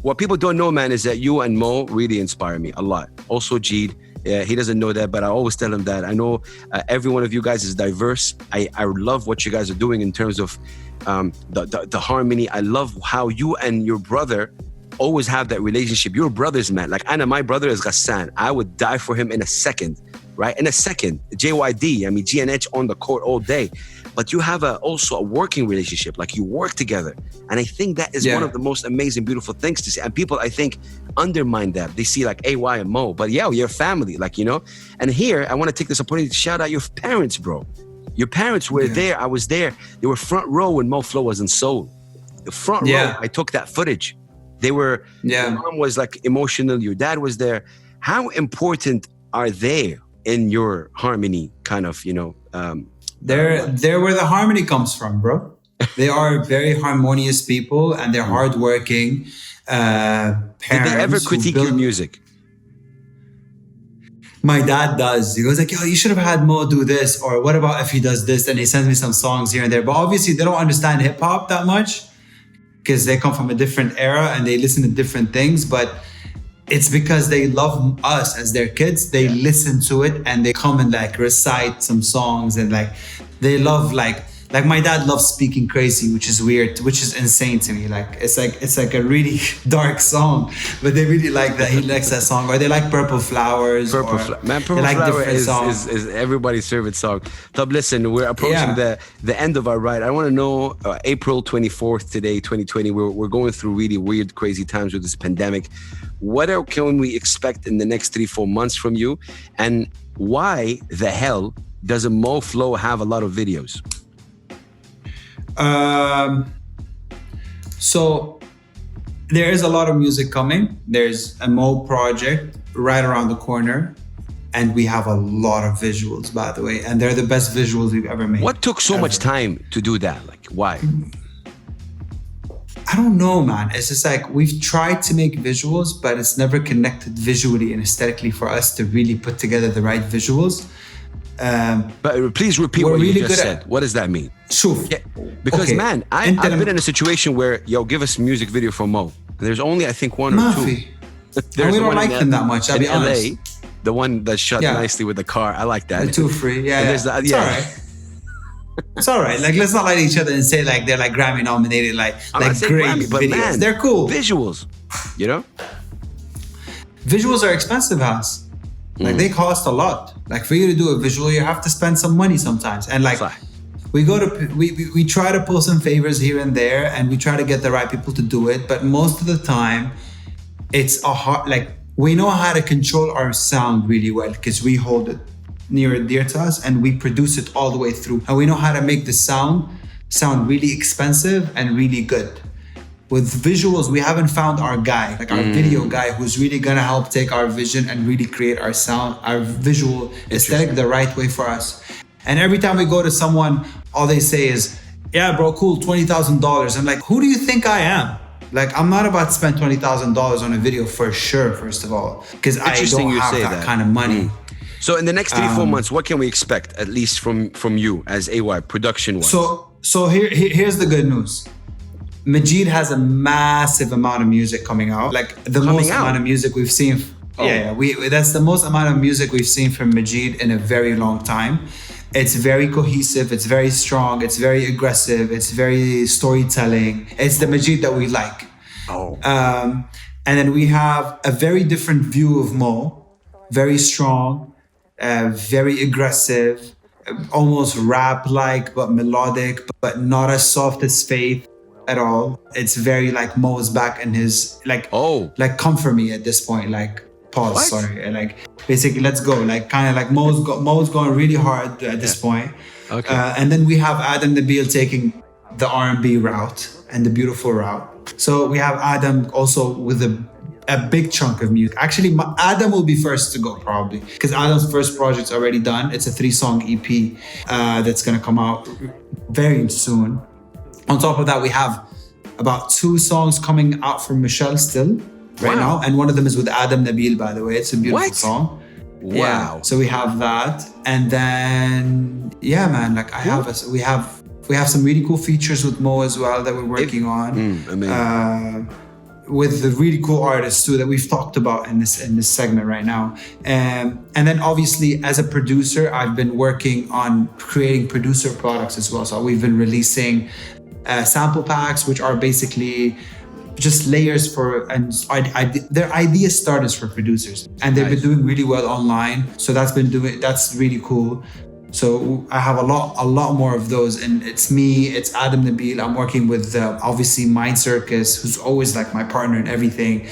what people don't know, man, is that you and Mo really inspire me a lot. Also Jeed, he doesn't know that, but I always tell him that. I know every one of you guys is diverse. I love what you guys are doing in terms of the harmony. I love how you and your brother always have that relationship. You're brothers, man. Like Anna, my brother is Ghassan. I would die for him in a second, right? In a second. JYD, GNH on the court all day. But you have also a working relationship. Like you work together. And I think that is one of the most amazing, beautiful things to see. And people, I think, undermine that. They see like AY and Mo. But yeah, you're family, And here, I want to take this opportunity to shout out your parents, bro. Your parents were there. I was there. They were front row when Moh Flow was in Seoul. The front row, I took that footage. They were, your mom was like emotional, your dad was there. How important are they in your harmony kind of, They're where the harmony comes from, bro. They are very harmonious people, and they're hardworking parents. Did they ever critique your music? My dad does. He goes like, yo, you should have had Mo do this, or what about if he does this? And he sends me some songs here and there. But obviously they don't understand hip hop that much, because they come from a different era and they listen to different things. But it's because they love us as their kids. They listen to it and they come and like recite some songs, and like they love like my dad loves Speaking Crazy, which is weird, which is insane to me. Like it's like a really dark song, but they really like that. He likes that song. Or they like Purple Flowers. Purple Flower is everybody's favorite song. Tab, listen, we're approaching the end of our ride. I want to know, April 24th today, 2020, we're going through really weird, crazy times with this pandemic. What can we expect in the next 3-4 months from you? And why the hell doesn't Moh Flow have a lot of videos? So there is a lot of music coming. There's a Mo project right around the corner, and we have a lot of visuals, by the way, and they're the best visuals we've ever made. What took so much time to do that? Like, why? I don't know, man. It's just like we've tried to make visuals, but it's never connected visually and aesthetically for us to really put together the right visuals. But please repeat what you just said. What does that mean? Shoof. Yeah, because man, I've been in a situation where, give us a music video from Mo. And there's only, I think, one or two. And we don't like them that much, I'll be honest. LA, the one that's shot nicely with the car. I like that. The 2 free. Yeah. It's all right. It's all right. Like, let's not lie to each other and say like they're like Grammy nominated, like great Grammy, but videos. Man, they're cool. Visuals, Visuals are expensive, House. Like they cost a lot. Like for you to do a visual, you have to spend some money sometimes. And like we try to pull some favors here and there, and we try to get the right people to do it. But most of the time, it's a hard. Like we know how to control our sound really well because we hold it near and dear to us, and we produce it all the way through. And we know how to make the sound really expensive and really good, with visuals, we haven't found our guy, like our video guy, who's really gonna help take our vision and really create our sound, our visual aesthetic the right way for us. And every time we go to someone, all they say is, yeah, bro, cool, $20,000. I'm like, who do you think I am? Like, I'm not about to spend $20,000 on a video for sure, first of all, because I don't have that kind of money. So in the next 3-4 months, what can we expect, at least from you as AY, production-wise? So here's the good news. Majid has a massive amount of music coming out. Like the most amount of music we've seen. That's the most amount of music we've seen from Majid in a very long time. It's very cohesive, it's very strong, it's very aggressive, it's very storytelling. It's the Majid that we like. And then we have a very different view of Mo, very strong, very aggressive, almost rap-like, but melodic, but not as soft as Faith at all. It's very like Mo's back in his, like come for me at this point, like pause, sorry. Like basically, let's go. Like kind of like Mo's going really hard at this point. Okay. And then we have Adam Nabil taking the R&B route and the beautiful route. So we have Adam also with a big chunk of music. Actually, Adam will be first to go probably because Adam's first project's already done. It's a 3-song EP that's gonna come out very soon. On top of that, we have about 2 songs coming out from Michelle still right now, and one of them is with Adam Nabil, by the way. It's a beautiful song. Wow. Yeah, so we have that, and then man, like we have some really cool features with Mo as well that we're working on. Amazing. With the really cool artists too that we've talked about in this segment right now. And then obviously as a producer, I've been working on creating producer products as well. So we've been releasing sample packs, which are basically just layers they're idea starters for producers, and they've been doing really well online. So that's really cool. So I have a lot more of those, and it's me, it's Adam Nabil. I'm working with obviously Mind Circus, who's always like my partner in everything,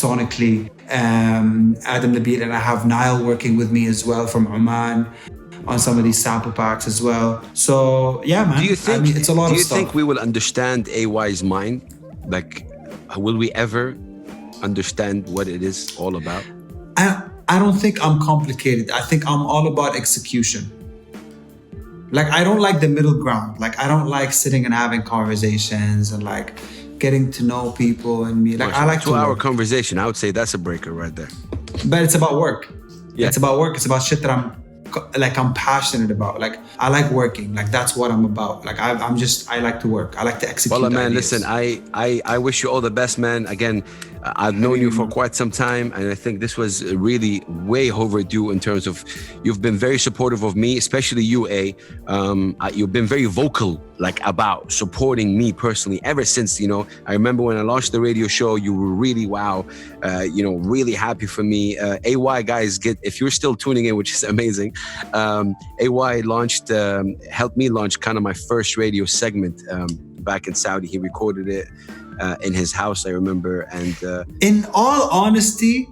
sonically. Adam Nabil, and I have Nile working with me as well from Oman on some of these sample packs as well. So yeah, man. Do you think it's a lot of stuff. Do you think we will understand AY's mind? Like, will we ever understand what it is all about? I don't think I'm complicated. I think I'm all about execution. Like, I don't like the middle ground. Like, I don't like sitting and having conversations and like getting to know people and me. Like, I like 2-hour conversation. I would say that's a breaker right there. But it's about work. Yeah. It's about work. It's about shit that I'm passionate about. Like, I like working. Like, that's what I'm about. Like, I like to work. I like to execute. Well, man, ideas. listen, I wish you all the best, man. Again, I've known you for quite some time, and I think this was really way overdue in terms of you've been very supportive of me, especially you, you've been very vocal, like, about supporting me personally ever since, I remember when I launched the radio show, you were really, really happy for me. AY, guys, if you're still tuning in, which is amazing, AY helped me launch kind of my first radio segment back in Saudi. He recorded it in his house, I remember. And in all honesty,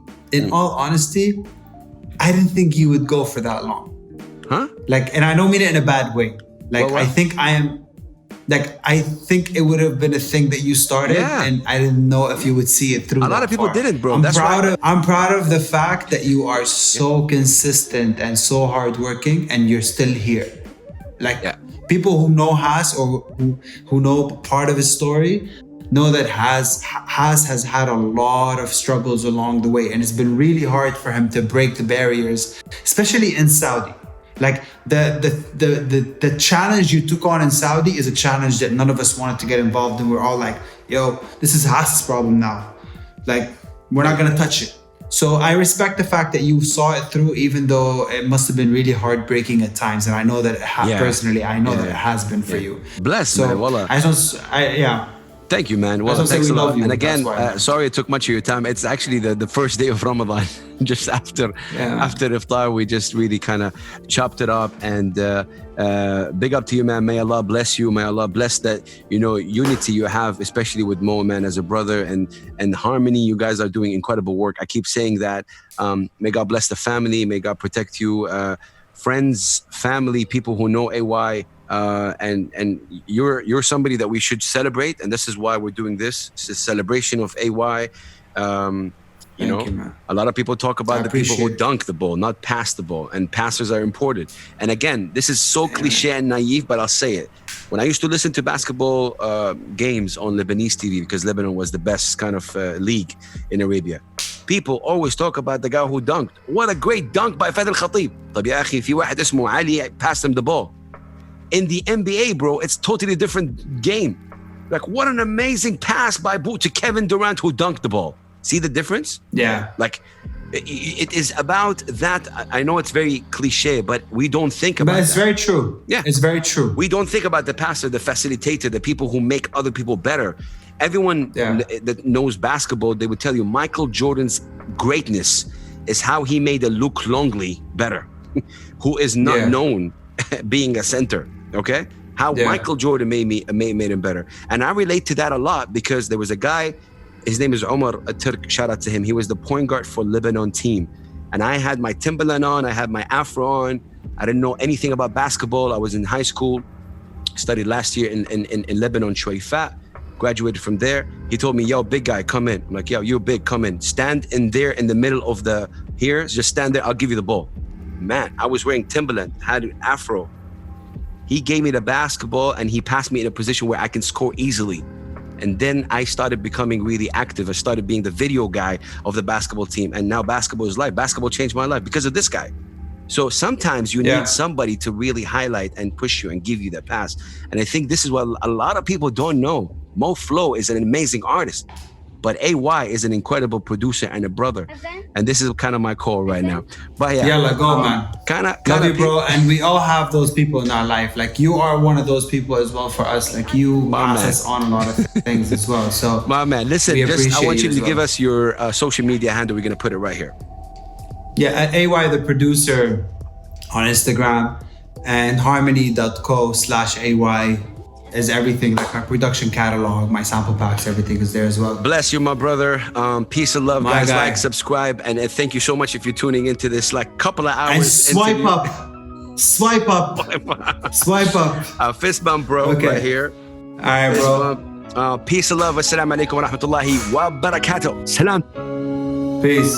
I didn't think you would go for that long. Huh? Like, and I don't mean it in a bad way. Like, I think it would have been a thing that you started, and I didn't know if you would see it through. A lot of people didn't, bro. I'm proud of the fact that you are so consistent and so hardworking, and you're still here. Like, people who know Has or who know part of his story know that Has had a lot of struggles along the way, and it's been really hard for him to break the barriers, especially in Saudi. Like, the challenge you took on in Saudi is a challenge that none of us wanted to get involved in. We're all like, yo, this is Has's problem now. Like, we're not gonna touch it. So I respect the fact that you saw it through, even though it must have been really heartbreaking at times. And I know that personally, I know that it has been for you. Bless, man. Wallah. Thank you, man. Well, thanks a lot. And again, sorry it took much of your time. It's actually the first day of Ramadan. Just after Iftar, we just really kind of chopped it up. And big up to you, man. May Allah bless you. May Allah bless that, unity you have, especially with Mo, man, as a brother, and harmony. You guys are doing incredible work. I keep saying that. May God bless the family. May God protect you. Friends, family, people who know AY, and you're somebody that we should celebrate, and this is why we're doing this. It's a celebration of AY. You know, a lot of people talk about the people who dunk the ball, not pass the ball, and passers are important. And again, this is so cliche and naive, but I'll say it. When I used to listen to basketball games on Lebanese TV, because Lebanon was the best kind of league in Arabia, people always talk about the guy who dunked. What a great dunk by Fadel Khatib. طب يا أخي في واحد اسمه علي passed him the ball. In the NBA, bro, it's totally different game. Like, what an amazing pass by Boot to Kevin Durant who dunked the ball. See the difference? Yeah. Like, it is about that. I know it's very cliche, but we don't think about it. But it's very true. Yeah. It's very true. We don't think about the passer, the facilitator, the people who make other people better. Everyone that knows basketball, they would tell you Michael Jordan's greatness is how he made a Luke Longley better, who is not known being a center, okay? How Michael Jordan made him better. And I relate to that a lot because there was a guy, his name is Omar Turk, shout out to him. He was the point guard for Lebanon team. And I had my Timberland on, I had my Afro on. I didn't know anything about basketball. I was in high school, studied last year in Lebanon, Shuaifat, graduated from there. He told me, yo, big guy, come in. I'm like, yo, you're big, come in. Stand in there in the middle of just stand there, I'll give you the ball. Man, I was wearing Timberland, had an Afro. He gave me the basketball and he passed me in a position where I can score easily. And then I started becoming really active. I started being the video guy of the basketball team. And now basketball is life. Basketball changed my life because of this guy. So sometimes you need somebody to really highlight and push you and give you that pass. And I think this is what a lot of people don't know. Moh Flow is an amazing artist, but AY is an incredible producer and a brother. And this is kind of my call right now. But yeah, go, man. Love you, bro. And we all have those people in our life. Like, you are one of those people as well for us. Like, you pass us on a lot of things as well. So, my man, listen, I want you to give us your social media handle. We're going to put it right here. Yeah, at AY the producer on Instagram, and harmony.co/AY is everything. Like our production catalog, my sample packs, everything is there as well. Bless you, my brother. Peace and love, guys. Like, subscribe, and thank you so much if you're tuning into this like couple of hours. And swipe up. Fist bump, bro, right here. All right, bro. Peace and love. Assalamu alaikum wa rahmatullahi wa barakatuh. Salam. Peace.